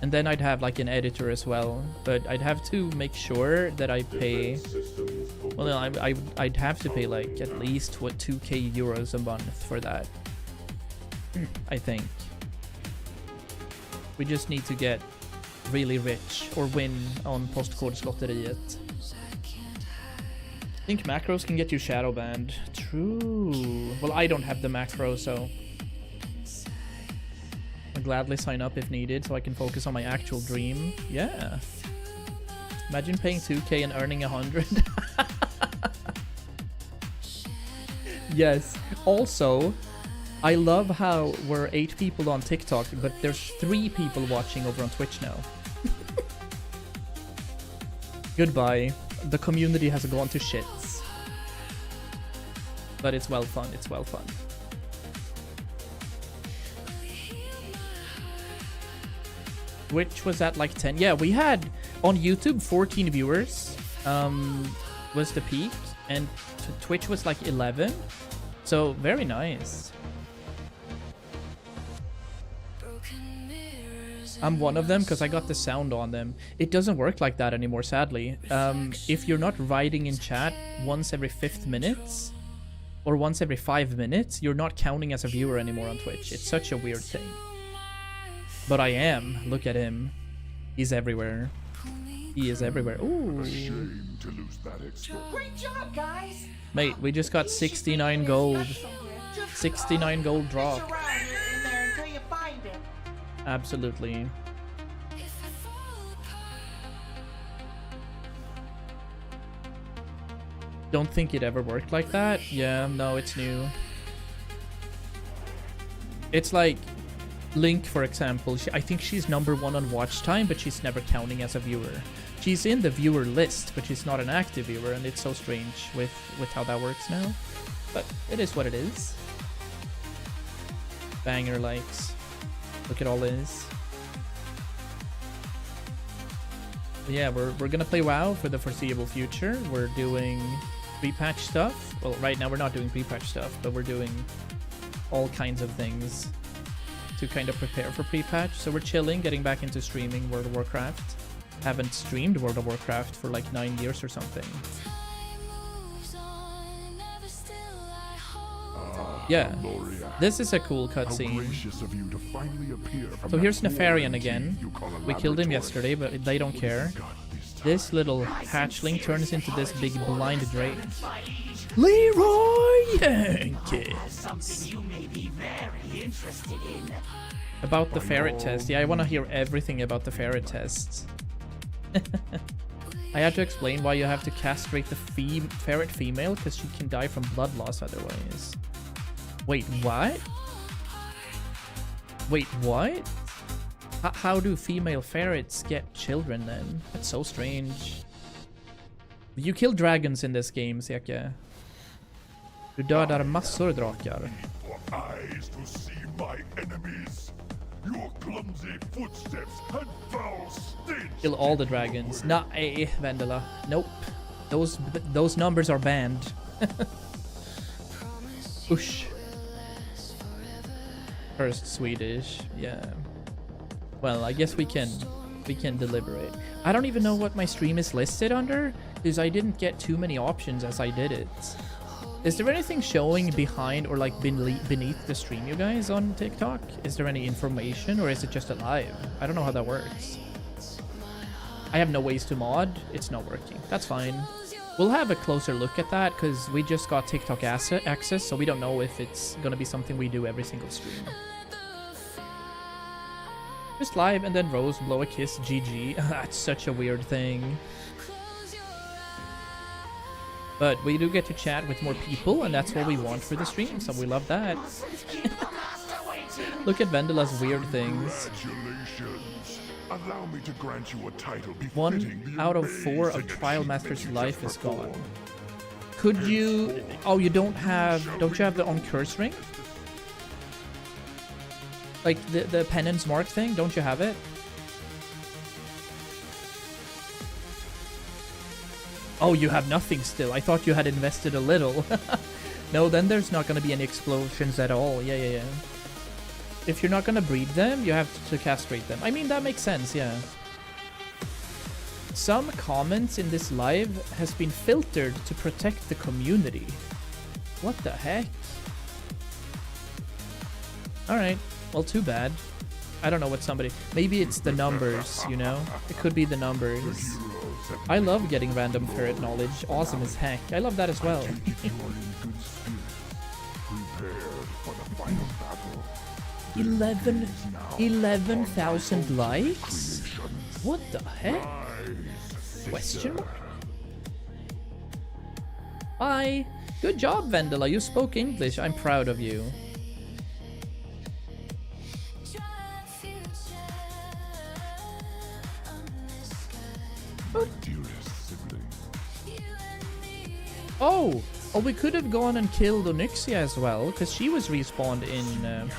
S2: And then I'd have like an editor as well, but I'd have to make sure that I pay. Well, no, I'd have to pay like at least what 2k euros a month for that. I think we just need to get really rich or win on Postkodslotteriet. I think macros can get you shadow banned. True. Well, I don't have the macro, so I'll gladly sign up if needed so I can focus on my actual dream. Yeah. Imagine paying 2k and earning 100. Yes. Also, I love how we're 8 people on TikTok, but there's 3 people watching over on Twitch now. Goodbye. The community has gone to shits. But it's well fun. It's well fun. Twitch was at like 10. Yeah, we had on YouTube 14 viewers was the peak, and Twitch was like 11. So very nice. I'm one of them because I got the sound on them. It doesn't work like that anymore, sadly. If you're not writing in chat once every 5 minutes or once every 5 minutes, you're not counting as a viewer anymore on Twitch. It's such a weird thing. But I am. Look at him. He's everywhere. He is everywhere. Ooh.
S5: Great job, guys.
S2: Mate, we just got 69 gold. 69 gold drop.
S5: In there until you find it.
S2: Absolutely. Don't think it ever worked like that. Yeah, no, it's new. It's like Link, for example. I think she's #1 on watch time, but she's never counting as a viewer. She's in the viewer list, but she's not an active viewer, and it's so strange with how that works now. But it is what it is. Banger likes. Look at all this. Yeah, we're gonna play WoW for the foreseeable future. We're doing pre-patch stuff. Well, right now we're not doing pre-patch stuff, but we're doing all kinds of things to kind of prepare for pre-patch. So we're chilling, getting back into streaming World of Warcraft. Haven't streamed World of Warcraft for like 9 years or something. Yeah, this is a cool cutscene. So here's Nefarian again. We killed him yesterday, but they don't care. This little hatchling turns into this big blind drake. Leroy Jenkins! About the ferret test. Yeah, I want to hear everything about the ferret test. I had to explain why you have to castrate the ferret female, because she can die from blood loss otherwise. Wait, what? Wait, what? How do female ferrets get children then? That's so strange. You kill dragons in this game, Seke. Du dödar massor drakar.
S13: Eyes to see my enemies. Your clumsy footsteps and foul stench.
S2: Kill all the dragons. Nah, Vendela. Nope. Those numbers are banned. Oosh. First Swedish. Yeah. Well, I guess we can deliberate. I don't even know what my stream is listed under, because I didn't get too many options as I did it. Is there anything showing behind or like beneath the stream, you guys, on TikTok? Is there any information, or is it just a live? I don't know how that works. I have no ways to mod. It's not working. That's fine. We'll have a closer look at that, because we just got TikTok access, so we don't know if it's gonna be something we do every single stream. Just live and then Rose blow a kiss, GG. That's such a weird thing. But we do get to chat with more people, and that's what we want for the stream, so we love that. Look at Vendela's weird things.
S13: Congratulations. Allow me to grant you a title
S2: 1 out of 4 of Trial Master's life is gone. Could you... Oh, you don't have... Don't you have the on curse ring? Like the penance mark thing? Don't you have it? Oh, you have nothing still. I thought you had invested a little. No, then there's not going to be any explosions at all. Yeah. If you're not going to breed them, you have to castrate them. I mean, that makes sense, yeah. Some comments in this live has been filtered to protect the community. What the heck? Alright, well, too bad. I don't know what somebody... Maybe it's the numbers, you know? It could be the numbers. I love getting random ferret knowledge. Awesome as heck. I love that as well. 11,000 likes? What the heck? Question mark? Bye. Good job, Vendela. You spoke English. I'm proud of you. Oh, we could have gone and killed Onyxia as well, because she was respawned in.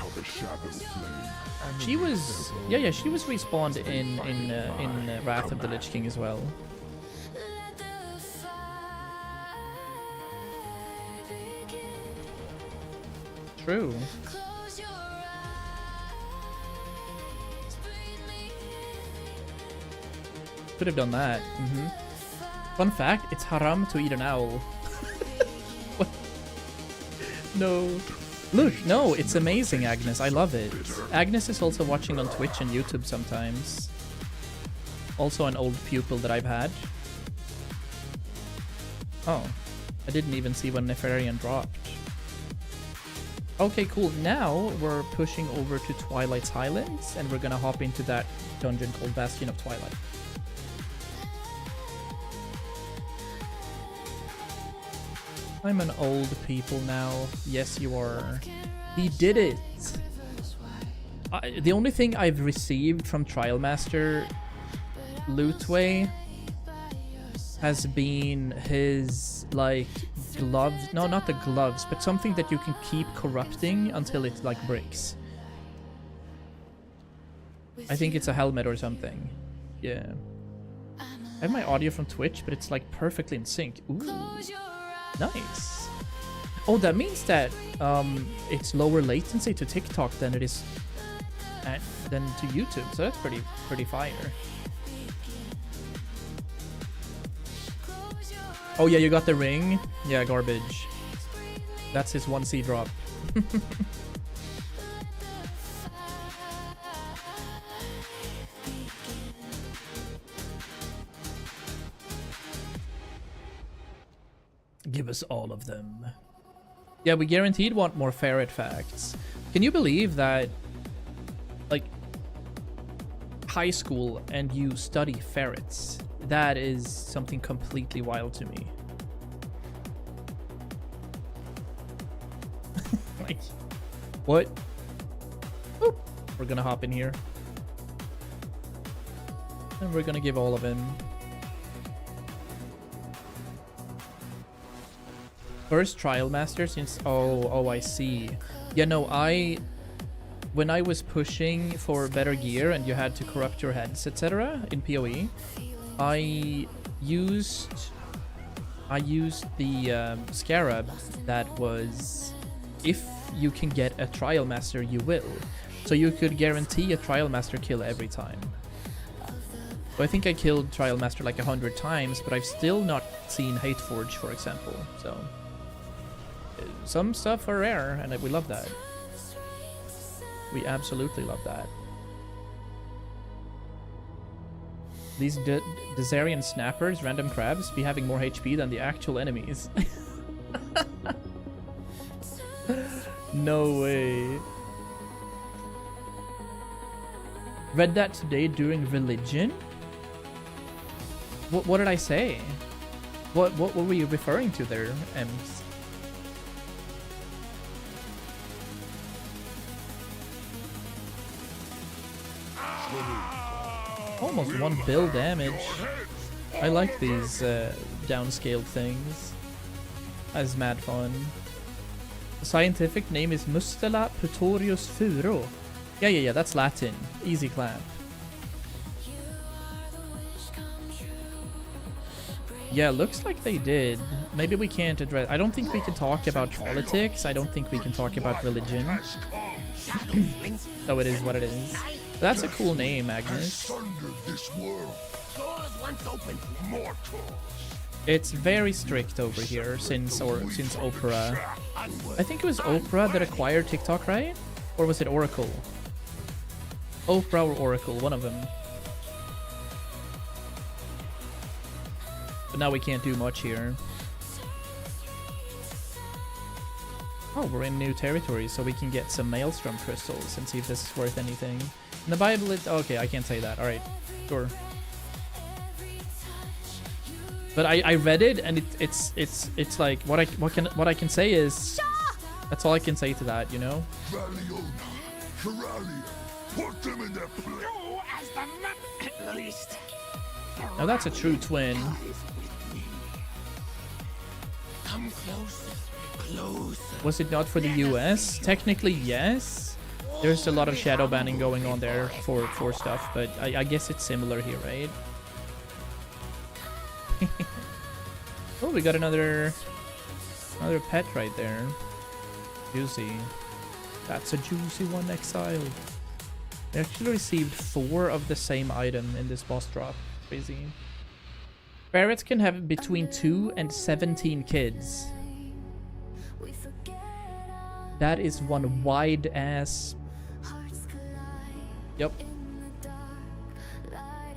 S2: She was, yeah, she was respawned in Wrath of the Lich King as well. True. Could have done that. Fun fact: it's haram to eat an owl. What? No. Look, no, it's amazing, Agnes. I love it. Agnes is also watching on Twitch and YouTube sometimes. Also an old pupil that I've had. Oh, I didn't even see when Nefarian dropped. Okay, cool. Now we're pushing over to Twilight's Highlands, and we're gonna hop into that dungeon called Bastion of Twilight. I'm an old people now. Yes, you are. He did it! The only thing I've received from Trial Master Lootway has been his, like, gloves. No, not the gloves, but something that you can keep corrupting until it, like, breaks. I think it's a helmet or something. Yeah. I have my audio from Twitch, but it's, like, perfectly in sync. Ooh. Nice. Oh, that means that it's lower latency to TikTok than it is than to YouTube, so that's pretty fire. Oh yeah, you got the ring. Yeah, garbage. That's his 1C drop. Give us all of them. Yeah, we guaranteed want more ferret facts. Can you believe that, like, high school and you study ferrets? That is something completely wild to me. Like, what? Oop. We're gonna hop in here. And we're gonna give all of him. First Trial Master since... Oh, I see. Yeah, no, when I was pushing for better gear and you had to corrupt your heads, etc. in PoE, I used the Scarab that was, if you can get a Trial Master, you will. So you could guarantee a Trial Master kill every time. So I think I killed Trial Master like 100 times, but I've still not seen Hateforge, for example. So some stuff are rare, and we love that. We absolutely love that. These Dazarian snappers, random crabs, be having more HP than the actual enemies. No way. Read that today during religion? What did I say? What were you referring to there, Ems? Almost 1 bill damage. I like these downscaled things. That's mad fun. The scientific name is Mustela putorius furo. Yeah, that's Latin. Easy clap. Yeah, looks like they did. Maybe we can't address... I don't think we can talk about politics. I don't think we can talk about religion. So it is what it is. That's a cool name, Agnes. It's very strict over here since Opera. I think it was Opera that acquired TikTok, right? Or was it Oracle? Opera or Oracle, one of them. But now we can't do much here. Oh, we're in new territory, so we can get some Maelstrom crystals and see if this is worth anything. In the Bible, it's okay. I can't say that. All right, sure. But I read it, and it's like what I can say is that's all I can say to that, you know.
S13: Put them in their place.
S9: At least.
S2: Now that's a true twin.
S9: Come closer, closer.
S2: Was it not for the US? Technically, yes. There's a lot of shadow banning going on there for stuff, but I guess it's similar here, right? Oh, we got another pet right there. Juicy. That's a juicy one, exiled. We actually received 4 of the same item in this boss drop. Crazy. Barretts can have between 2 and 17 kids. That is one wide ass. Yep.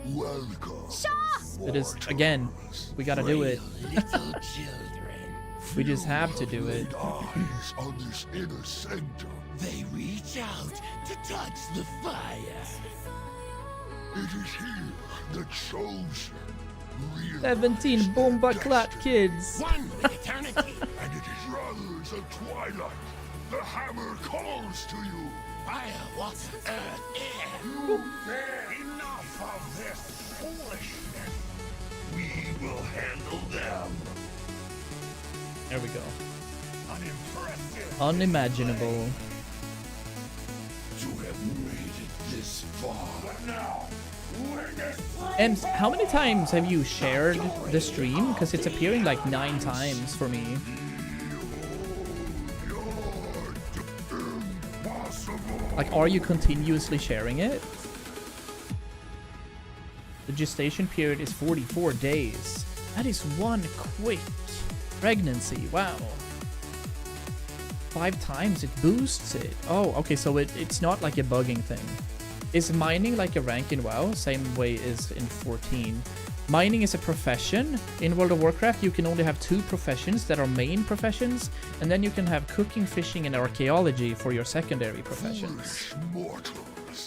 S13: Welcome.
S2: It is, again, we gotta do it. We just have to do it.
S13: Eyes on this inner center.
S9: They reach out to touch the fire.
S13: It is here, the chosen.
S2: 17 bomba clat kids.
S9: One with eternity.
S13: And it is brothers of twilight. The hammer calls to you.
S9: Fire, water, earth, air.
S3: Enough of this foolishness. We will handle them.
S2: There we go.
S3: Unimpressive.
S2: Unimaginable.
S13: To have made it this far.
S3: But now, witness.
S2: And how many times have you shared the stream? Because it's appearing like 9 times for me. Like, are you continuously sharing it? The gestation period is 44 days. That is one quick pregnancy. Wow. 5 times it boosts it. Oh, okay, so it's not like a bugging thing. Is mining like a rank in WoW? Same way as in 14. Mining is a profession. In World of Warcraft, you can only have 2 professions that are main professions, and then you can have cooking, fishing, and archaeology for your secondary professions.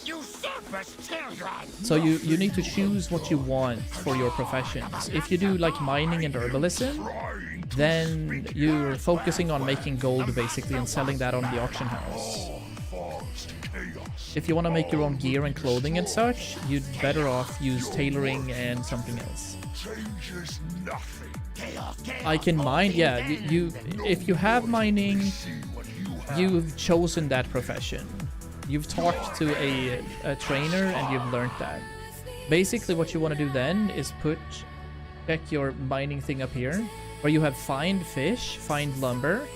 S9: You surface children.
S2: So you need to choose what you want for your professions. If you do like mining and herbalism, then you're focusing on making gold basically and selling that on the auction house. If you want to make your own gear and clothing and such, you'd better off use tailoring and something else. I can mine, yeah, you if you have mining, you've chosen that profession. You've talked to a trainer and you've learned that. Basically what you want to do then is check your mining thing up here, where you have find fish, find lumber.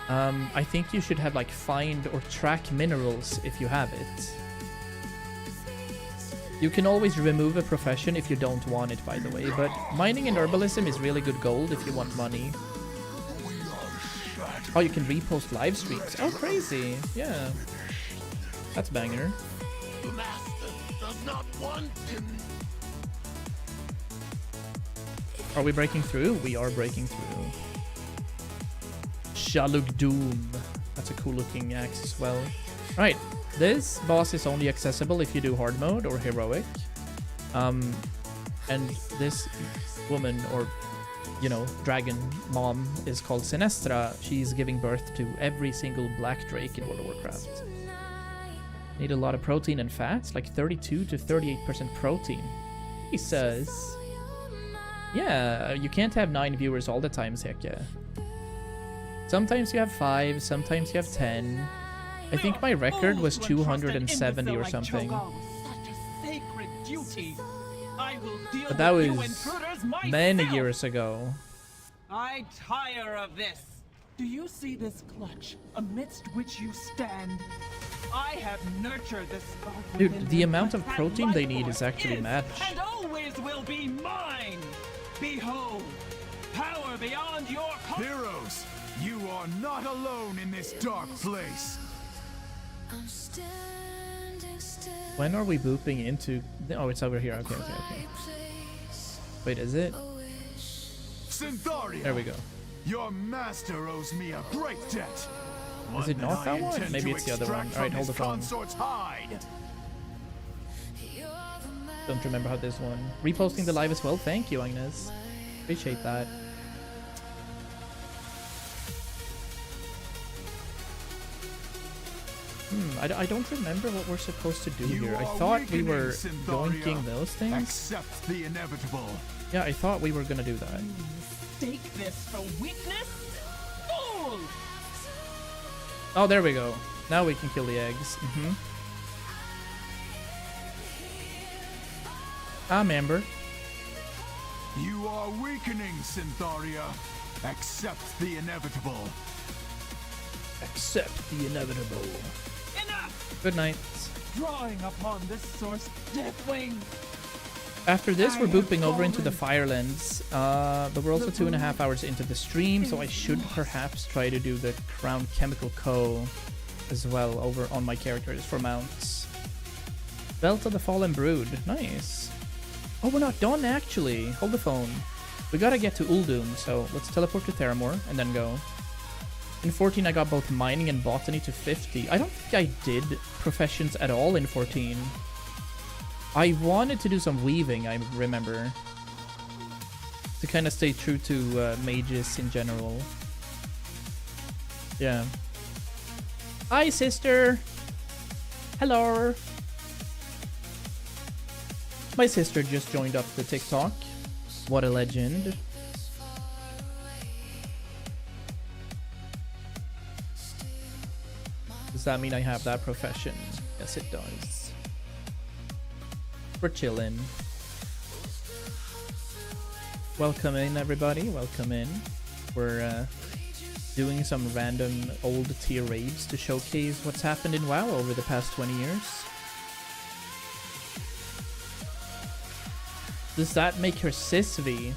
S2: I think you should have like find or track minerals if you have it. You can always remove a profession if you don't want it, by the way, but mining and herbalism is really good gold if you want money. Oh, you can repost live streams. Oh, crazy. Yeah. That's banger.
S9: The master does not want him.
S2: Are we breaking through? We are breaking through. Shaluk Doom. That's a cool looking axe as well. Alright, this boss is only accessible if you do hard mode or heroic. And this woman or you know, dragon mom is called Sinestra, she's giving birth to every single black drake in World of Warcraft. Need a lot of protein and fats, like 32 to 38% protein. He says, yeah, you can't have 9 viewers all the time, Zeke. Sometimes you have 5, sometimes you have 10. I think my record was 270 or something. But that was many years ago.
S5: I tire of this. Do you see this clutch amidst which you stand? I have nurtured this spark.
S2: Dude, the amount of protein they need is actually matched.
S5: And always will be mine. Behold, power beyond your
S19: heroes. You are not alone in this dark place.
S1: I'm standing still.
S2: When are we booping into? Oh, it's over here. Okay, okay, okay. Wait, is it?
S19: Syntharia,
S2: there we go.
S19: Your master owes me a great debt.
S2: Is it not that one? Maybe it's the other one. Alright, hold the phone. Don't remember how this one. Reposting the live as well. Thank you, Agnes. Appreciate that. I don't remember what we're supposed to do here. I thought we were doinking those things.
S19: Accept the inevitable.
S2: Yeah, I thought we were gonna do that.
S5: Take this for weakness? Fool!
S2: Oh, there we go. Now we can kill the eggs. I'm Amber.
S19: You are weakening, Syntharia. Accept the inevitable.
S2: Accept the inevitable.
S5: Enough!
S2: Good night.
S5: Drawing upon this source, Deathwing.
S2: After this, we're booping over into the Firelands, but we're also 2.5 hours into the stream, so I should perhaps try to do the Crown Chemical Co. as well over on my characters for mounts. Belt of the Fallen Brood, nice. Oh, we're not done actually. Hold the phone. We gotta get to Uldum, so let's teleport to Theramore and then go. In 14, I got both mining and botany to 50. I don't think I did professions at all in 14. I wanted to do some weaving, I remember. To kind of stay true to mages in general. Yeah. Hi, sister! Hello! My sister just joined up the TikTok. What a legend. Does that mean I have that profession? Yes, it does. We're chilling. Welcome in, everybody. Welcome in. We're doing some random old tier raids to showcase what's happened in WoW over the past 20 years. Does that make her Sisvi?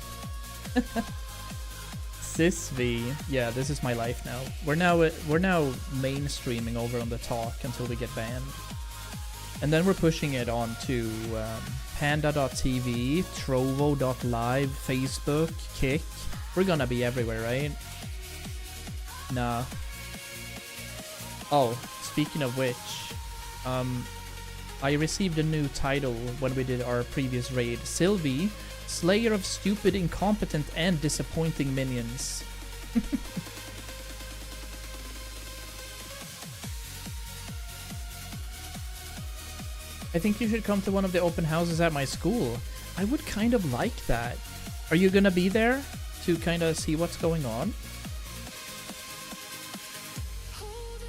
S2: Sisvi. Yeah, this is my life now. We're now mainstreaming over on the talk until we get banned. And then we're pushing it on to panda.tv, trovo.live, Facebook, Kick. We're gonna be everywhere, right? Nah. Oh, speaking of which, I received a new title when we did our previous raid. Sylvie, Slayer of Stupid, Incompetent, and Disappointing Minions. I think you should come to one of the open houses at my school. I would kind of like that. Are you gonna be there to kind of see what's going on?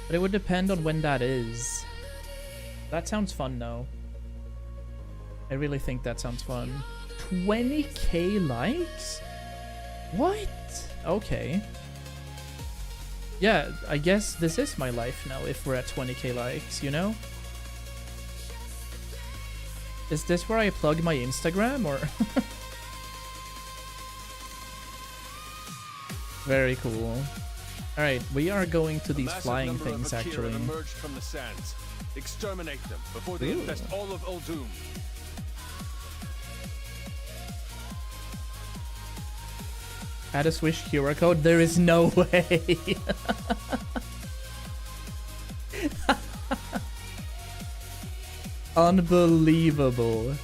S2: But it would depend on when that is. That sounds fun though. I really think that sounds fun. 20k likes? What? Okay. Yeah, I guess this is my life now if we're at 20k likes, you know? Is this where I plug my Instagram or? Very cool. Alright, we are going to these flying things actually.
S20: Emerged from the sands. Exterminate them before they infest all of Uldum.
S2: Add a Swish QR code? There is no way. Unbelievable.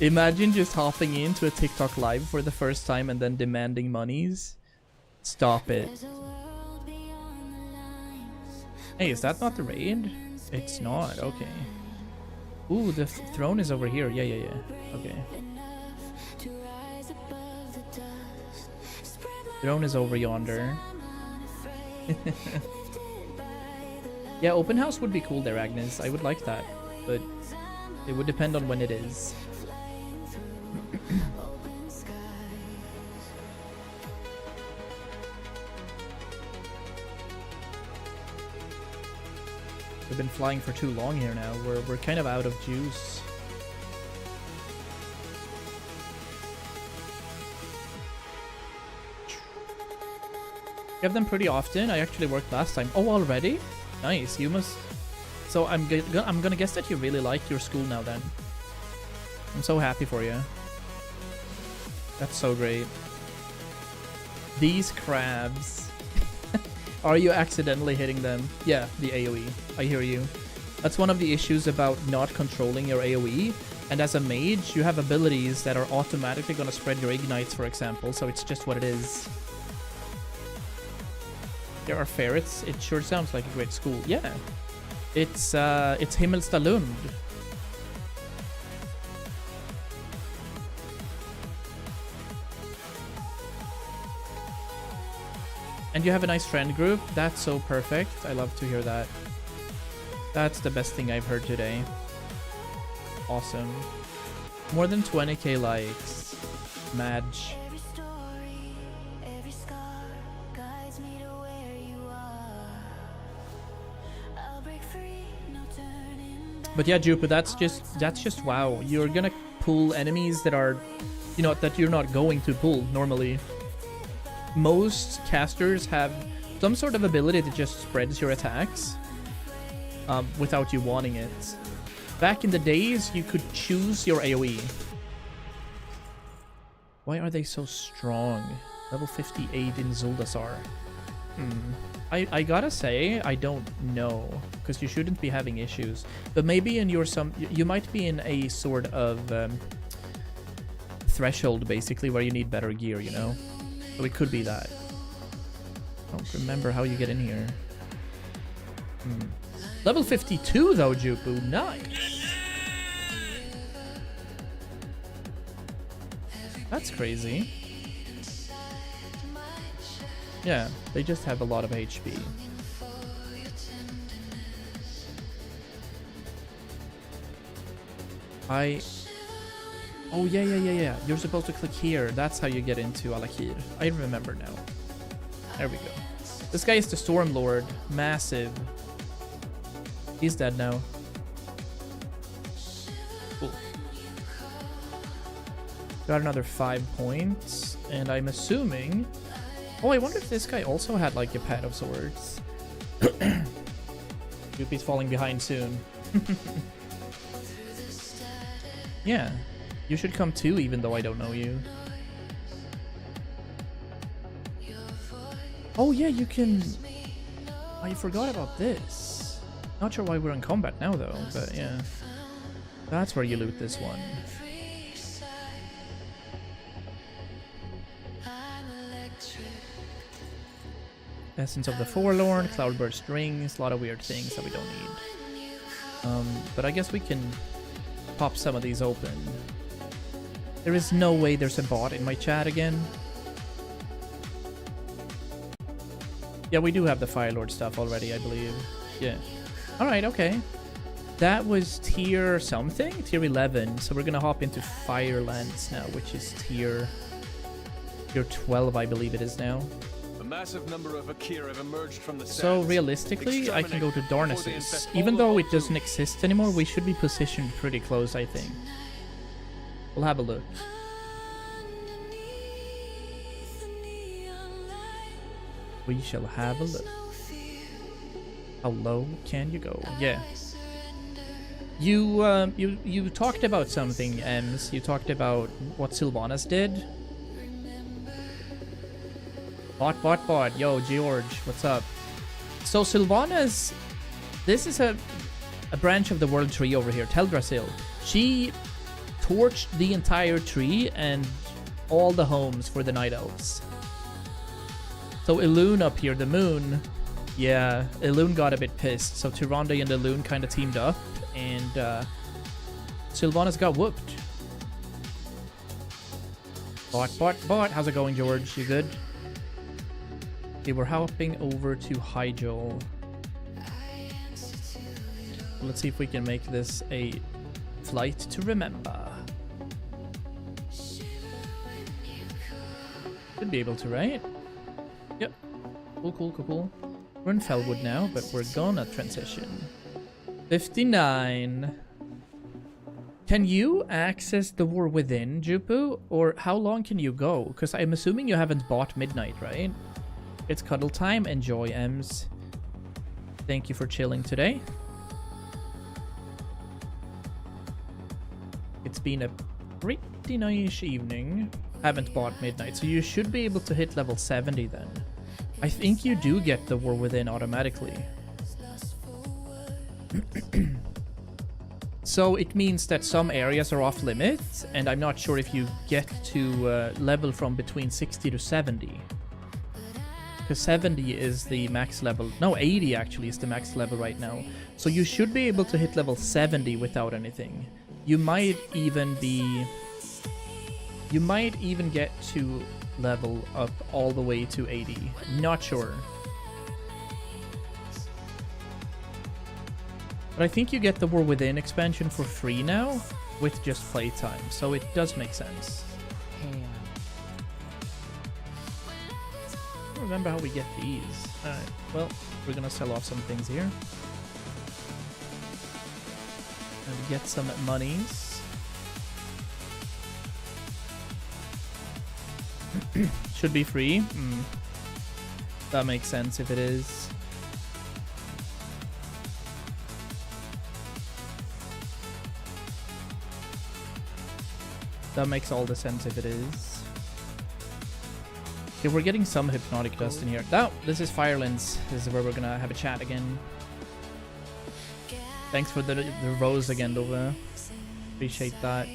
S2: Imagine just hopping into a TikTok live for the first time and then demanding monies. Stop it. Hey, is that not the raid? It's not, okay. Ooh, the throne is over here. Yeah. Okay. Throne is over yonder. Yeah, open house would be cool there, Agnes. I would like that, but it would depend on when it is. We've been flying for too long here now. We're kind of out of juice. You have them pretty often. I actually worked last time. Oh, already? Nice. You must. So I'm gonna guess that you really like your school now. Then I'm so happy for you. That's so great. These crabs. Are you accidentally hitting them? Yeah, the AoE. I hear you. That's one of the issues about not controlling your AoE. And as a mage, you have abilities that are automatically gonna spread your ignites, for example. So it's just what it is. There are ferrets. It sure sounds like a great school. Yeah. It's Himmelstalund. And you have a nice friend group. That's so perfect. I love to hear that. That's the best thing I've heard today. Awesome. More than 20k likes. Madge. But yeah, Jupa, that's just WoW. You're gonna pull enemies that are, you know, that you're not going to pull normally. Most casters have some sort of ability that just spreads your attacks without you wanting it. Back in the days, you could choose your AoE. Why are they so strong? Level 58 in Zuldasar. I gotta say, I don't know, because you shouldn't be having issues. But maybe in your you might be in a sort of threshold, basically, where you need better gear, you know? So it could be that. I don't remember how you get in here. Level 52 though, Jupu. Nice. That's crazy. Yeah, they just have a lot of HP. Oh, yeah. You're supposed to click here. That's how you get into Alakir. I remember now. There we go. This guy is the Storm Lord. Massive. He's dead now. Cool. Got another 5 points. And I'm assuming... Oh, I wonder if this guy also had like a pad of swords. Yuppie's falling behind soon. Yeah. You should come too, even though I don't know you. Oh yeah, you can... I forgot about this. Not sure why we're in combat now though, but yeah. That's where you loot this one. Essence of the Forlorn, Cloudburst Rings, a lot of weird things that we don't need. But I guess we can pop some of these open. There is no way there's a bot in my chat again. Yeah, we do have the Firelord stuff already, I believe. Yeah. Alright, okay. That was tier something? Tier 11. So we're gonna hop into Firelands now, which is tier 12, I believe it is now.
S20: A massive number of Akir have emerged from the
S2: so
S20: sands.
S2: Realistically, I can go to Darnassus. Even though it doesn't exist anymore, we should be positioned pretty close, I think. We'll have a look. We shall have a look. How low can you go? Yeah. You talked about something, Ems. You talked about what Sylvanas did. Bot. Yo, George, what's up? So Sylvanas, this is a branch of the World Tree over here, Teldrassil. She torched the entire tree and all the homes for the Night Elves. So Elune up here, the moon, yeah, Elune got a bit pissed. So Tyrande and Elune kind of teamed up, and Sylvanas got whooped. Bot. How's it going, George? You good? Okay, we're hopping over to Hyjal. Let's see if we can make this a flight to remember. Should be able to, right? Yep. Cool. We're in Felwood now, but we're gonna transition. 59. Can you access the War Within, Jupu? Or how long can you go? Because I'm assuming you haven't bought Midnight, right? It's cuddle time. Enjoy, Ems. Thank you for chilling today. It's been a pretty nice evening. Haven't bought Midnight, so you should be able to hit level 70 then. I think you do get the War Within automatically. So it means that some areas are off limits, and I'm not sure if you get to level from between 60 to 70. Because 70 is the max level. No, 80 actually is the max level right now. So you should be able to hit level 70 without anything. You might even get to level up all the way to 80. Not sure. But I think you get the War Within expansion for free now with just playtime, so it does make sense. I don't remember how we get these. Alright, well, we're gonna sell off some things here. And get some monies. Should be free. That makes sense if it is. That makes all the sense if it is. Okay, we're getting some hypnotic dust in here. Oh, this is Firelands. This is where we're gonna have a chat again. Thanks for the rose again, Dova. Appreciate that.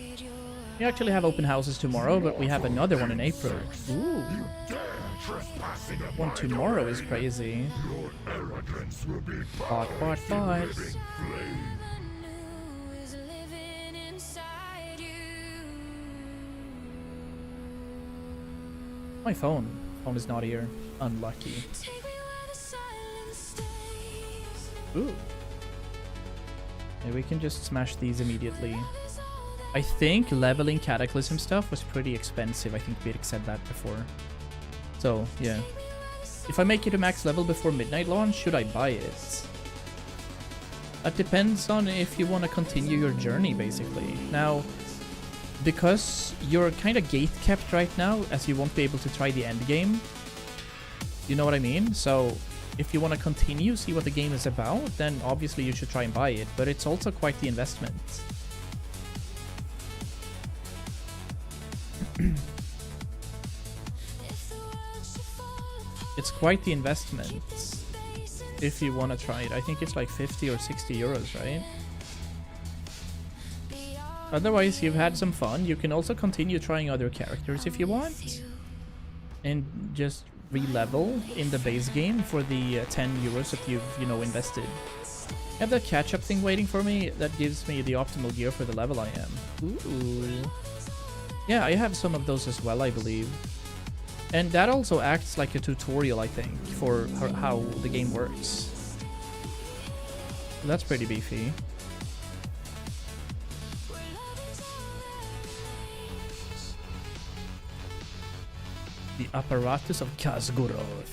S2: We actually have open houses tomorrow, but we have another one in April. Ooh. One tomorrow is crazy. Bot. My phone is not here. Unlucky. Ooh. Maybe we can just smash these immediately. I think leveling Cataclysm stuff was pretty expensive. I think Birk said that before. So, yeah. If I make it a max level before Midnight launch, should I buy it? That depends on if you want to continue your journey, basically. Now, because you're kind of gate-kept right now, as you won't be able to try the end game. You know what I mean? So, if you want to continue, see what the game is about, then obviously you should try and buy it. But it's also quite the investment. It's quite the investment if you want to try it. I think it's like 50 or 60 euros, right? Otherwise, you've had some fun. You can also continue trying other characters if you want. And just re-level in the base game for the 10 euros that you've, invested. I have that catch-up thing waiting for me. That gives me the optimal gear for the level I am. Ooh. Yeah, I have some of those as well, I believe. And that also acts like a tutorial, I think, for how the game works. That's pretty beefy. The apparatus of Khazgoroth.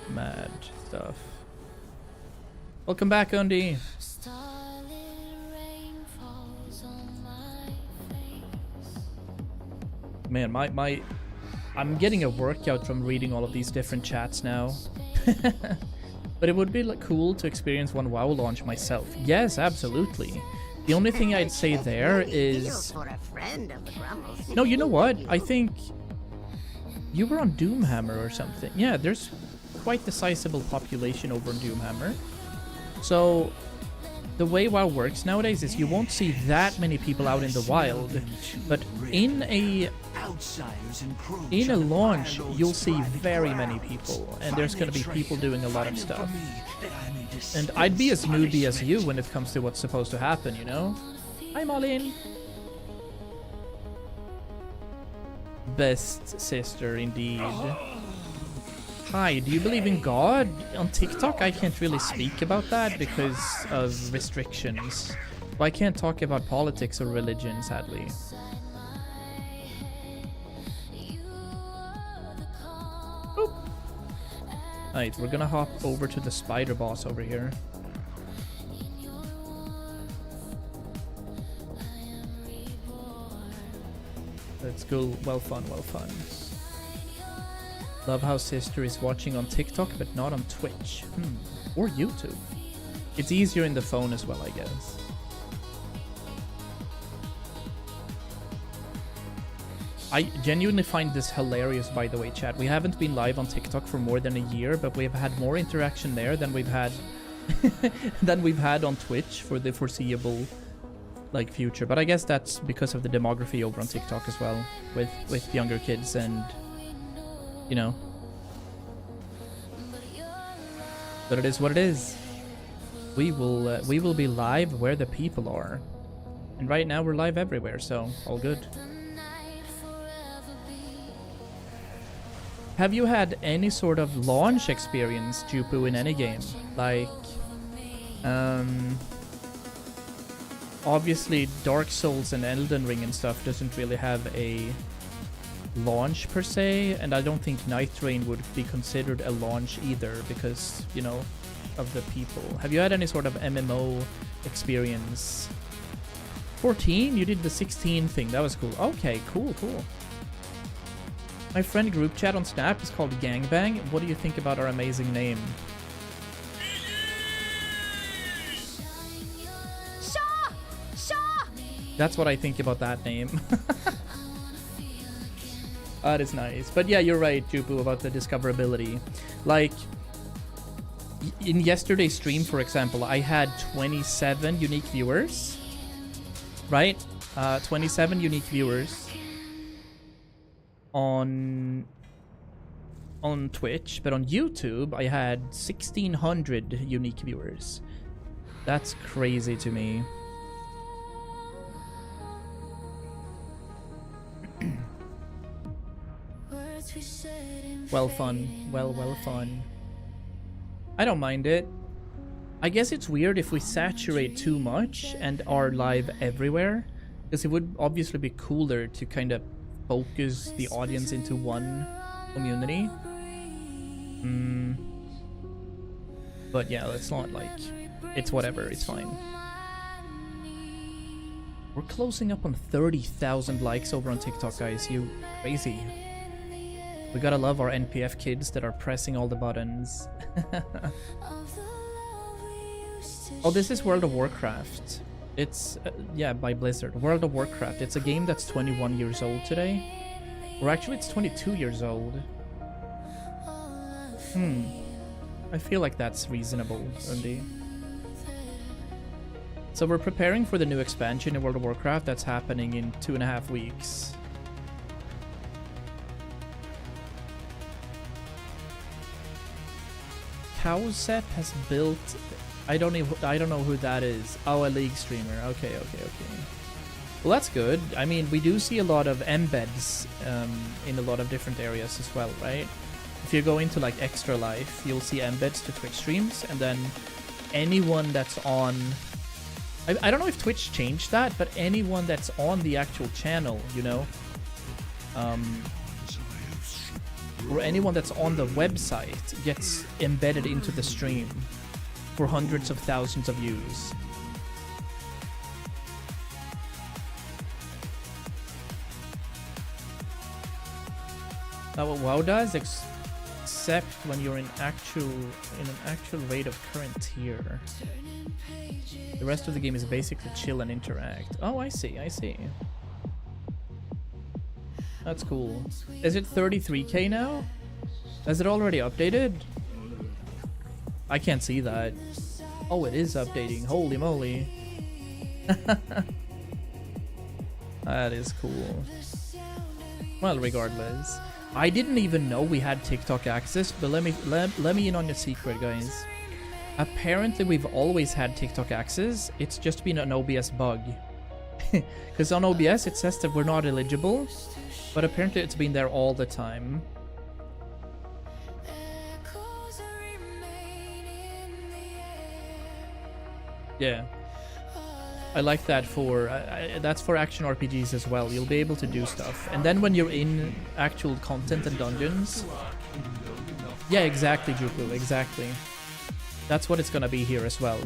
S2: Mad stuff. Welcome back, Undi. Man, I'm getting a workout from reading all of these different chats now. But it would be cool to experience one WoW launch myself. Yes, absolutely. The only thing I'd say there is... No, you know what? I think... You were on Doomhammer or something. Yeah, there's quite the sizable population over on Doomhammer. So, the way WoW works nowadays is you won't see that many people out in the wild, but in a launch you'll see very many people, and there's gonna be people doing a lot of stuff. And I'd be as newbie as you when it comes to what's supposed to happen, you know? Hi, Malin. Best sister, indeed. Hi, do you believe in God? On TikTok, I can't really speak about that because of restrictions. So I can't talk about politics or religion, sadly. Boop. Alright, we're gonna hop over to the spider boss over here. Let's go. Well fun, well fun. Love how sister is watching on TikTok, but not on Twitch. Or YouTube. It's easier in the phone as well, I guess. I genuinely find this hilarious, by the way, chat. We haven't been live on TikTok for more than a year, but we've had more interaction there than we've had on Twitch for the foreseeable future. But I guess that's because of the demography over on TikTok as well, with younger kids and, you know. But it is what it is. We will be live where the people are, and right now we're live everywhere, so all good. Have you had any sort of launch experience, Jupu, in any game? Like, obviously Dark Souls and Elden Ring and stuff doesn't really have a launch per se, and I don't think Night Rain would be considered a launch either because, you know, of the people. Have you had any sort of MMO experience? 14? You did the 16 thing. That was cool. Okay, cool. My friend group chat on Snap is called Gangbang. What do you think about our amazing name? That's what I think about that name. That is nice. But yeah, you're right, Jupu, about the discoverability. Like, in yesterday's stream, for example, I had 27 unique viewers. Right? 27 unique viewers on Twitch, but on YouTube I had 1,600 unique viewers. That's crazy to me. Well fun. Well fun. I don't mind it. I guess it's weird if we saturate too much and are live everywhere, because it would obviously be cooler to kind of focus the audience into one community. But yeah, it's not like... It's whatever, it's fine. We're closing up on 30,000 likes over on TikTok, guys. You crazy. We gotta love our NPF kids that are pressing all the buttons. Oh, this is World of Warcraft. It's, yeah, by Blizzard. World of Warcraft. It's a game that's 21 years old today. Or actually, it's 22 years old. I feel like that's reasonable, Undi. So we're preparing for the new expansion in World of Warcraft that's happening in 2.5 weeks. Cowsep has built... I don't know who that is. Oh, a League streamer. Okay. Well, that's good. I mean, we do see a lot of embeds in a lot of different areas as well, right? If you go into like Extra Life, you'll see embeds to Twitch streams, and then anyone that's on... I don't know if Twitch changed that, but anyone that's on the actual channel, you know, or anyone that's on the website gets embedded into the stream for hundreds of thousands of views. Now what WoW does, except when you're in an actual rate of current tier. The rest of the game is basically chill and interact. Oh, I see. That's cool. Is it 33k now? Has it already updated? I can't see that. Oh, it is updating. Holy moly. That is cool. Well, regardless. I didn't even know we had TikTok access, but let me in on the secret, guys. Apparently, we've always had TikTok access. It's just been an OBS bug. Because on OBS, it says that we're not eligible, but apparently it's been there all the time. Yeah. I like that for, that's for action RPGs as well. You'll be able to do stuff. And then when you're in actual content and dungeons... Yeah, exactly, Juku, exactly. That's what it's gonna be here as well.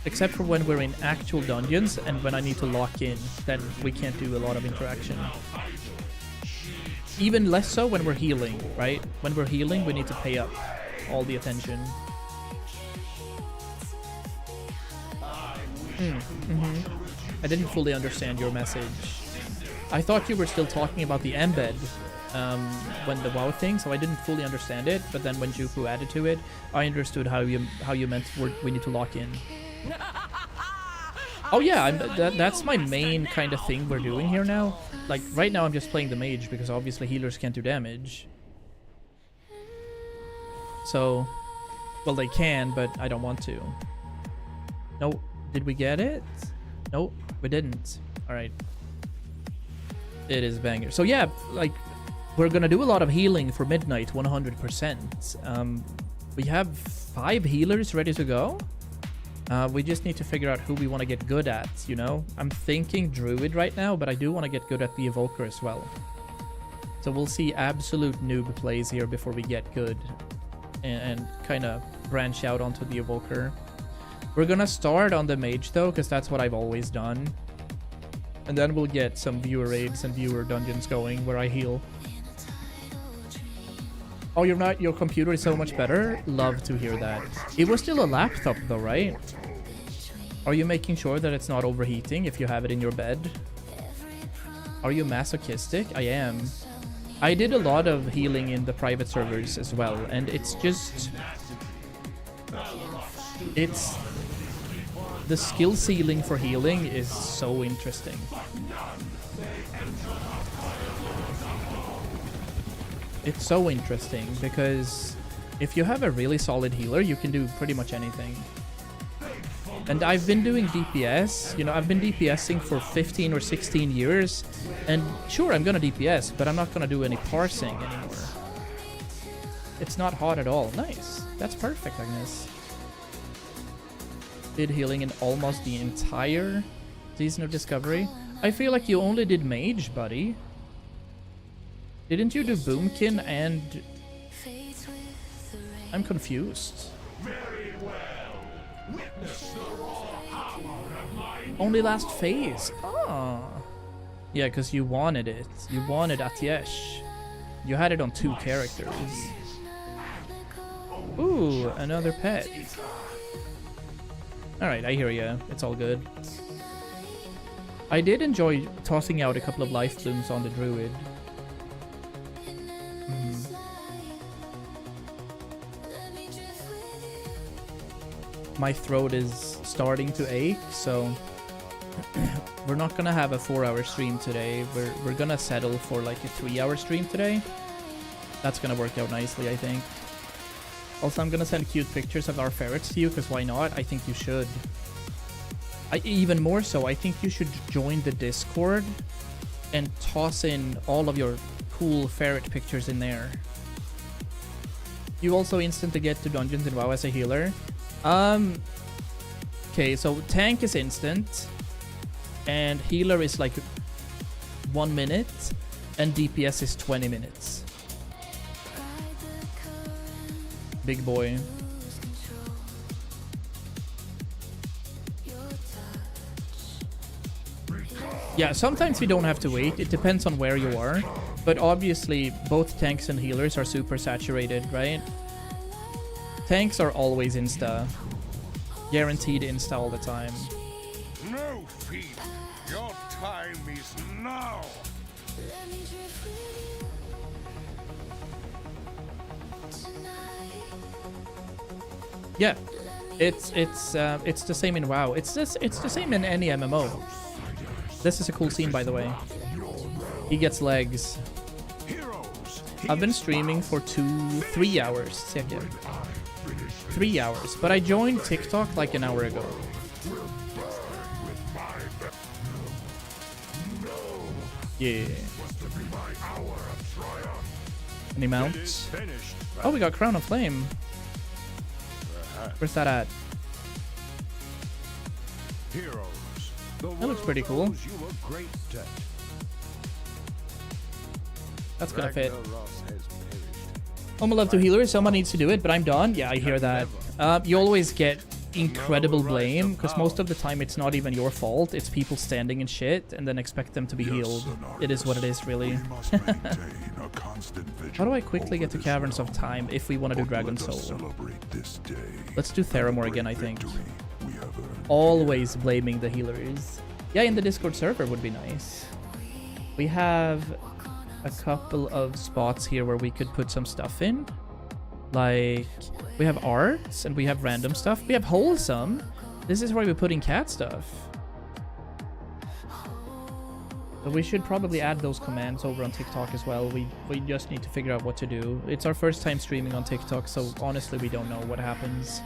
S2: Except for when we're in actual dungeons and when I need to lock in, then we can't do a lot of interaction. Even less so when we're healing, right? When we're healing, we need to pay up all the attention. I didn't fully understand your message. I thought you were still talking about the embed when the WoW thing, so I didn't fully understand it. But then when Jufu added to it, I understood how you meant we need to lock in. Oh yeah, that's my main kind of thing we're doing here now. Like right now, I'm just playing the mage because obviously healers can't do damage. So, well, they can, but I don't want to. No. Did we get it? Nope, we didn't. Alright. It is banger. So yeah, like, we're gonna do a lot of healing for midnight, 100%. We have 5 healers ready to go. We just need to figure out who we want to get good at, you know? I'm thinking Druid right now, but I do want to get good at the Evoker as well. So we'll see absolute noob plays here before we get good. And kind of branch out onto the Evoker. We're gonna start on the mage though, because that's what I've always done. And then we'll get some viewer raids and viewer dungeons going where I heal. Oh, your computer is so much better? Love to hear that. It was still a laptop though, right? Are you making sure that it's not overheating if you have it in your bed? Are you masochistic? I am. I did a lot of healing in the private servers as well, and it's just... It's... The skill ceiling for healing is so interesting. It's so interesting because if you have a really solid healer, you can do pretty much anything. And I've been doing DPS, you know, I've been DPSing for 15 or 16 years, and sure, I'm gonna DPS, but I'm not gonna do any parsing anymore. It's not hard at all. Nice. That's perfect, Agnes. Did healing in almost the entire season of Discovery. I feel like you only did mage, buddy. Didn't you do Boomkin and... I'm confused. Only last phase. Ah. Yeah, because you wanted it. You wanted Atiesh. You had it on 2 characters. Ooh, another pet. Alright, I hear ya. It's all good. I did enjoy tossing out a couple of life blooms on the druid. My throat is starting to ache, so we're not gonna have a 4-hour stream today. We're gonna settle for like a 3-hour stream today. That's gonna work out nicely, I think. Also, I'm gonna send cute pictures of our ferrets to you, because why not? I think you should. Even more so, I think you should join the Discord and toss in all of your cool ferret pictures in there. You also instantly get to dungeons in WoW as a healer. Okay, so tank is instant, and healer is like 1 minute, and DPS is 20 minutes. Big boy. Yeah, sometimes we don't have to wait. It depends on where you are. But obviously, both tanks and healers are super saturated, right? Tanks are always insta. Guaranteed insta all the time.
S13: No, Pete. Your time is now.
S2: Yeah. It's the same in WoW. It's the same in any MMO. This is a cool scene, by the way. He gets legs. I've been streaming for 3 hours. 3 hours, but I joined TikTok like an hour ago. Yeah. Any mounts? Oh, we got Crown of Flame. Where's that at? That looks pretty cool. That's gonna fit. Oh, my love to healers. Someone needs to do it, but I'm done. Yeah, I hear that. You always get incredible blame, because most of the time it's not even your fault. It's people standing in shit and then expect them to be healed. It is what it is, really. How do I quickly get to Caverns of Time if we want to do Dragon Soul? Let's do Theramore again, I think. Always blaming the healers. Yeah, in the Discord server would be nice. We have a couple of spots here where we could put some stuff in. Like, we have arts and we have random stuff. We have wholesome. This is where we're putting cat stuff. But we should probably add those commands over on TikTok as well. We just need to figure out what to do. It's our first time streaming on TikTok, so honestly we don't know what happens.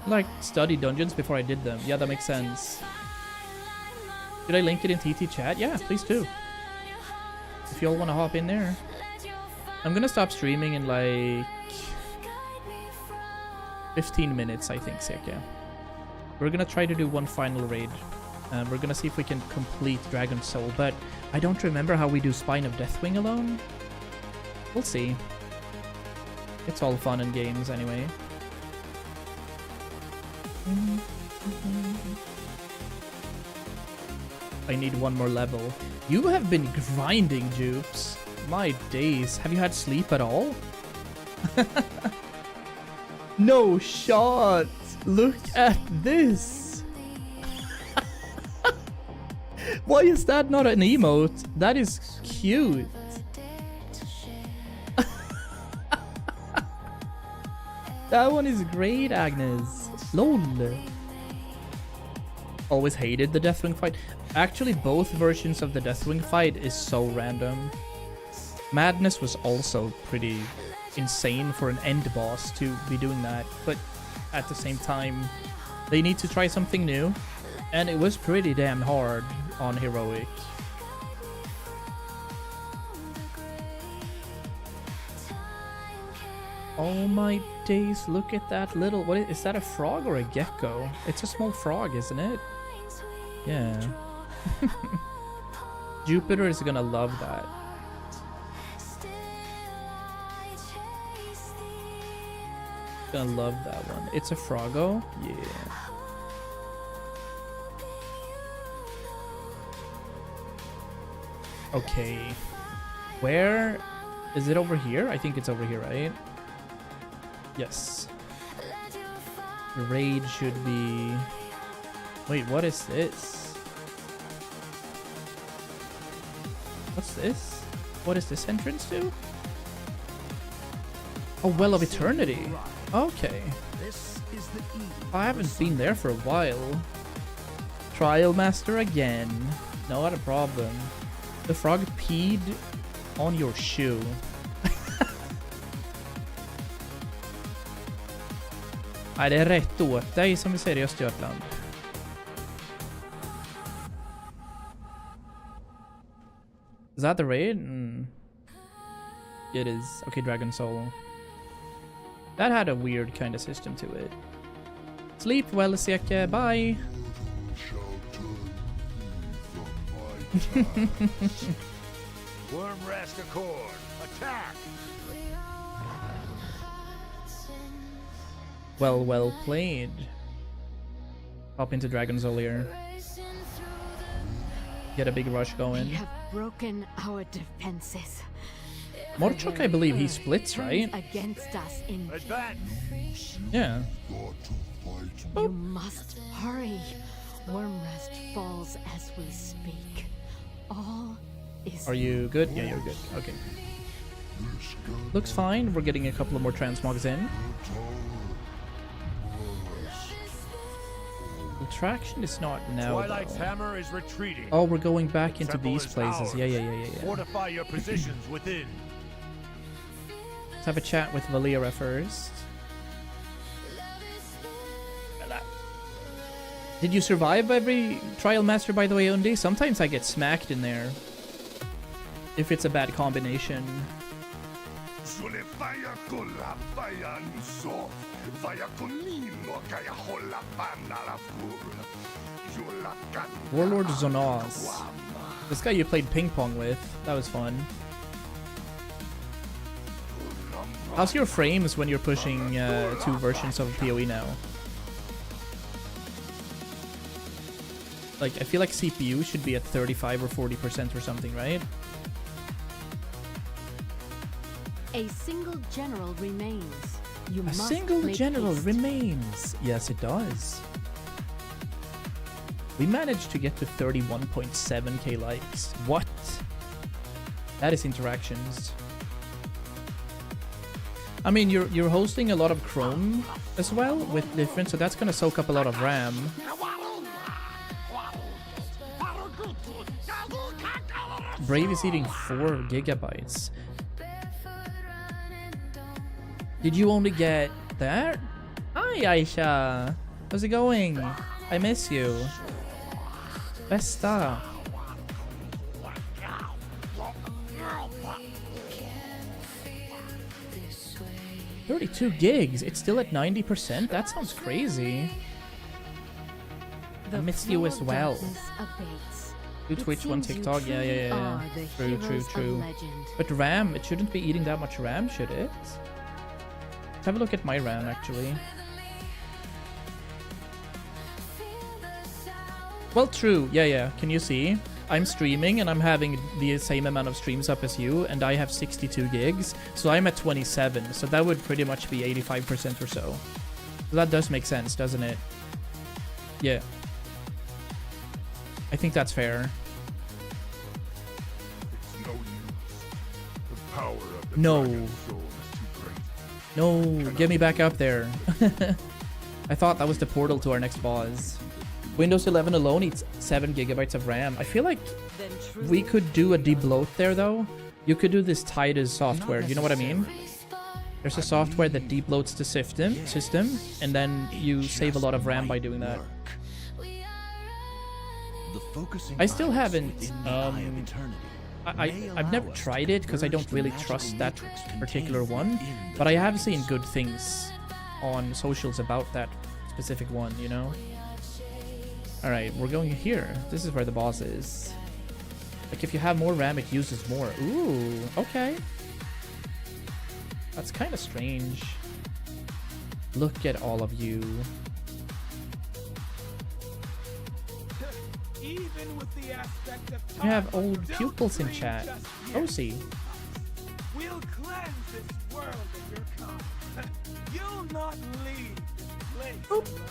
S2: Like, study dungeons before I did them. Yeah, that makes sense. Did I link it in TT chat? Yeah, please do. If y'all want to hop in there. I'm gonna stop streaming in like 15 minutes, I think, Seke. We're gonna try to do one final raid. We're gonna see if we can complete Dragon Soul, but I don't remember how we do Spine of Deathwing alone. We'll see. It's all fun and games anyway. I need one more level. You have been grinding, Jupes. My days. Have you had sleep at all? No shot. Look at this. Why is that not an emote? That is cute. That one is great, Agnes. LOL. Always hated the Deathwing fight. Actually, both versions of the Deathwing fight is so random. Madness was also pretty insane for an end boss to be doing that, but at the same time, they need to try something new, and it was pretty damn hard on Heroic. Oh my days, look at that little... What is that, a frog or a gecko? It's a small frog, isn't it? Yeah. Jupiter is gonna love that. Gonna love that one. It's a froggo? Yeah. Okay. Where is it? Over here? I think it's over here, right? Yes. The raid should be... Wait, what is this? What's this? What is this entrance to? Oh, Well of Eternity. Okay. I haven't been there for a while. Trial Master again. Not a problem. The frog peed on your shoe. Nej, det är rätt åt dig, som vi säger i Östergötland. Is that the raid? It is. Okay, Dragon Soul. That had a weird kind of system to it. Sleep well, Seke. Bye.
S3: Worm rest accord. Attack.
S2: Well played. Hop into Dragon Soul here. Get a big rush going.
S4: We have broken our defenses.
S2: Morchok, I believe he splits, right?
S4: Against us in
S2: Yeah.
S4: You must hurry. Wormrest falls as we speak. All is...
S2: Are you good? Yeah, you're good. Okay. Looks fine. We're getting a couple of more transmogs in. Traction is not now.
S8: Twilight's
S2: though.
S8: hammer is retreating.
S2: Oh, we're going back
S8: The
S2: into
S8: temple
S2: these
S8: is
S2: places.
S8: ours.
S2: Yeah.
S8: Fortify your positions within.
S2: Let's have a chat with Valera first. Did you survive every Trial Master, by the way, Undi? Sometimes I get smacked in there. If it's a bad combination. Warlord Zonaz. This guy you played ping pong with. That was fun. How's your frames when you're pushing 2 versions of PoE now? Like, I feel like CPU should be at 35 or 40% or something, right?
S4: A single general remains. You
S2: A
S4: must
S2: single
S4: make
S2: general
S4: haste.
S2: remains. Yes, it does. We managed to get to 31.7k likes. What? That is interactions. I mean, you're hosting a lot of Chrome as well with different, so that's gonna soak up a lot of RAM. Brave is eating 4 gigabytes. Did you only get that? Hi, Aisha. How's it going? I miss you. Besta. $32 gigs. It's still at 90%. That sounds crazy. I miss you as well. 2 Twitch, 1 TikTok. Yeah. True. But RAM, it shouldn't be eating that much RAM, should it? Let's have a look at my RAM, actually. Well, true. Yeah. Can you see? I'm streaming and I'm having the same amount of streams up as you, and I have 62 gigs, so I'm at 27, so that would pretty much be 85% or so. So that does make sense, doesn't it? Yeah. I think that's fair.
S13: It's no use. The power of the
S2: No.
S13: dragon soul is too great.
S2: No, get me back up there. I thought that was the portal to our next boss. Windows 11 alone eats 7 gigabytes of RAM. I feel like we could do a debloat there, though. You could do this Titus software. You know what I mean? There's a software that debloats the system, and then you save a lot of RAM by doing that. I still haven't. I've never tried it because I don't really trust that particular one, but I have seen good things on socials about that specific one, you know? Alright, we're going here. This is where the boss is. Like, if you have more RAM, it uses more. Ooh, okay. That's kind of strange. Look at all of you.
S3: Even with the aspect of
S2: You have old pupils in chat. Rosie.
S3: we'll cleanse this world of your kind. You'll not leave this place alive.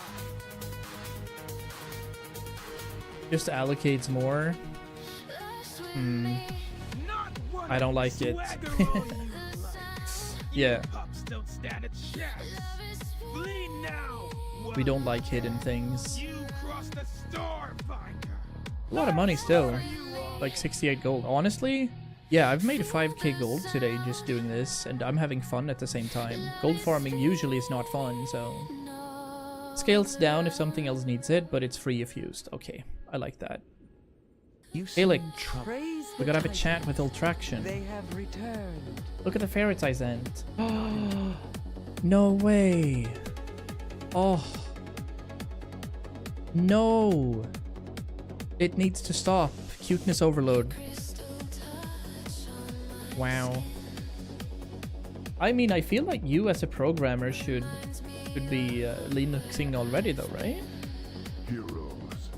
S2: Just allocates more. I don't like it. Yeah.
S3: Pups don't stand a chance. Bleed now.
S2: We don't like hidden things.
S3: You crossed the storm finder.
S2: A lot of money still. Like 68 gold. Honestly, yeah, I've made 5k gold today just doing this, and I'm having fun at the same time. Gold farming usually is not fun, so... Scales down if something else needs it, but it's free if used. Okay, I like that. Felix, we gotta have a chat with Ultraction.
S5: They have returned.
S2: Look at the ferret's eyes end. No way. Oh. No. It needs to stop. Cuteness overload. Wow. I mean, I feel like you as a programmer should be Linuxing already though, right?
S13: Heroes,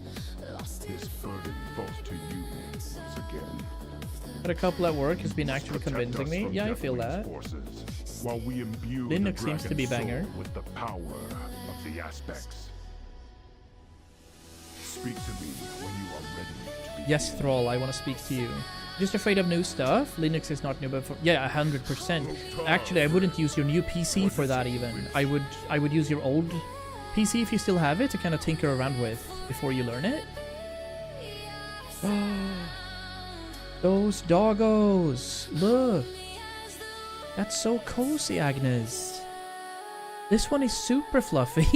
S13: this burden falls to you once again.
S2: But a couple at work has been actually convincing me. Yeah, I feel that.
S13: While we imbue
S2: Linux
S13: the
S2: seems to be
S13: dragon
S2: banger.
S13: soul with the power of the aspects. Speak to me when you are ready to be.
S2: Yes, Thrall, I want to speak to you. Just afraid of new stuff? Linux is not new, but yeah, 100%. Actually, I wouldn't use your new PC for that even. I would use your old PC if you still have it to kind of tinker around with before you learn it. Those doggos! Look! That's so cozy, Agnes. This one is super fluffy.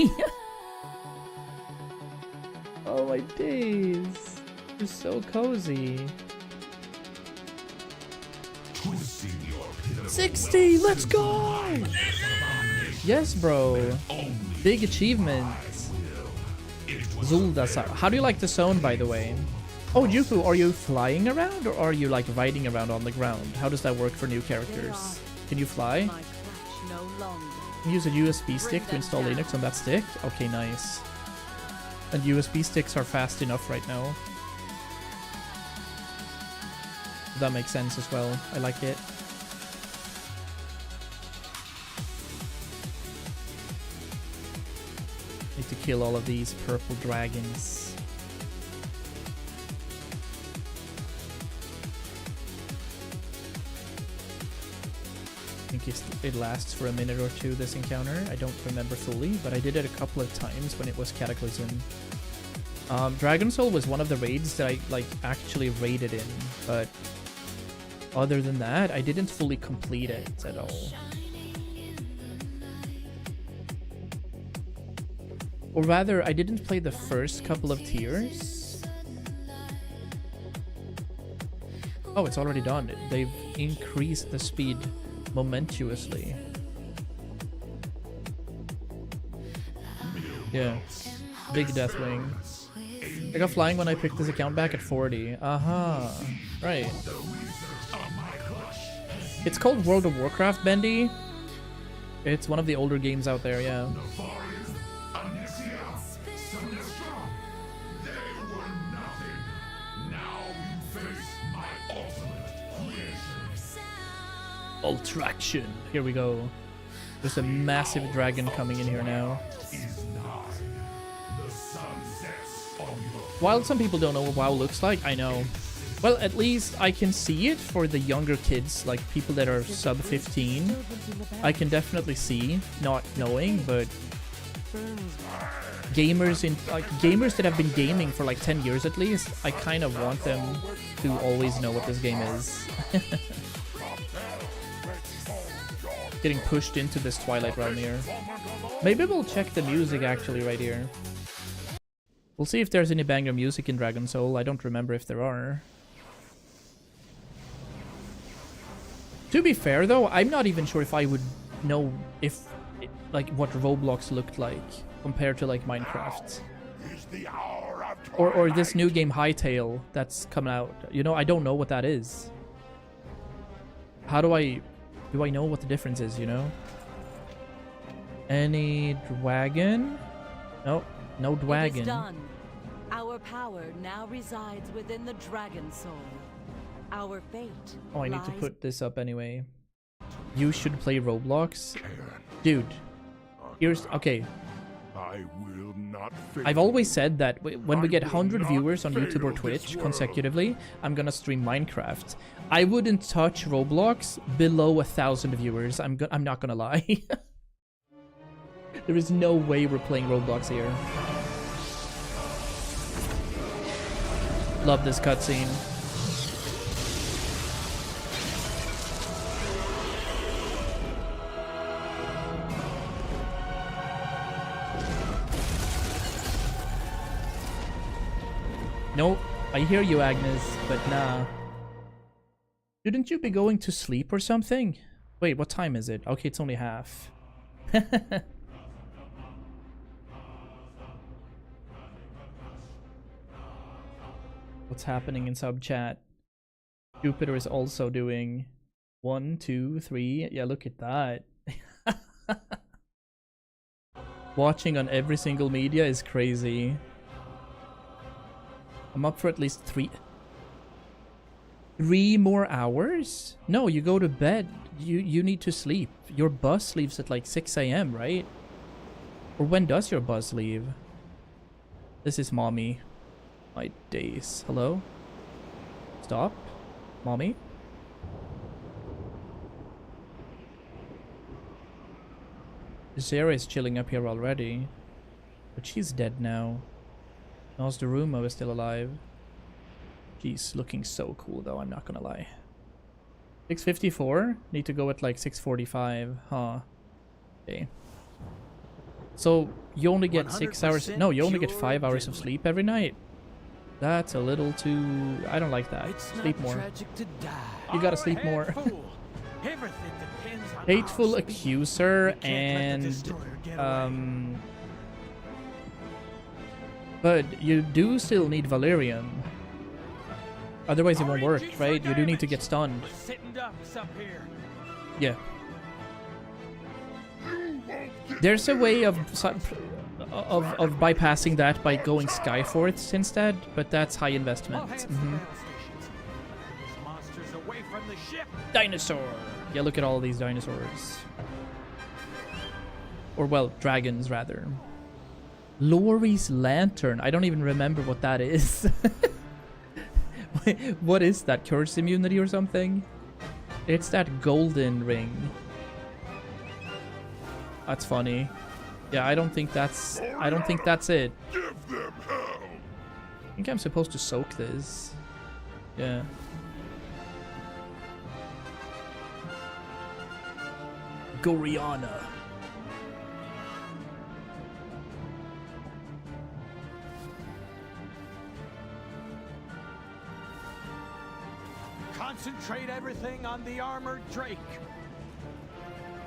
S2: Oh my days. It's so cozy. 60! Let's go! Yes, bro. Big achievement. Zuldasar. How do you like the zone, by the way? Oh, Jufu, are you flying around or are you like riding around on the ground? How does that work for new characters? Can you fly? Use a USB stick to install Linux on that stick? Okay, nice. And USB sticks are fast enough right now. That makes sense as well. I like it. Need to kill all of these purple dragons. I think it lasts for a minute or two, this encounter. I don't remember fully, but I did it a couple of times when it was Cataclysm. Dragon Soul was one of the raids that I like actually raided in, but other than that, I didn't fully complete it at all. Or rather, I didn't play the first couple of tiers. Oh, it's already done. They've increased the speed momentously. Yeah. Big Deathwing. I got flying when I picked this account back at 40. Aha. Right. It's called World of Warcraft, Bendy. It's one of the older games out there, yeah. Ultraction. Here we go. There's a massive dragon coming in here now. While some people don't know what WoW looks like, I know. Well, at least I can see it for the younger kids, like people that are sub 15. I can definitely see, not knowing, but gamers that have been gaming for like 10 years at least, I kind of want them to always know what this game is. Getting pushed into this Twilight realm here. Maybe we'll check the music actually right here. We'll see if there's any banger music in Dragon Soul. I don't remember if there are. To be fair though, I'm not even sure if I would know if like what Roblox looked like compared to like Minecraft. Or this new game Hytale that's coming out. You know, I don't know what that is. How do I know what the difference is, you know? Any dragon? Nope, no dragon.
S4: It is done. Our power now resides within the Dragon Soul. Our fate.
S2: Oh, I need to put this up anyway. You should play Roblox. Dude, here's... Okay. I've always said that when we get 100 viewers on YouTube or Twitch consecutively, I'm gonna stream Minecraft. I wouldn't touch Roblox below 1,000 viewers. I'm not gonna lie. There is no way we're playing Roblox here. Love this cutscene. Nope, I hear you, Agnes, but nah. Shouldn't you be going to sleep or something? Wait, what time is it? Okay, it's only half. What's happening in sub chat? Jupiter is also doing 1, 2, 3. Yeah, look at that. Watching on every single media is crazy. I'm up for at least 3 more hours? No, you go to bed. You need to sleep. Your bus leaves at like 6 AM, right? Or when does your bus leave? This is mommy. My days. Hello? Stop. Mommy? Zera is chilling up here already. But she's dead now. How's the Ruma is still alive? She's looking so cool though, I'm not gonna lie. 654? Need to go at like 645, huh? Okay. So you only get 6 hours. No, you only get 5 hours of sleep every night. That's a little too. I don't like that. Sleep more. You gotta sleep more. Hateful Accuser and but you do still need Valerian. Otherwise it won't work, right? You do need to get stunned. Yeah. There's a way of bypassing that by going Skyforths instead, but that's high investment. Dinosaur! Yeah, look at all these dinosaurs. Or, well, dragons, rather. Lori's Lantern. I don't even remember what that is. What is that? Curse immunity or something? It's that golden ring. That's funny. Yeah, I don't think that's it. I think I'm supposed to soak this. Yeah. Goriana.
S5: Concentrate everything on the armored Drake.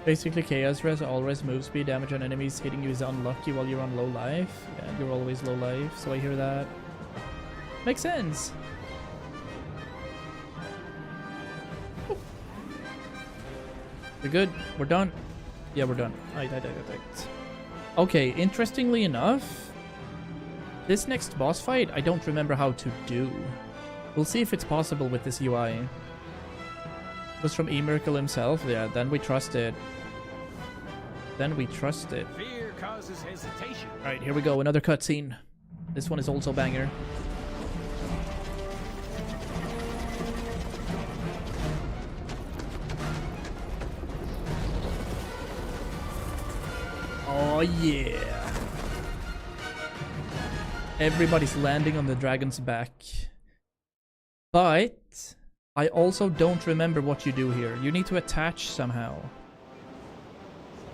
S2: Basically, Chaos Res, all res move speed, damage on enemies hitting you is unlucky while you're on low life. Yeah, you're always low life, so I hear that. Makes sense. Oh. We're good. We're done. Yeah, we're done. Right. Okay, interestingly enough, this next boss fight, I don't remember how to do. We'll see if it's possible with this UI. It was from E-Miracle himself. Yeah, then we trust it.
S5: Fear causes hesitation.
S2: Alright, here we go. Another cutscene. This one is also banger. Oh yeah. Everybody's landing on the dragon's back. But I also don't remember what you do here. You need to attach somehow.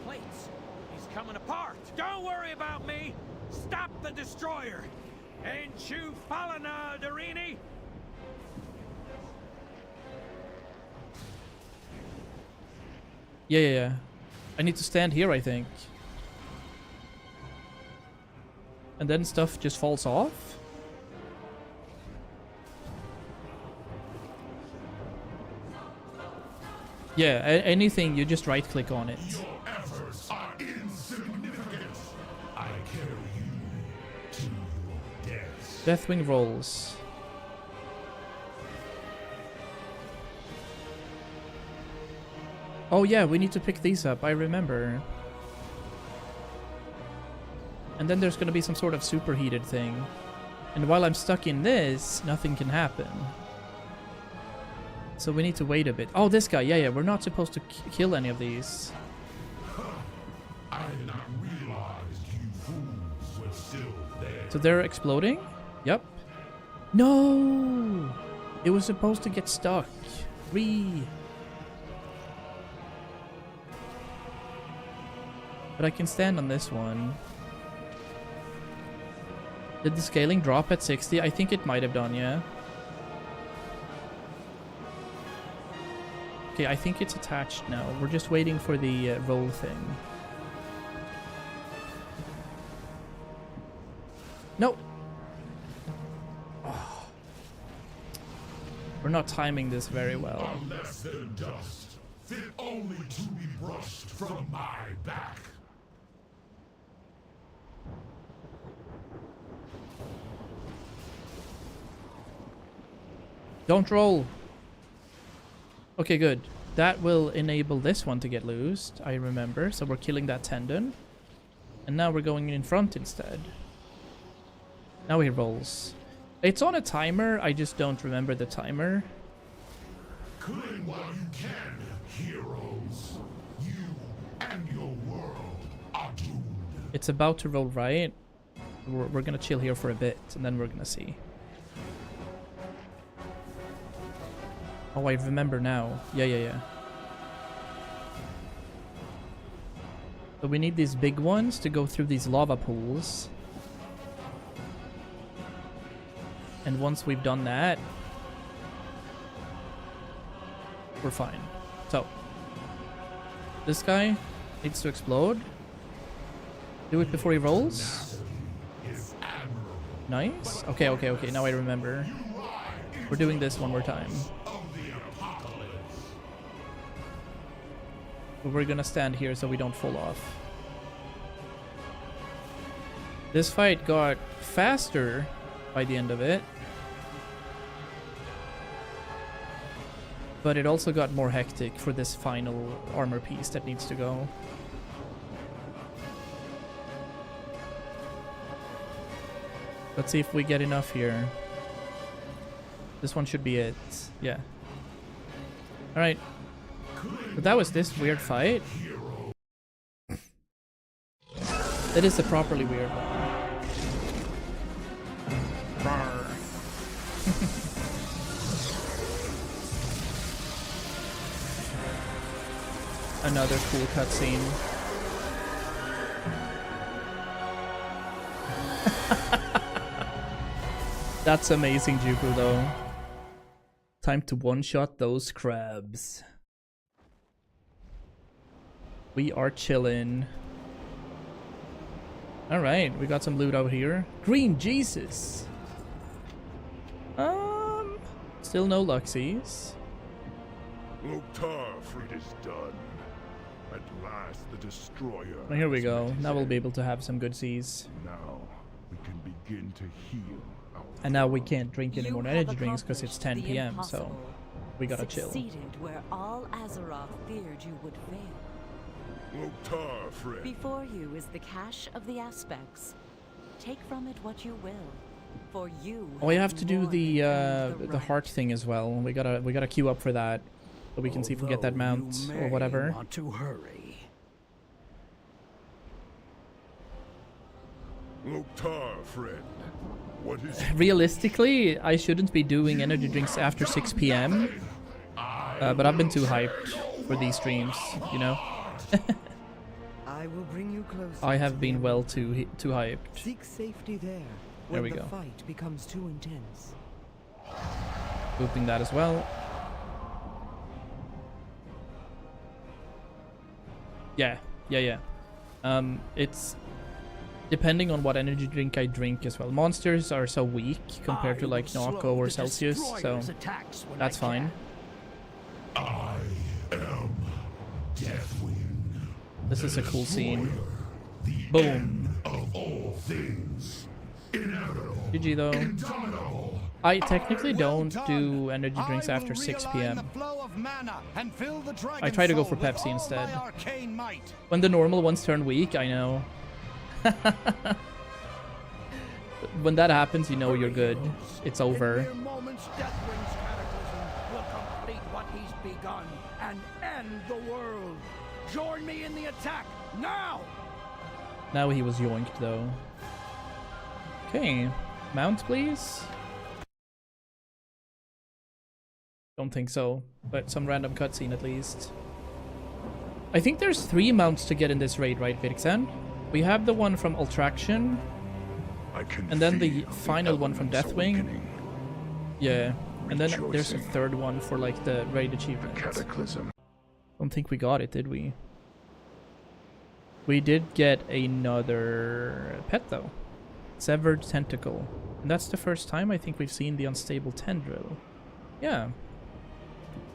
S5: Plates. He's coming apart. Don't worry about me. Stop the destroyer. Ain't you Falana, Darini?
S2: Yeah. I need to stand here, I think. And then stuff just falls off? Yeah, anything, you just right-click on it.
S3: Your efforts are insignificant. I carry you to your death.
S2: Deathwing rolls. Oh yeah, we need to pick these up, I remember. And then there's gonna be some sort of superheated thing. And while I'm stuck in this, nothing can happen. So we need to wait a bit. Oh, this guy. Yeah. We're not supposed to kill any of these.
S3: I did not realize you fools were still there.
S2: So they're exploding? Yep. No! It was supposed to get stuck. But I can stand on this one. Did the scaling drop at 60? I think it might have done, yeah. Okay, I think it's attached now. We're just waiting for the roll thing. No! Oh. We're not timing this very well.
S3: Less than dust, fit only to be brushed from my back.
S2: Don't roll! Okay, good. That will enable this one to get loosed, I remember. So we're killing that tendon. And now we're going in front instead. Now he rolls. It's on a timer, I just don't remember the timer.
S3: Cling while you can, heroes. You and your world are doomed.
S2: It's about to roll right. We're gonna chill here for a bit, and then we're gonna see. Oh, I remember now. Yeah. So we need these big ones to go through these lava pools. And once we've done that, we're fine. So, this guy needs to explode. Do it before he rolls. Nice. Okay. Now I remember. We're doing this one more time. But we're gonna stand here so we don't fall off. This fight got faster by the end of it. But it also got more hectic for this final armor piece that needs to go. Let's see if we get enough here. This one should be it. Yeah. Alright. But that was this weird fight. That is a properly weird one. Rawr. Another cool cutscene. That's amazing, Juku, though. Time to one-shot those crabs. We are chillin'. Alright, we got some loot out here. Green Jesus! Still no Luxies.
S13: Loktarfrid is done. At last, the destroyer.
S2: Well, here we go. Now we'll be able to have some good seas.
S13: Now we can begin to heal.
S2: And now we can't drink any more energy drinks because it's 10 p.m. So we gotta chill.
S4: Succeeded where all Azeroth feared you would fail.
S13: Loktarfrid.
S4: Before you is the cache of the aspects. Take from it what you will. For you.
S2: Oh, I have to do the heart thing as well. We gotta queue up for that, so we can see if we get that mount or whatever.
S17: Want to hurry.
S13: Loktarfrid. What is
S2: Realistically, I shouldn't be doing energy drinks after 6 p.m. But I've been too hyped for these streams, you know.
S17: I will bring you closer.
S2: I have been well too hyped.
S17: Seek safety there.
S2: There we
S17: when
S2: go.
S17: The fight becomes too intense.
S2: Booping that as well. Yeah. It's depending on what energy drink I drink as well. Monsters are so weak compared to like Nako or Celsius, so that's fine.
S14: I am Deathwing.
S2: This is a cool scene. Boom.
S14: Of all things. Inevitable.
S2: GG though.
S14: Indomitable.
S2: I technically don't do energy drinks after 6 p.m. I try to go for Pepsi instead. When the normal ones turn weak, I know. When that happens, you know you're good. It's over.
S3: In mere moments, Deathwing's cataclysm will complete what he's begun and end the world. Join me in the attack now!
S2: Now he was yoinked though. Okay, mount please. Don't think so, but some random cutscene at least. I think there's 3 mounts to get in this raid, right, Vixen? We have the one from Ultraction, and then the final one from Deathwing. Yeah, and then there's a third one for like the raid achievement.
S14: Cataclysm.
S2: Don't think we got it, did we? We did get another pet though. Severed Tentacle. And that's the first time I think we've seen the Unstable Tendril. Yeah.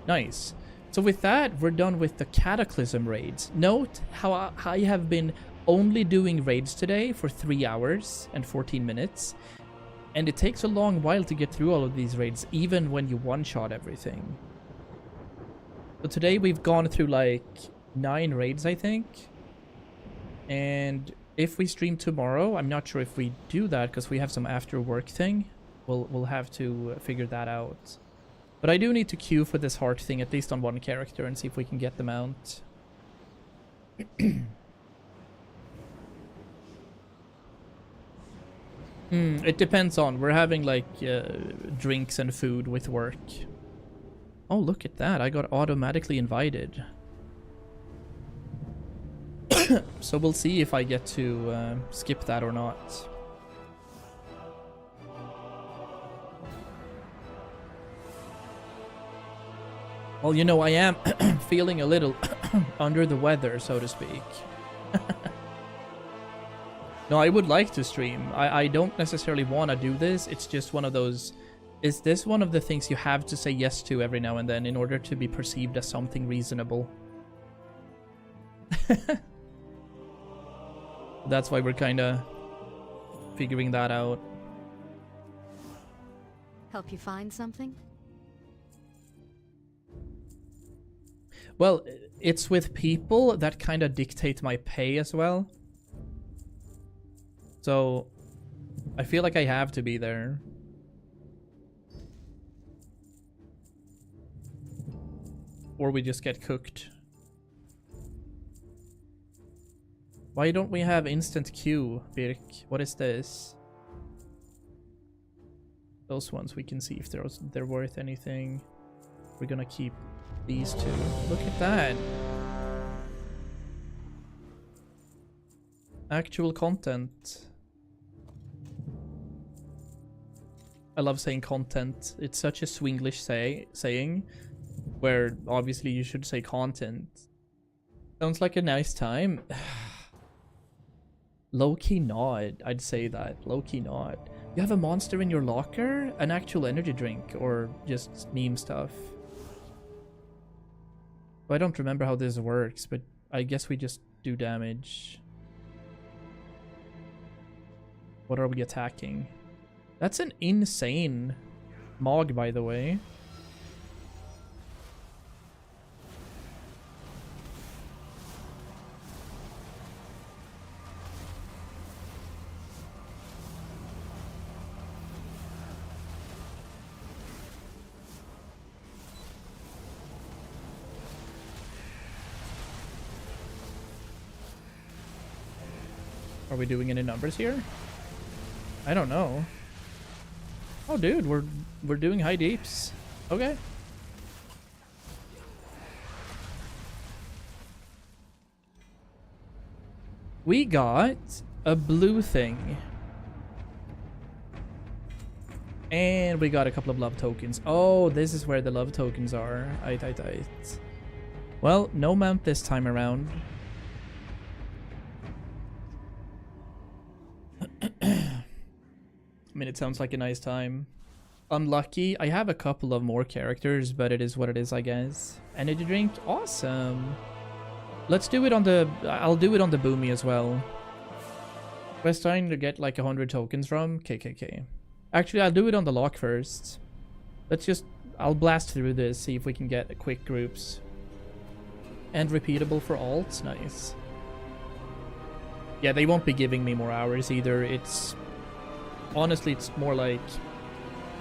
S2: Nice. So with that, we're done with the Cataclysm raids. Note how I have been only doing raids today for 3 hours and 14 minutes. And it takes a long while to get through all of these raids, even when you one-shot everything. So today we've gone through like 9 raids, I think. And if we stream tomorrow, I'm not sure if we do that because we have some after work thing. We'll have to figure that out. But I do need to queue for this heart thing, at least on one character, and see if we can get the mount. It depends on. We're having like drinks and food with work. Oh, look at that. I got automatically invited. So we'll see if I get to skip that or not. Well, you know, I am feeling a little under the weather, so to speak. No, I would like to stream. I don't necessarily want to do this. It's just one of those... Is this one of the things you have to say yes to every now and then in order to be perceived as something reasonable? That's why we're kind of figuring that out.
S10: Help you find something?
S2: Well, it's with people that kind of dictate my pay as well. So, I feel like I have to be there. Or we just get cooked. Why don't we have instant queue, Birk? What is this? Those ones we can see if they're worth anything. We're gonna keep these two. Look at that. Actual content. I love saying content. It's such a Swinglish saying, where obviously you should say content. Sounds like a nice time. Low-key not. I'd say that. Low-key not. You have a monster in your locker? An actual energy drink? Or just meme stuff? Well, I don't remember how this works, but I guess we just do damage. What are we attacking? That's an insane Mog, by the way. Are we doing any numbers here? I don't know. Oh, dude, we're doing high deeps. Okay. We got a blue thing. And we got a couple of love tokens. Oh, this is where the love tokens are. Aight. Well, no mount this time around. I mean, it sounds like a nice time. Unlucky. I have a couple of more characters, but it is what it is, I guess. Energy drink. Awesome. Let's do it on the... I'll do it on the Boomy as well. Quest trying to get like 100 tokens from KKK. Actually, I'll do it on the lock first. Let's just... I'll blast through this, see if we can get quick groups. And repeatable for alts. Nice. Yeah, they won't be giving me more hours either. It's... Honestly, it's more like,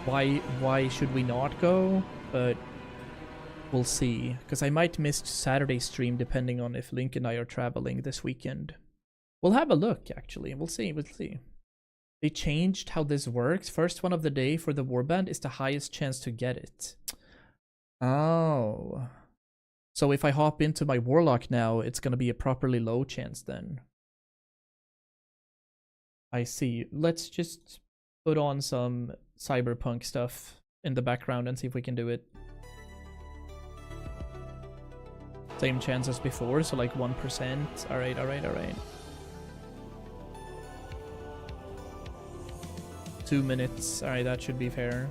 S2: why should we not go? But we'll see. Because I might miss Saturday's stream depending on if Link and I are traveling this weekend. We'll have a look, actually. We'll see. They changed how this works. First one of the day for the warband is the highest chance to get it. Oh. So if I hop into my warlock now, it's going to be a properly low chance then. I see. Let's just put on some cyberpunk stuff in the background and see if we can do it. Same chance as before, so like 1%. Alright. 2 minutes. Alright, that should be fair.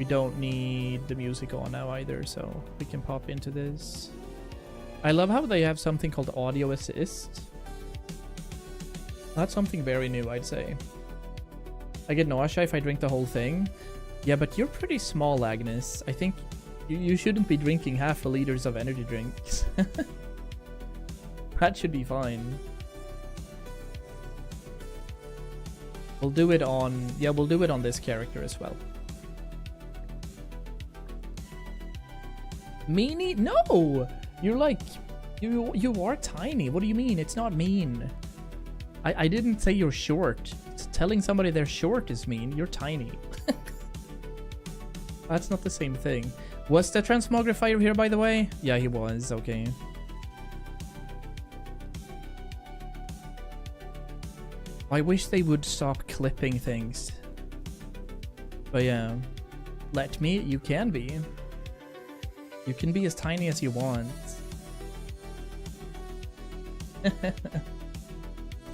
S2: We don't need the music on now either, so we can pop into this. I love how they have something called audio assist. That's something very new, I'd say. I get nausea if I drink the whole thing. Yeah, but you're pretty small, Agnes. I think you shouldn't be drinking half a liters of energy drinks. That should be fine. We'll do it on... Yeah, we'll do it on this character as well. Meanie? No! You're like You are tiny. What do you mean? It's not mean. I didn't say you're short. Telling somebody they're short is mean. You're tiny. That's not the same thing. Was the transmogrifier here, by the way? Yeah, he was. Okay. I wish they would stop clipping things. But yeah. Let me. You can be. You can be as tiny as you want.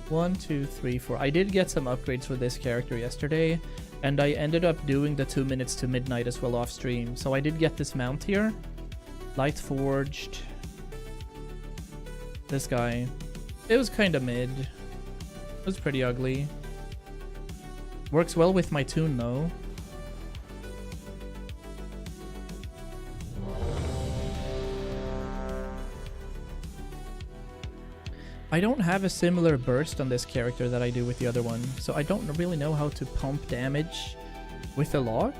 S2: 1, 2, 3, 4. I did get some upgrades for this character yesterday, and I ended up doing the 2 minutes to midnight as well off stream. So I did get this mount here. Light forged. This guy. It was kind of mid. It was pretty ugly. Works well with my tune though. I don't have a similar burst on this character that I do with the other one, so I don't really know how to pump damage with a lock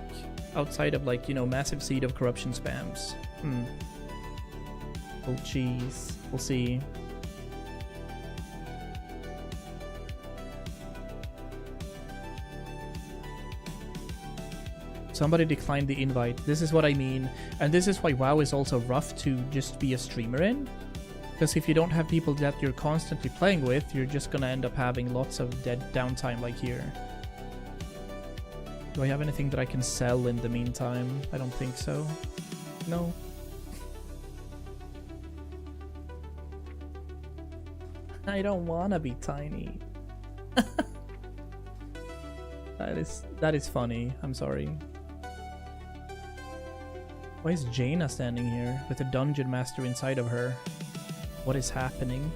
S2: outside of, like, you know, massive Seed of Corruption spams. Oh jeez, we'll see. Somebody declined the invite. This is what I mean, and this is why WoW is also rough to just be a streamer in. Because if you don't have people that you're constantly playing with, you're just gonna end up having lots of dead downtime like here. Do I have anything that I can sell in the meantime? I don't think so. No. I don't wanna be tiny. That is funny. I'm sorry. Why is Jaina standing here with a dungeon master inside of her? What is happening?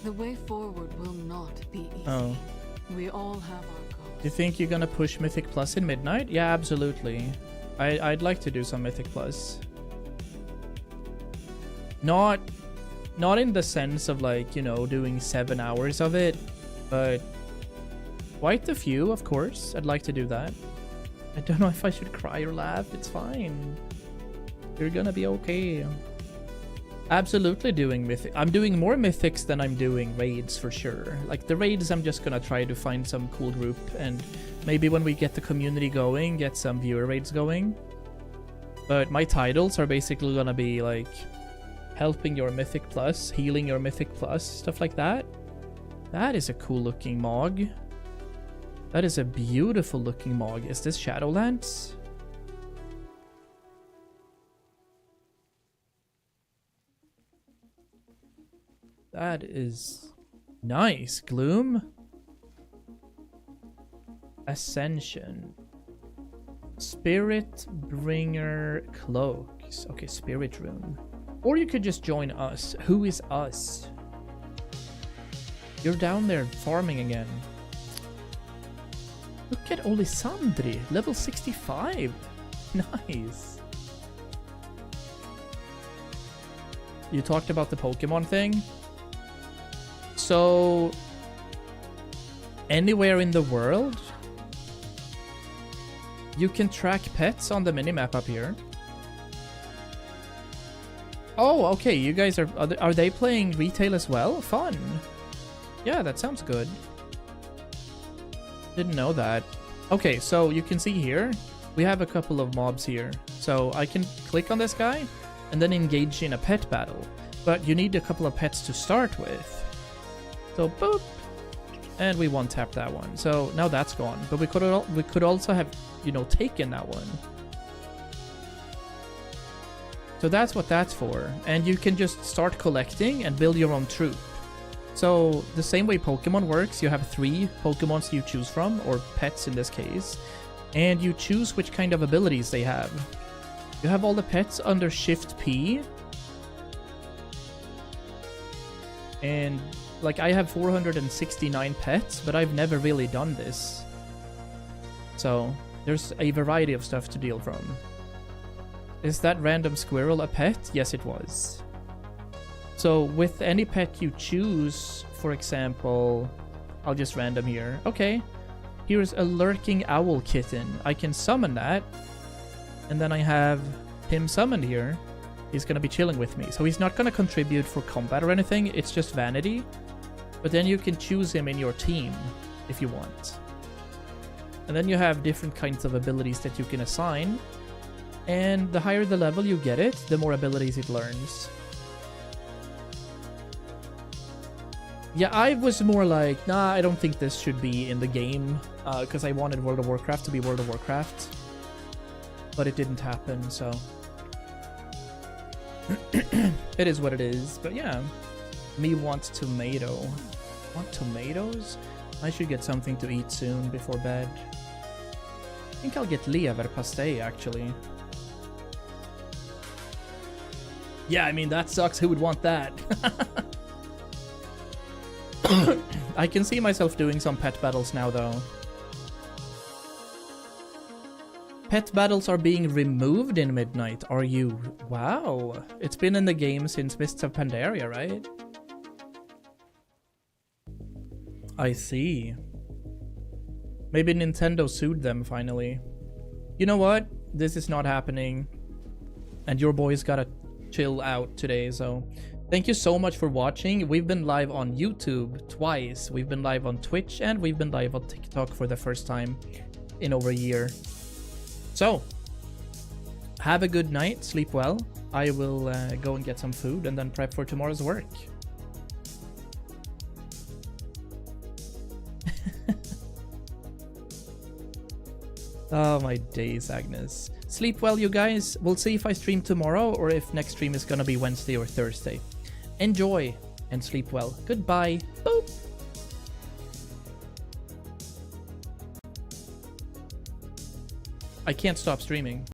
S21: The way forward will not be easy.
S2: Oh.
S21: We all have our goals.
S2: Do you think you're gonna push Mythic Plus in Midnight? Yeah, absolutely. I'd like to do some Mythic Plus. Not in the sense of, like, you know, doing 7 hours of it, but quite a few, of course. I'd like to do that. I don't know if I should cry or laugh. It's fine. You're gonna be okay. Absolutely doing mythic. I'm doing more mythics than I'm doing raids for sure. Like the raids, I'm just gonna try to find some cool group, and maybe when we get the community going, get some viewer raids going. But my titles are basically gonna be like helping your mythic plus, healing your mythic plus, stuff like that. That is a cool looking Mog. That is a beautiful looking Mog. Is this Shadowlands? That is nice. Gloom. Ascension. Spirit Bringer Cloaks. Okay, Spirit Rune. Or you could just join us. Who is us? You're down there farming again. Look at Olisandri. Level 65. Nice. You talked about the Pokemon thing. So, anywhere in the world, you can track pets on the minimap up here. Oh, okay. You guys are they playing retail as well? Fun. Yeah, that sounds good. Didn't know that. Okay, so you can see here, we have a couple of mobs here. So I can click on this guy and then engage in a pet battle. But you need a couple of pets to start with. So boop, and we one-tap that one. So now that's gone. But we could also have, you know, taken that one. So that's what that's for. And you can just start collecting and build your own troop. So the same way Pokemon works, you have 3 Pokemons you choose from, or pets in this case, and you choose which kind of abilities they have. You have all the pets under Shift P. And like I have 469 pets, but I've never really done this. So there's a variety of stuff to deal from. Is that random squirrel a pet? Yes, it was. So with any pet you choose, for example, I'll just random here. Okay, here's a lurking owl kitten. I can summon that. And then I have him summoned here. He's gonna be chilling with me. So he's not gonna contribute for combat or anything. It's just vanity. But then you can choose him in your team if you want. And then you have different kinds of abilities that you can assign. And the higher the level you get it, the more abilities it learns. Yeah, I was more like, nah, I don't think this should be in the game. Because I wanted World of Warcraft to be World of Warcraft. But it didn't happen, so... it is what it is. But yeah, me wants tomato. Want tomatoes? I should get something to eat soon before bed. I think I'll get leverpastej, actually. Yeah, I mean, that sucks. Who would want that? I can see myself doing some pet battles now, though. Pet battles are being removed in Midnight. Are you? Wow. It's been in the game since Mists of Pandaria, right? I see. Maybe Nintendo sued them finally. You know what? This is not happening. And your boys gotta chill out today, so... Thank you so much for watching. We've been live on YouTube twice. We've been live on Twitch, and we've been live on TikTok for the first time in over a year. So, have a good night, sleep well. I will go and get some food and then prep for tomorrow's work. Oh my days, Agnes. Sleep well, you guys. We'll see if I stream tomorrow or if next stream is gonna be Wednesday or Thursday. Enjoy and sleep well. Goodbye. Boop. I can't stop streaming.